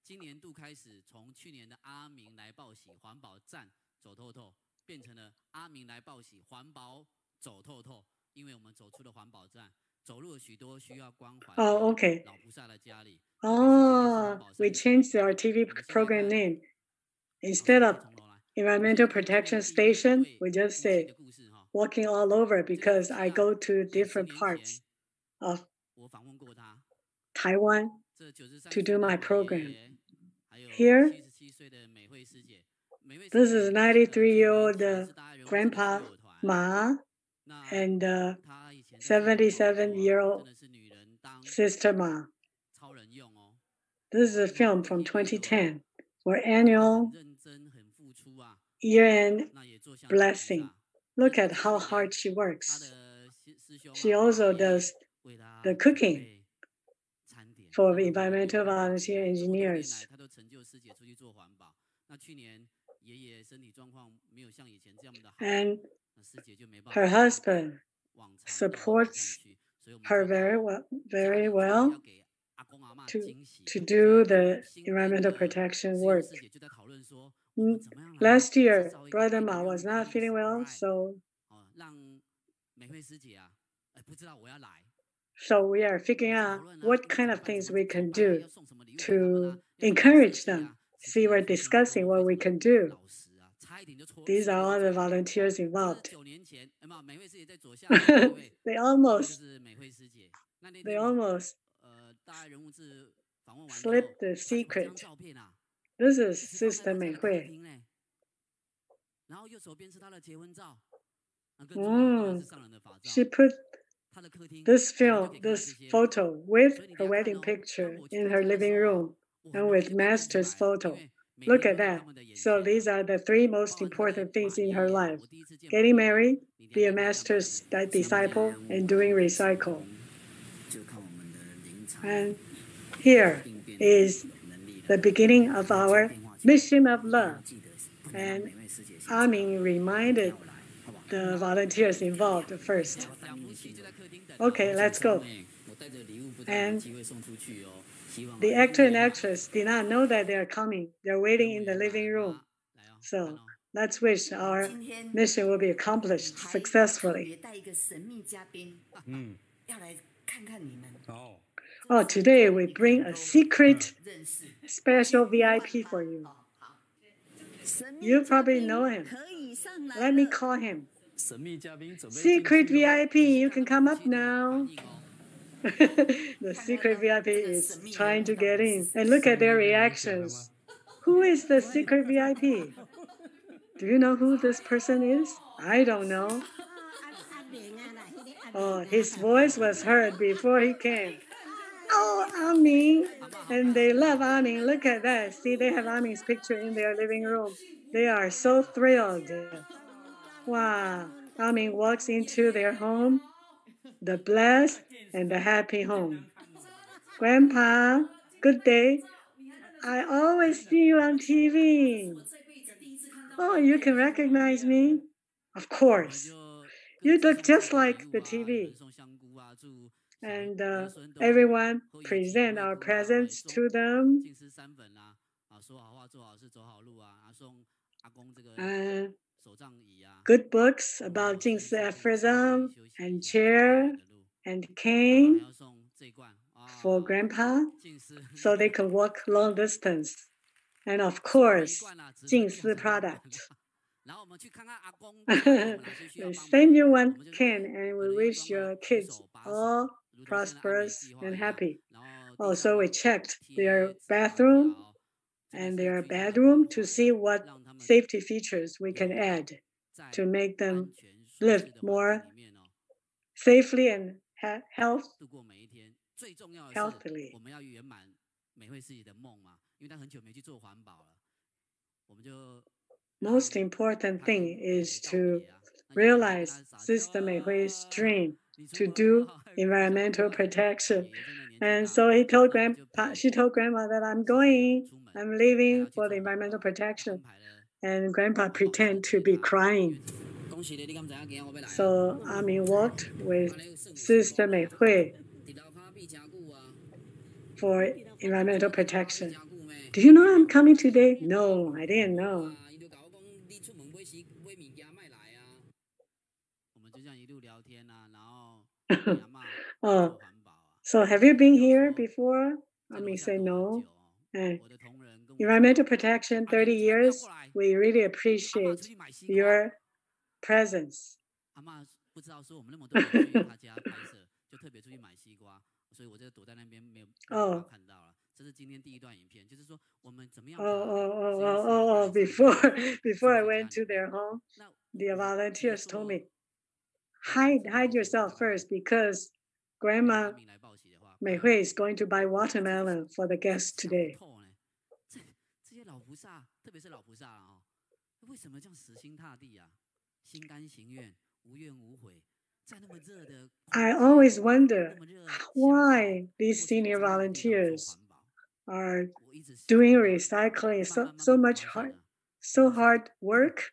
Oh, okay. Oh, we changed our TV program name. Instead of Environmental Protection Station, we just say walking all over because I go to different parts of Taiwan to do my program. Here, this is 93-year-old Grandpa Ma and 77-year-old Sister Ma. This is a film from 2010 for annual year-end blessing. Look at how hard she works. She also does the cooking for environmental volunteer engineers. And her husband supports her very well to do the environmental protection work. Last year, Brother Ma was not feeling well, so we are figuring out what kind of things we can do to encourage them. See, we're discussing what we can do. These are all the volunteers involved. They almost slipped the secret. This is Sister Mei Hui. She put this photo with her wedding picture in her living room and with Master's photo. Look at that. So these are the three most important things in her life: getting married, be a master's disciple, and doing recycle. And here is the beginning of our mission of love. And Amin reminded the volunteers involved first. Okay, let's go. And the actor and actress did not know that they're coming. They're waiting in the living room. So let's wish our mission will be accomplished successfully. Oh, today we bring a secret special VIP for you. You probably know him. Let me call him. Secret VIP, you can come up now. The secret VIP is trying to get in. And look at their reactions. Who is the secret VIP? Do you know who this person is? I don't know. Oh, his voice was heard before he came. Oh, Amin. And they love Amin. Look at that. See, they have Amin's picture in their living room. They are so thrilled. Wow. Amin walks into their home, the blessed and the happy home. Grandpa, good day. I always see you on TV. Oh, you can recognize me? Of course. You look just like the TV. And everyone present our presents to them. Good books about Jingsi aphorism and chair and cane for Grandpa, so they can walk long distance. And of course, Jingsi product. We send you one can, and we wish your kids all prosperous and happy. Also, we checked their bathroom and their bedroom to see what safety features we can add to make them live more safely and healthily. Most important thing is to realize Sister Meihui's dream to do environmental protection. And so she told Grandma that I'm leaving for the environmental protection. And Grandpa pretended to be crying. So Amin walked with Sister Meihui for environmental protection. Do you know I'm coming today? No, I didn't know. Oh, so have you been here before? Amin said no. And environmental protection, 30 years, we really appreciate your presence. Oh. Before I went to their home, the volunteers told me, hide yourself first, because Grandma Meihui is going to buy watermelon for the guests today. I always wonder why these senior volunteers are doing recycling so hard work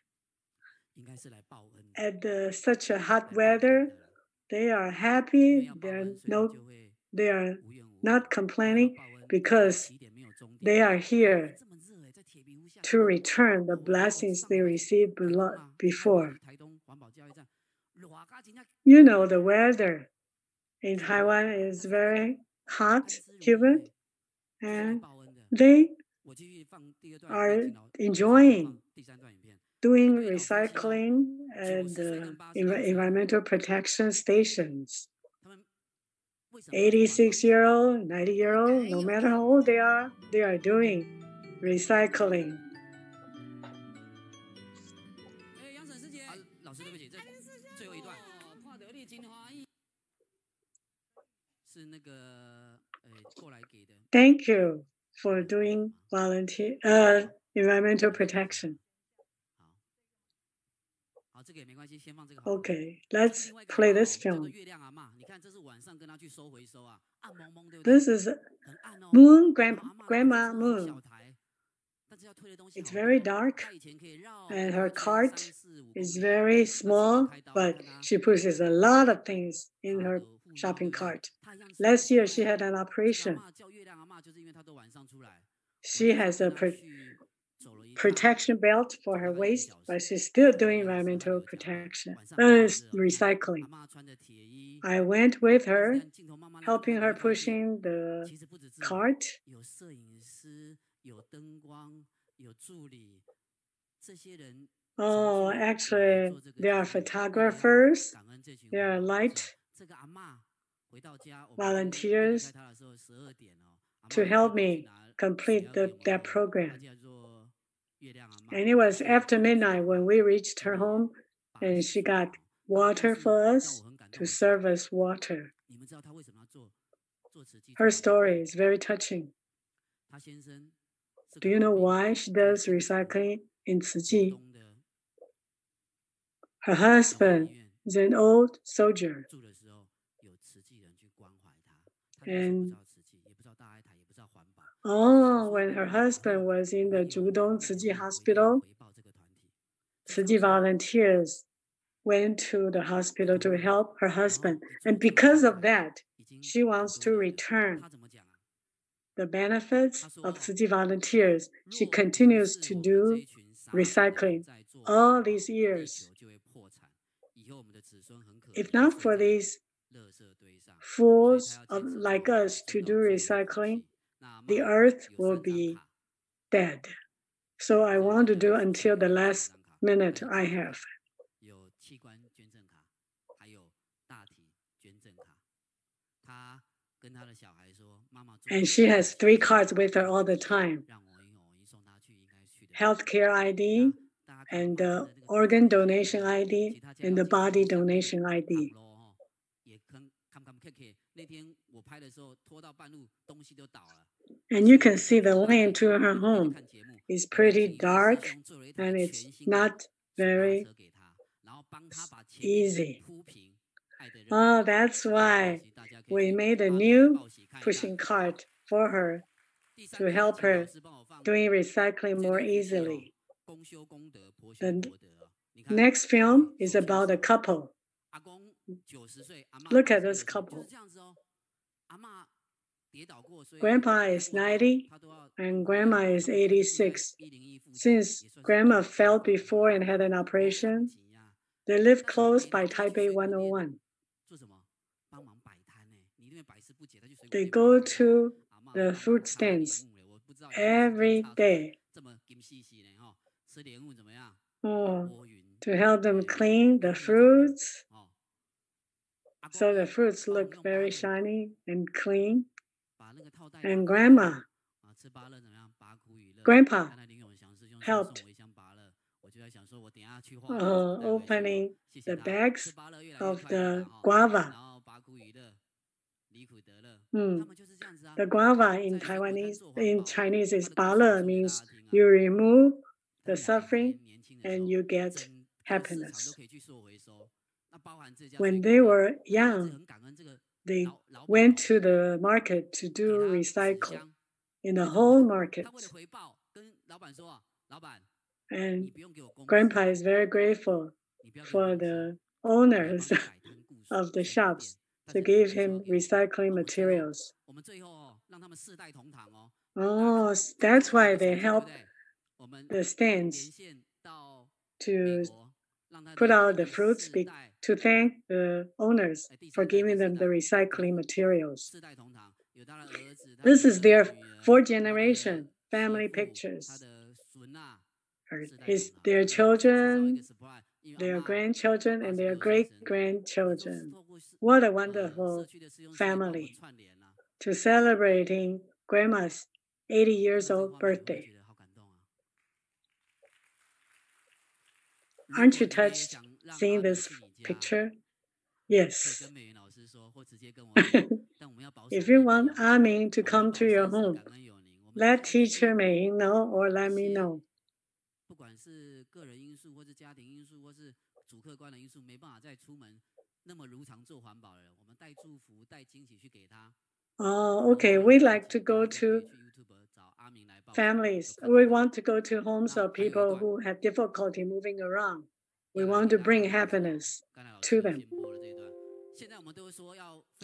at such a hot weather. They are happy. They are not complaining because they are here to return the blessings they received before. You know, the weather in Taiwan is very hot, humid, and they are enjoying doing recycling and environmental protection stations. 86-year-old, 90-year-old, no matter how old they are doing recycling. Thank you for doing environmental protection. Okay, let's play this film. This is Moon, Grandma Moon. It's very dark, and her cart is very small, but she pushes a lot of things in her shopping cart. Last year, she had an operation. She has a protection belt for her waist, but she's still doing environmental protection, recycling. I went with her, helping her pushing the cart. Oh, actually, there are photographers, there are light volunteers to help me complete that program. And it was after midnight when we reached her home, and she got water for us to serve us water. Her story is very touching. Do you know why she does recycling in Tzu Chi? Her husband is an old soldier. And when her husband was in the Zhudong Tzu Chi hospital, Tzu Chi volunteers went to the hospital to help her husband. And because of that, she wants to return the benefits of Tzu Chi volunteers. She continues to do recycling all these years. If not for these fools like us to do recycling, the earth will be dead. So I want to do until the last minute I have. And she has 3 cards with her all the time. Healthcare ID, and the organ donation ID, and the body donation ID. And you can see the lane to her home is pretty dark, and it's not very easy. Oh, that's why we made a new pushing cart for her to help her doing recycling more easily. The next film is about a couple. Look at this couple. Grandpa is 90 and Grandma is 86. Since Grandma fell before and had an operation, they live close by Taipei 101. They go to the fruit stands every day to help them clean the fruits, so the fruits look very shiny and clean. And Grandpa helped opening the bags of the guava. The guava in Chinese is 拔乐, means you remove the suffering and you get happiness. When they were young, they went to the market to do recycle in the whole market. And Grandpa is very grateful for the owners of the shops to give him recycling materials. Oh, that's why they help the stands to put out the fruits to thank the owners for giving them the recycling materials. This is their 4th generation family pictures. Their children, their grandchildren, and their great-grandchildren. What a wonderful family to celebrating Grandma's 80 years old birthday. Aren't you touched seeing this picture? Yes. If you want Amin to come to your home, let teacher Mei know or let me know. 不管是个人因素，或是家庭因素，或是主客观的因素，没办法再出门那么如常做环保的人，我们带祝福、带惊喜去给他。Oh, okay. We like to go to families. We want to go to homes of people who have difficulty moving around. We want to bring happiness to them.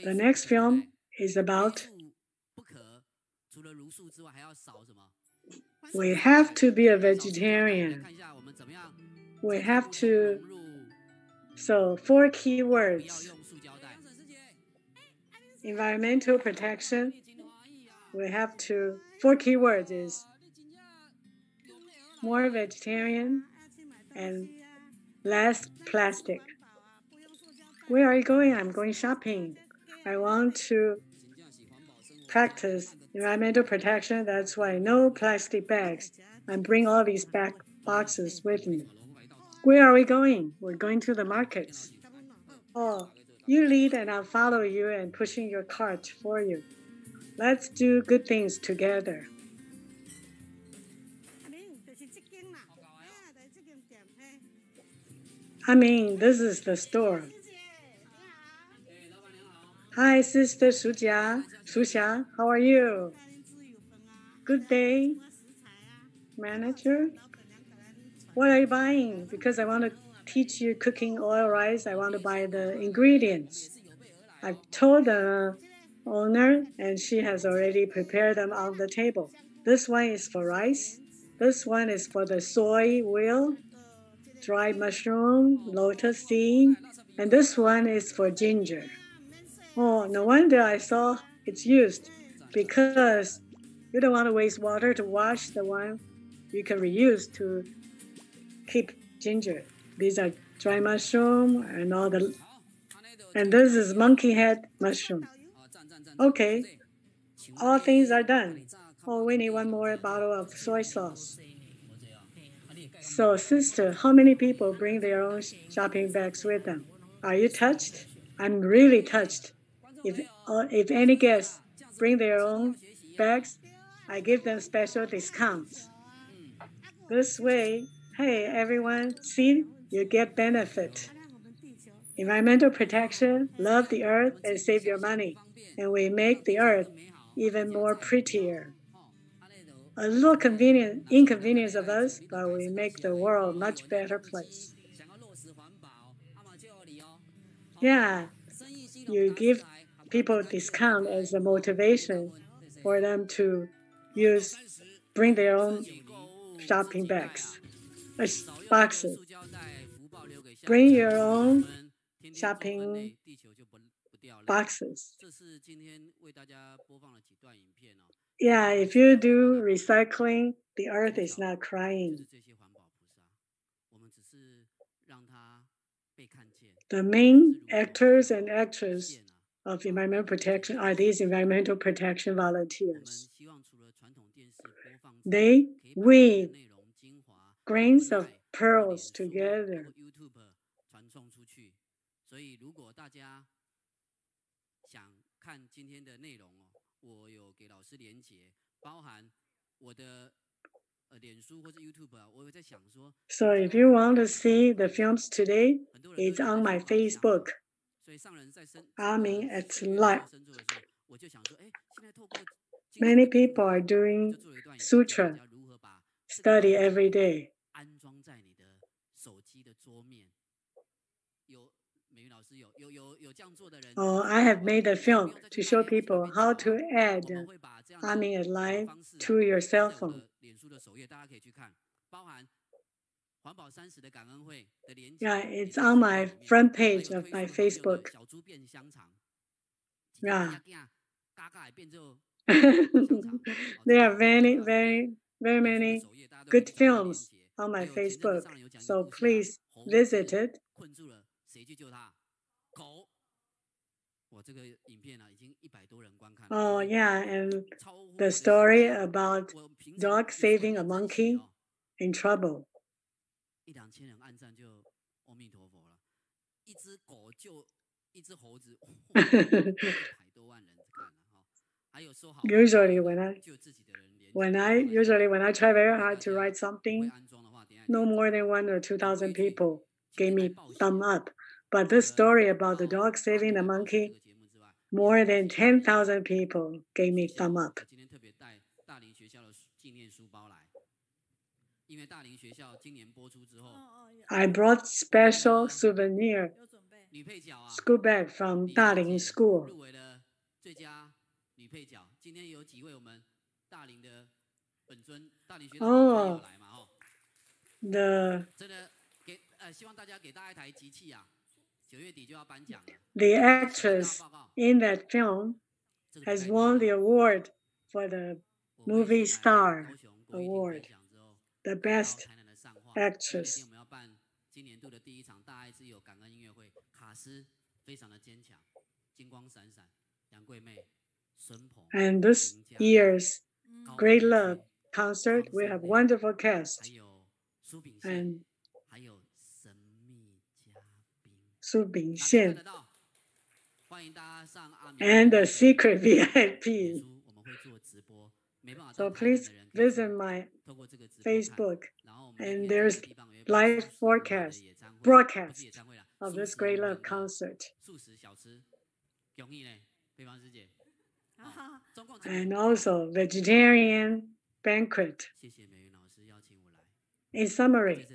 The next film is about we have to be a vegetarian. We have to, so 4 keywords. Environmental protection. We have to, 4 keywords is more vegetarian and less plastic. Where are you going? I'm going shopping. I want to practice environmental protection. That's why no plastic bags. And bring all these boxes with me. Where are we going? We're going to the markets. Oh, you lead and I'll follow you and pushing your cart for you. Let's do good things together. I mean, this is the store. Hi, Sister Shuxia, how are you? Good day, manager. What are you buying? Because I want to teach you cooking oil rice. I want to buy the ingredients. I've told the owner, and she has already prepared them on the table. This one is for rice. This one is for the soy oil, dried mushroom, lotus seed, and this one is for ginger. Oh, no wonder I saw it's used, because you don't want to waste water to wash the one you can reuse to keep ginger. These are dry mushroom and all the, and this is monkey head mushroom. Okay, all things are done. Oh, we need one more bottle of soy sauce. So, sister, how many people bring their own shopping bags with them? Are you touched? I'm really touched. If any guests bring their own bags, I give them special discounts. This way, hey, everyone, see, you get benefit. Environmental protection, love the earth, and save your money. And we make the earth even more prettier. A little inconvenience of us, but we make the world a much better place. Yeah, you give people discount as a motivation for them to bring their own shopping bags, boxes. Bring your own shopping boxes. Yeah, if you do recycling, the earth is not crying. The main actors and actresses of environmental protection are these environmental protection volunteers. They weave grains of pearls together. So if you want to see the films today, it's on my Facebook. I mean, it's live. Many people are doing sutra study every day. Oh, I have made a film to show people how to add Amin at Live to your cell phone. Yeah, it's on my front page of my Facebook. Yeah. There are very many good films on my Facebook, so please visit it. Oh yeah, and the story about dog saving a monkey in trouble. Usually when I try very hard to write something, no more than 1,000 or 2,000 people gave me thumb up. But this story about the dog saving the monkey, more than 10,000 people gave me thumb up. I brought special souvenir school bag from Daling School. Oh, the actress in that film has won the award for the movie star award, the best actress. And this year's Great Love concert, we have wonderful cast. And Su Bingxian and the secret VIP. So please visit my Facebook, and there's live broadcast of this Great Love concert. And also vegetarian banquet. In summary,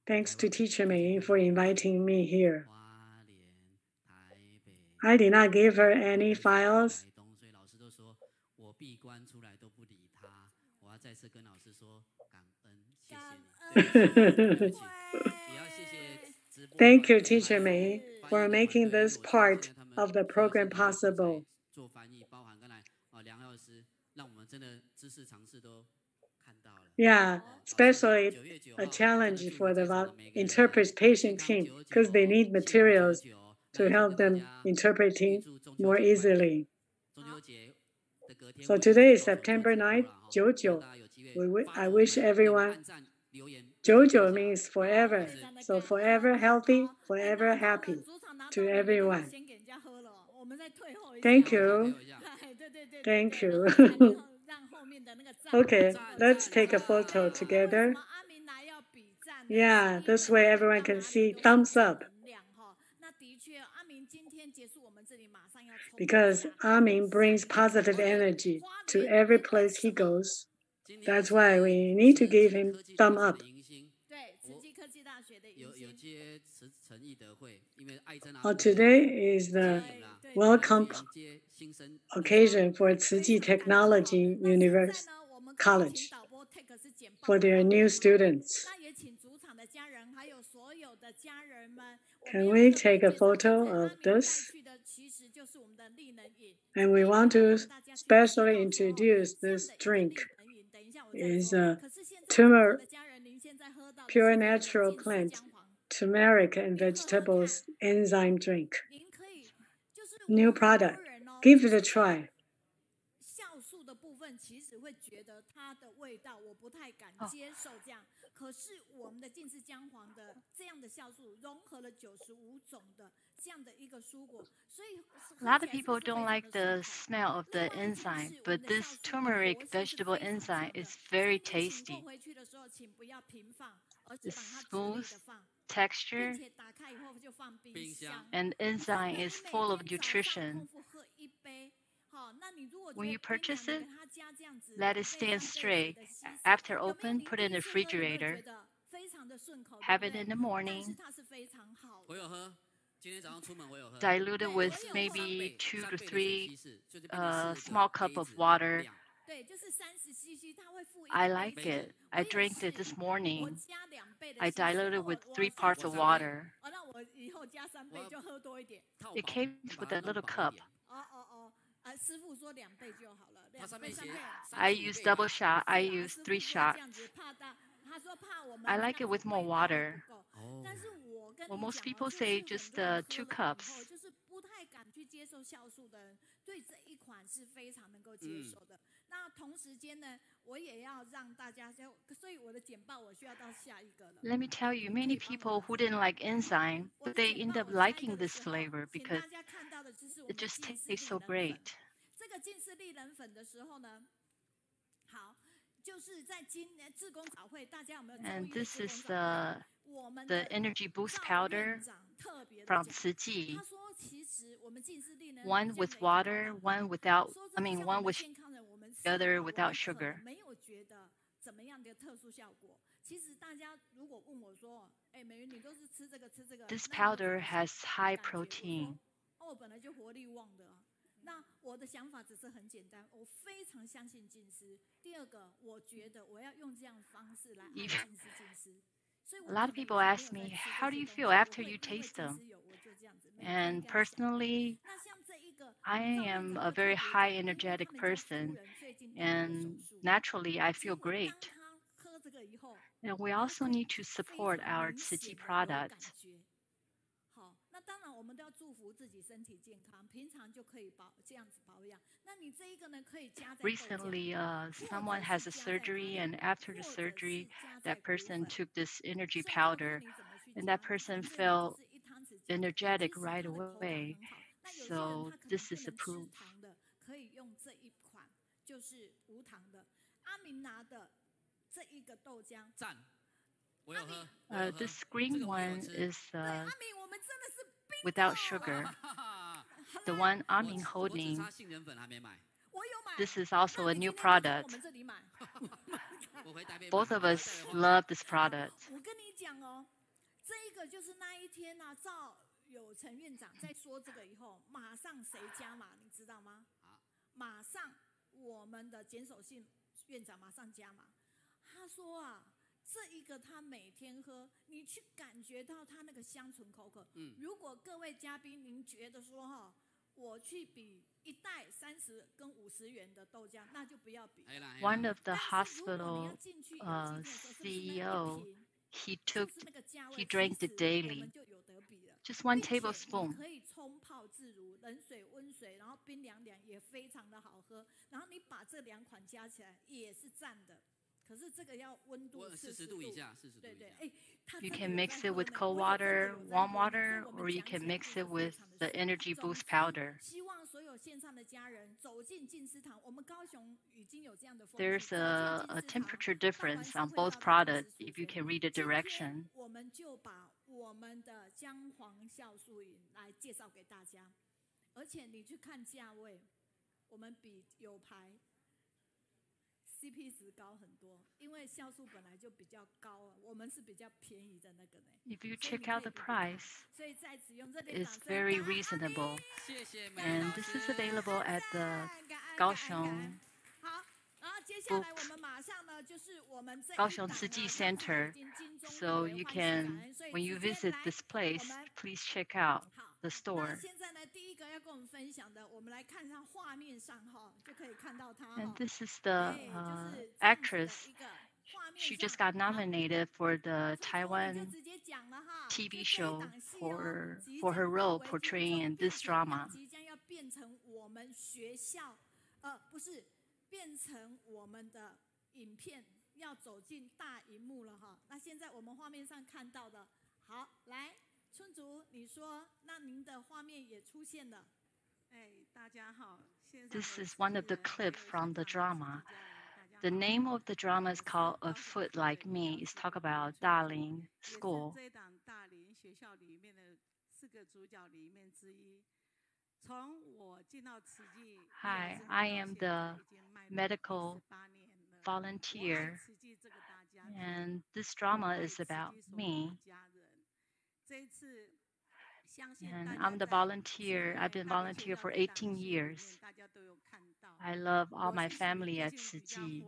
thanks to Teacher Mei for inviting me here. I did not give her any files. Thank you, Teacher Mei, for making this part of the program possible. Yeah, especially a challenge for the interpretation team because they need materials to help them interpreting more easily. So today is September 9th, Jojo. I wish everyone, Jojo means forever. So forever healthy, forever happy to everyone. Thank you. Thank you. Okay, let's take a photo together. Yeah, this way everyone can see thumbs up. Because Amin brings positive energy to every place he goes. That's why we need to give him thumb up. Today is the welcome occasion for Tzu Chi Technology University College for their new students. Can we take a photo of this? And we want to specially introduce this drink. It's a pure natural plant, turmeric and vegetables enzyme drink. New product. Give it a try. A lot of people don't like the smell of the enzyme, but this turmeric vegetable enzyme is very tasty. It's smooth texture, and enzyme is full of nutrition. When you purchase it, let it stand straight. After open, put it in the refrigerator. Have it in the morning. Dilute it with maybe 2 to 3 small cup of water. I like it. I drank it this morning. I diluted with 3 parts of water. It came with a little cup. I use double shot. I use 3 shots. I like it with more water. Well, most people say just 2 cups. Let me tell you, many people who didn't like enzyme, but they end up liking this flavor because it just tastes so great. And this is the energy boost powder from Xinm. One with water, one without, one with the other without sugar. This powder has high protein. A lot of people ask me, how do you feel after you taste them? And personally, I am a very high energetic person, and naturally I feel great. And we also need to support our Xinm product. Recently, someone has a surgery, and after the surgery, that person took this energy powder, and that person felt energetic right away. So this is a proof. This green one is without sugar. The one I'm holding, this is also a new product. Both of us love this product. One of the hospital CEO, he drank it daily, just 1 tablespoon. You can mix it with cold water, warm water, or you can mix it with the energy boost powder. There's a temperature difference on both products if you can read the direction. If you check out the price, it's very reasonable. And this is available at the Kaohsiung City Center. So you can, when you visit this place, please check out the store. And this is the actress. She just got nominated for the Taiwan TV show for her role portraying in this drama. This is one of the clips from the drama. The name of the drama is called A Foot Like Me. It's talk about Daling School. Hi, I am the medical volunteer, and this drama is about me. And I'm the volunteer. I've been volunteer for 18 years. I love all my family at Xinm.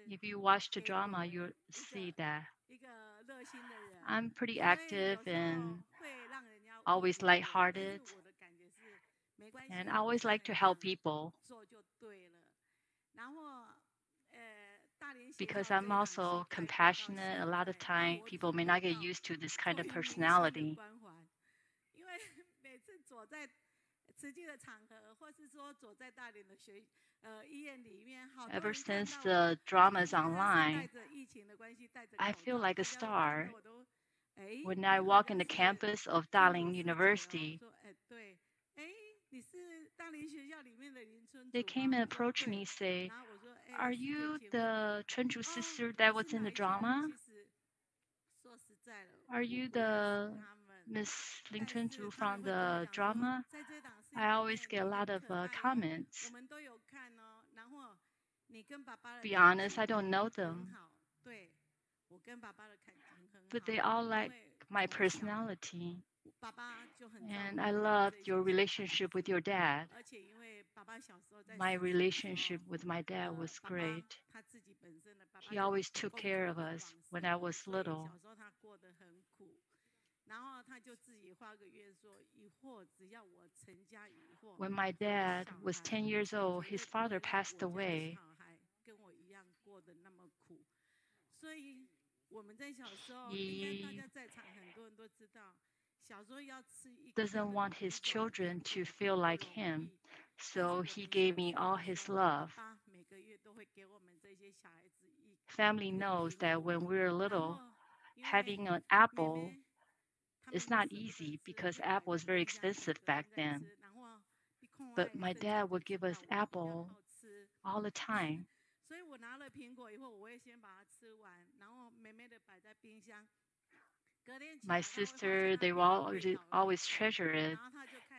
If you watch the drama, you'll see that I'm pretty active and always lighthearted. And I always like to help people. Because I'm also compassionate, a lot of time people may not get used to this kind of personality. Ever since the drama is online, I feel like a star. When I walk in the campus of Daling University, they came and approached me, say, "Are you the Chunju sister that was in the drama? Are you the Miss Ling Chunju from the drama?" I always get a lot of comments. Be honest, I don't know them, but they all like my personality. And I loved your relationship with your dad. My relationship with my dad was great. He always took care of us when I was little. When my dad was 10 years old, his father passed away. He doesn't want his children to feel like him, so he gave me all his love. Family knows that when we're little, having an apple is not easy because apple is very expensive back then. But my dad would give us apple all the time. My sister, they will always treasure it.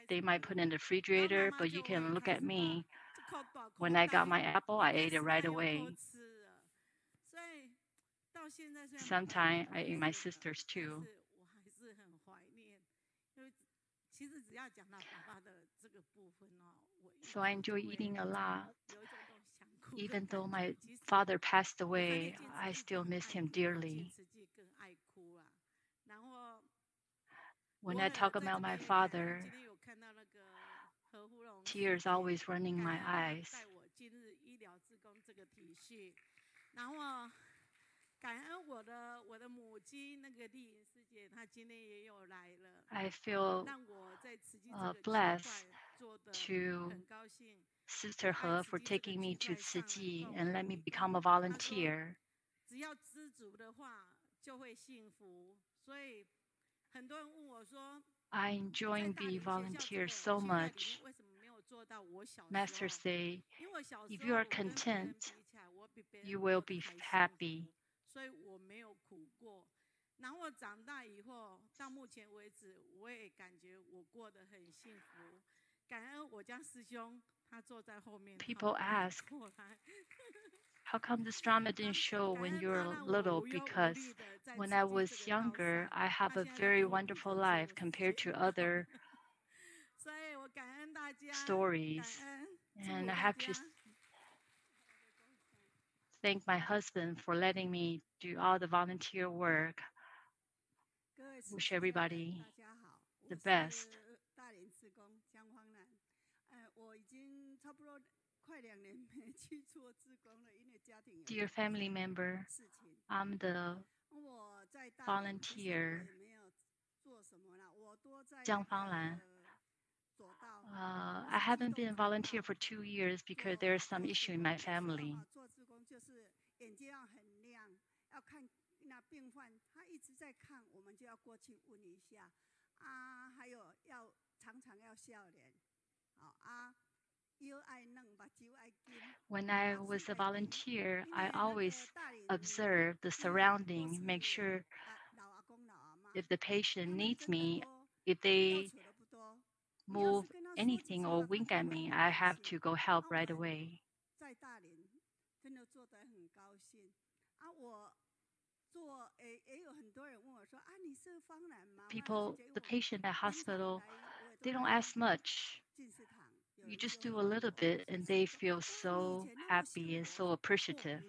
They might put it in the refrigerator, but you can look at me. When I got my apple, I ate it right away. Sometimes I eat my sister's too. So I enjoy eating a lot. Even though my father passed away, I still miss him dearly. When I talk about my father, tears always running my eyes. I feel blessed to Sister He for taking me to Tzu Chi and let me become a volunteer. I enjoy being volunteer so much. Master say, if you are content, you will be happy. People ask, how come this drama didn't show when you were little? Because when I was younger, I have a very wonderful life compared to other stories. And I have to thank my husband for letting me do all the volunteer work. Wish everybody the best. Dear family member, I'm the volunteer, Jiang Fanglan. I haven't been a volunteer for 2 years because there's some issue in my family. When I was a volunteer, I always observe the surrounding, make sure if the patient needs me, if they move anything or wink at me, I have to go help right away. People, the patient at hospital, they don't ask much. You just do a little bit and they feel so happy and so appreciative.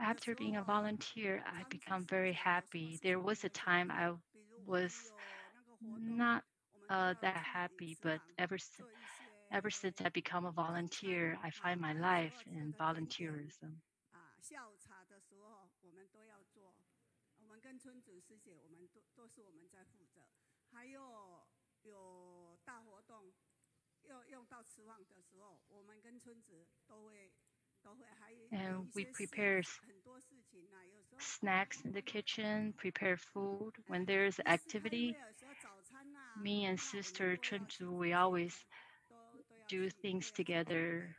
After being a volunteer, I become very happy. There was a time I was not that happy, but ever since I become a volunteer, I find my life in volunteerism. 跟村子师姐，我们都是我们在负责。还有大活动，用到吃饭的时候，我们跟村子都会还有 And we prepare 很多事情啊，有时候 snacks in the kitchen, prepare food. When there's activity, me and Sister Chunju, we always do things together.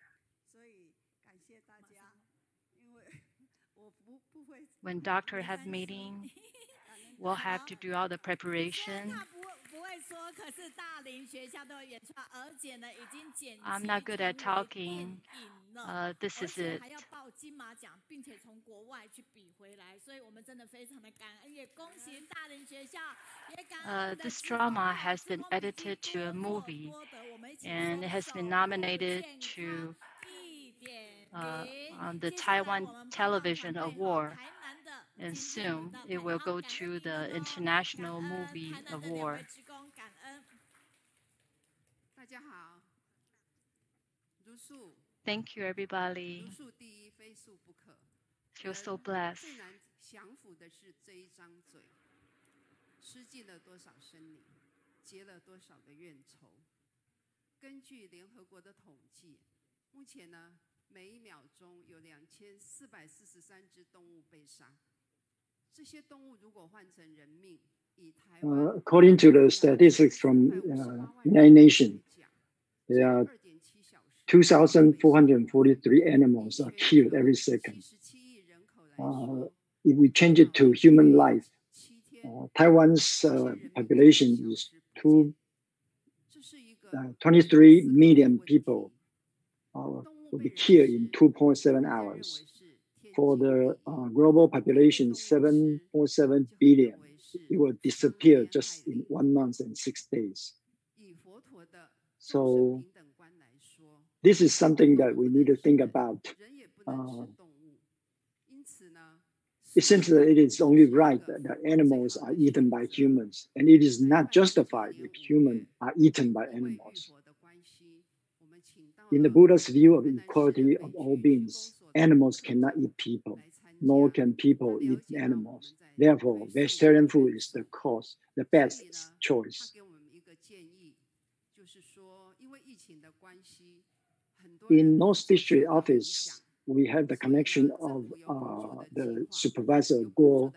When doctor have meeting, we'll have to do all the preparation. I'm not good at talking. This is it. This drama has been edited to a movie, and it has been nominated to on the Taiwan Television Award, and soon it will go to the International Movie Award. Thank you, everybody. Feel so blessed. 吃尽了多少生灵，结了多少的怨仇。根据联合国的统计，目前呢，每1秒钟有2443只动物被杀。这些动物如果换成人命，以台湾 according to the statistics from United Nations, there are 2,443 animals are killed every second. If we change it to human life, Taiwan's population is 23 million people will be killed in 2.7 hours. For the global population, 7.7 billion, it will disappear just in 1 month and 6 days. So this is something that we need to think about. It seems that it is only right that animals are eaten by humans, and it is not justified if humans are eaten by animals. In the Buddha's view of equality of all beings, animals cannot eat people, nor can people eat animals. Therefore, vegetarian food is the best choice. In North District Office, we have the connection of the supervisor Guo.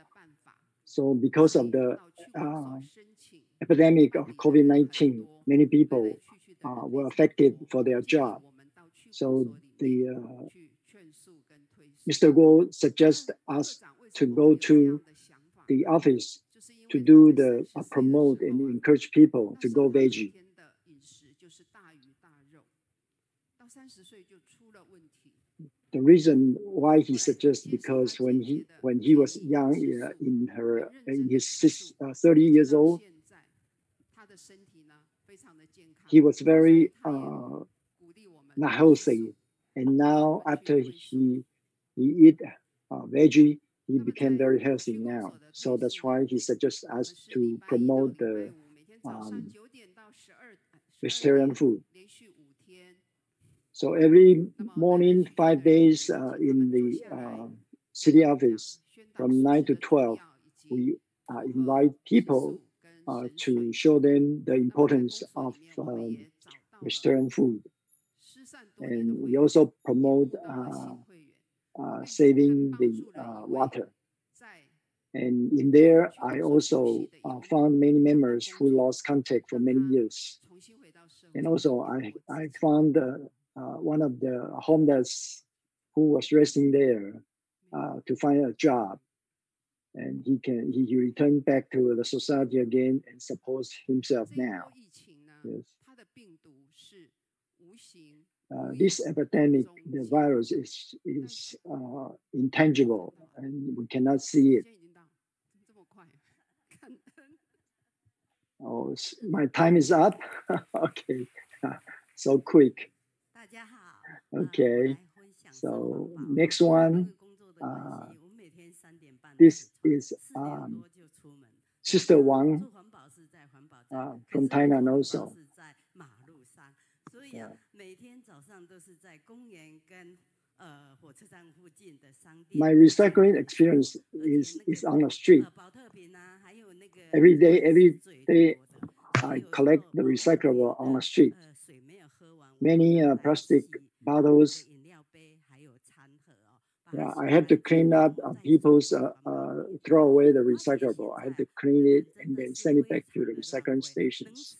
So because of the epidemic of COVID-19, many people were affected for their job. So Mr. Guo suggests us to go to the office to do the promote and encourage people to go veggie. The reason why he suggests because when he was young, in his 30 years old, he was very not healthy, and now after he eat veggie, he became very healthy now. So that's why he suggests us to promote the vegetarian food. So every morning, 5 days in the city office, from 9 to 12, we invite people to show them the importance of vegetarian food. And we also promote saving the water. And in there, I also found many members who lost contact for many years. And also, I found one of the homeless who was resting there to find a job, and he returned back to the society again and supports himself now. Yes. This epidemic, the virus is intangible, and we cannot see it. Oh, my time is up. Okay, so quick. Okay, so next one. This is Sister Wang from Thailand also. 所以啊，每天早上都是在公园跟 My recycling experience is on the street. Every day, I collect the recyclable on the street. Many plastic bottles. Yeah, I have to clean up people's throw away the recyclable. I have to clean it and then send it back to the recycling stations.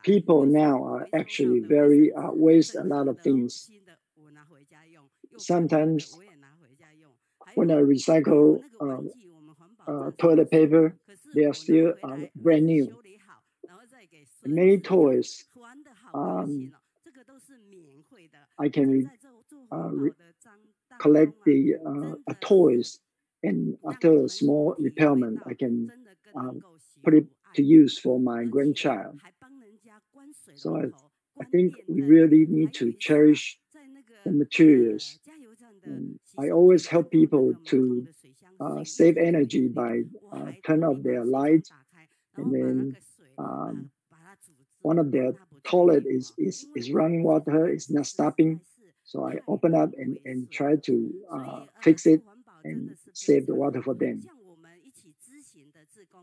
People now are actually very waste a lot of things. Sometimes when I recycle toilet paper, they are still brand new. Many toys, I can collect the toys, and after a small repairment, I can put it to use for my grandchild. So I think we really need to cherish the materials. And I always help people to save energy by turn off their light, and then one of their toilet is running water, is not stopping. So I open up and try to fix it and save the water for them.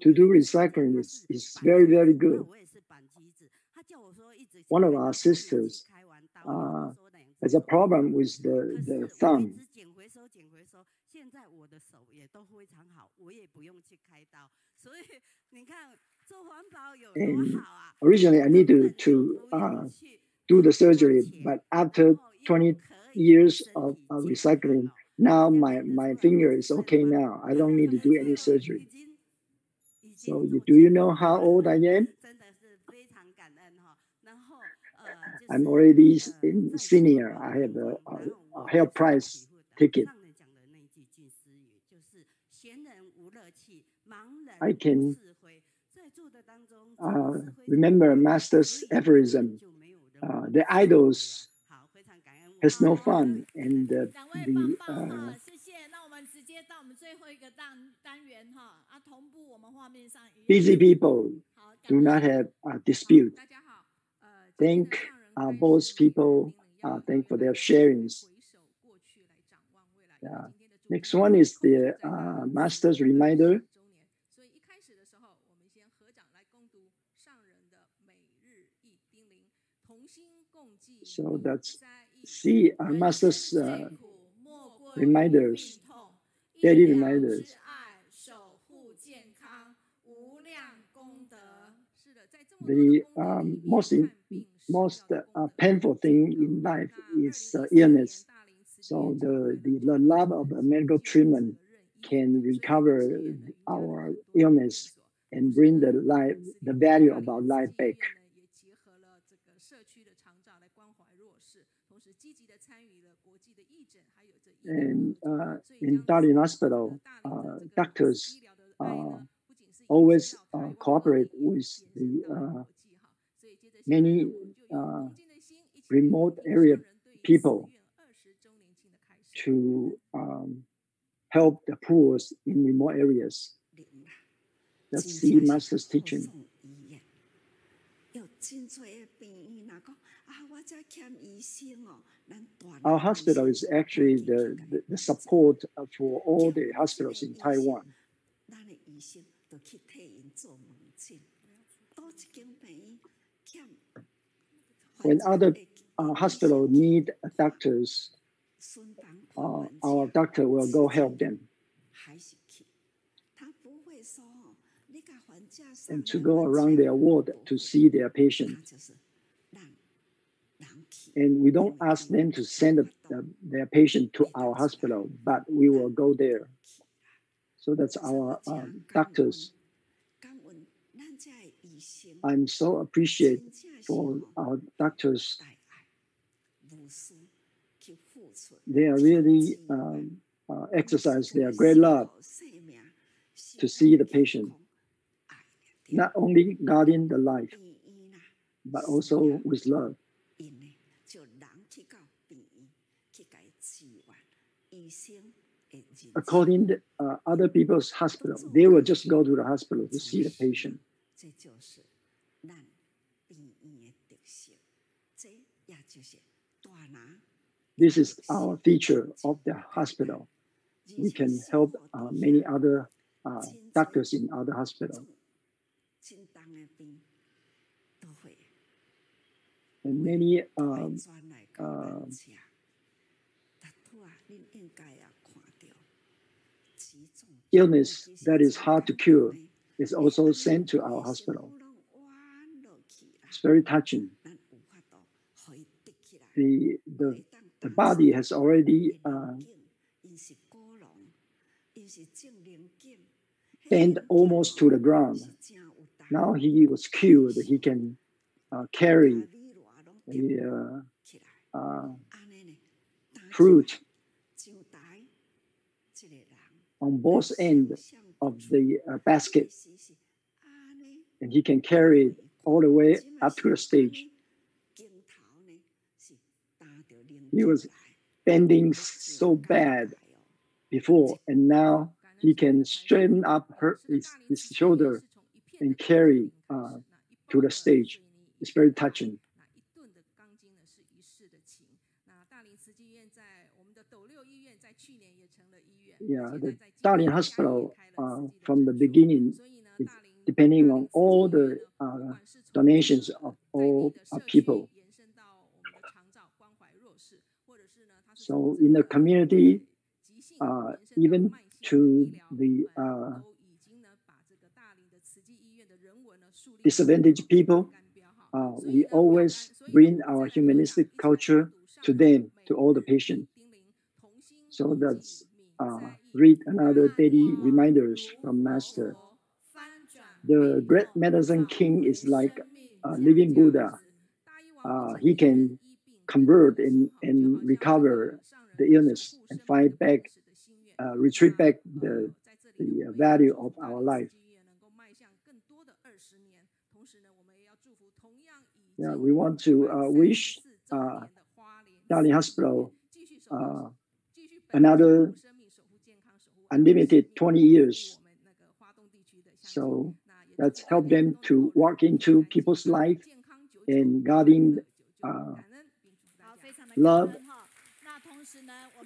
To do recycling is very, very good. One of our sisters has a problem with the thumb. And originally I needed to do the surgery, but after 20 years of recycling, now my finger is okay now. I don't need to do any surgery. So do you know how old I am? I'm already in senior. I have a health prize ticket. I can remember Master's aphorism. The idols has no fun, and busy people do not have a dispute. Thank both people. Thank for their sharings. Next one is the Master's reminder. So that's see Master's reminders, daily reminders. The most painful thing in life is illness. So the love of a medical treatment can recover our illness and bring the value of our life back. And in Dalian Hospital, doctors always cooperate with the many remote area people to help the poor in remote areas. That's the Master's teaching. Our hospital is actually the support for all the hospitals in Taiwan. When other hospitals need doctors, our doctor will go help them. And to go around their ward to see their patients. And we don't ask them to send their patient to our hospital, but we will go there. So that's our doctors. I'm so appreciative for our doctors. They are really exercise their great love to see the patient. Not only guarding the life, but also with love. According to other people's hospital, they will just go to the hospital to see the patient. this is our feature of the hospital. We can help many other doctors in other hospitals. And many illness that is hard to cure is also sent to our hospital. It's very touching. The body has already bent almost to the ground. Now he was cured. He can carry the fruit on both ends of the basket, and he can carry it all the way up to the stage. He was bending so bad before, and now he can straighten up his shoulder and carry to the stage. It's very touching. Yeah, the Dalian Hospital from the beginning, depending on all the donations of all people. So in the community, even to the disadvantaged people, we always bring our humanistic culture to them, to all the patients. So that's read another daily reminders from Master. The great medicine king is like a living Buddha. He can convert and recover the illness and fight back, retrieve back the value of our life. Yeah, we want to wish Dalian Hospital another unlimited 20 years. So let's help them to walk into people's life and guarding love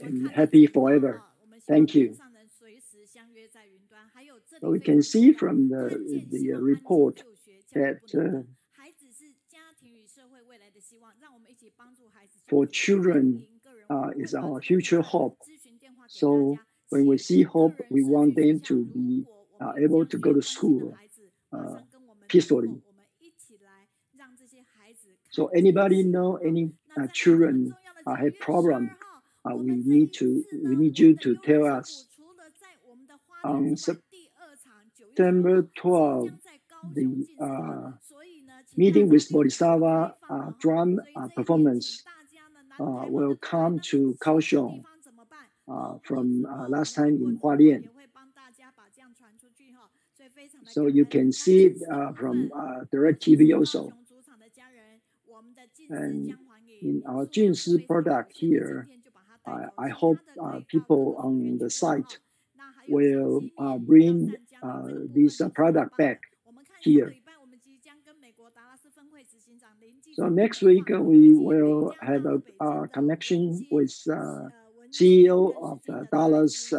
and happy forever. Thank you. So we can see from the report that for children is our future hope. So when we see hope, we want them to be able to go to school peacefully. So anybody know any children have problem? We need you to tell us. On September 12, the meeting with Bodhisattva drum performance will come to Kaohsiung from last time in Hualien. So you can see it from direct TV also. And in our Junshi product here, I hope people on the site will bring this product back here. So next week we will have a connection with CEO of Dallas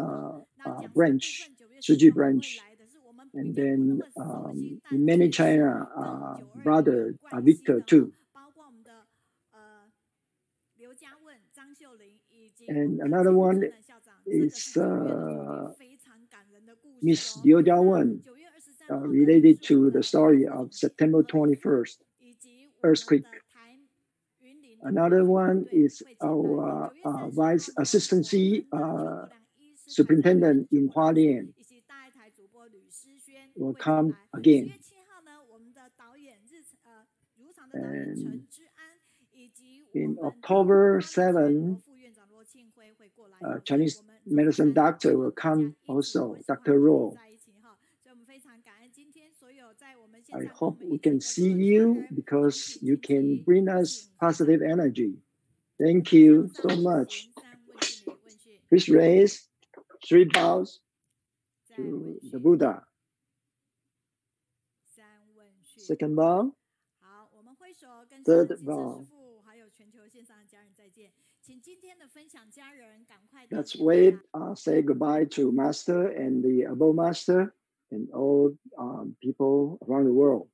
branch, Shiji branch, and then in mainland China, brother Victor too. And another one is Miss Liu Jiawen, related to the story of September 21st earthquake. Another one is our vice assistant superintendent in Hualien will come again. And in October 7, Chinese medicine doctor will come also, Dr. Ro. I hope we can see you because you can bring us positive energy. Thank you so much. Please raise 3 bows to the Buddha. Second bow. Third bow. Let's wait, say goodbye to Master and the above Master and all people around the world.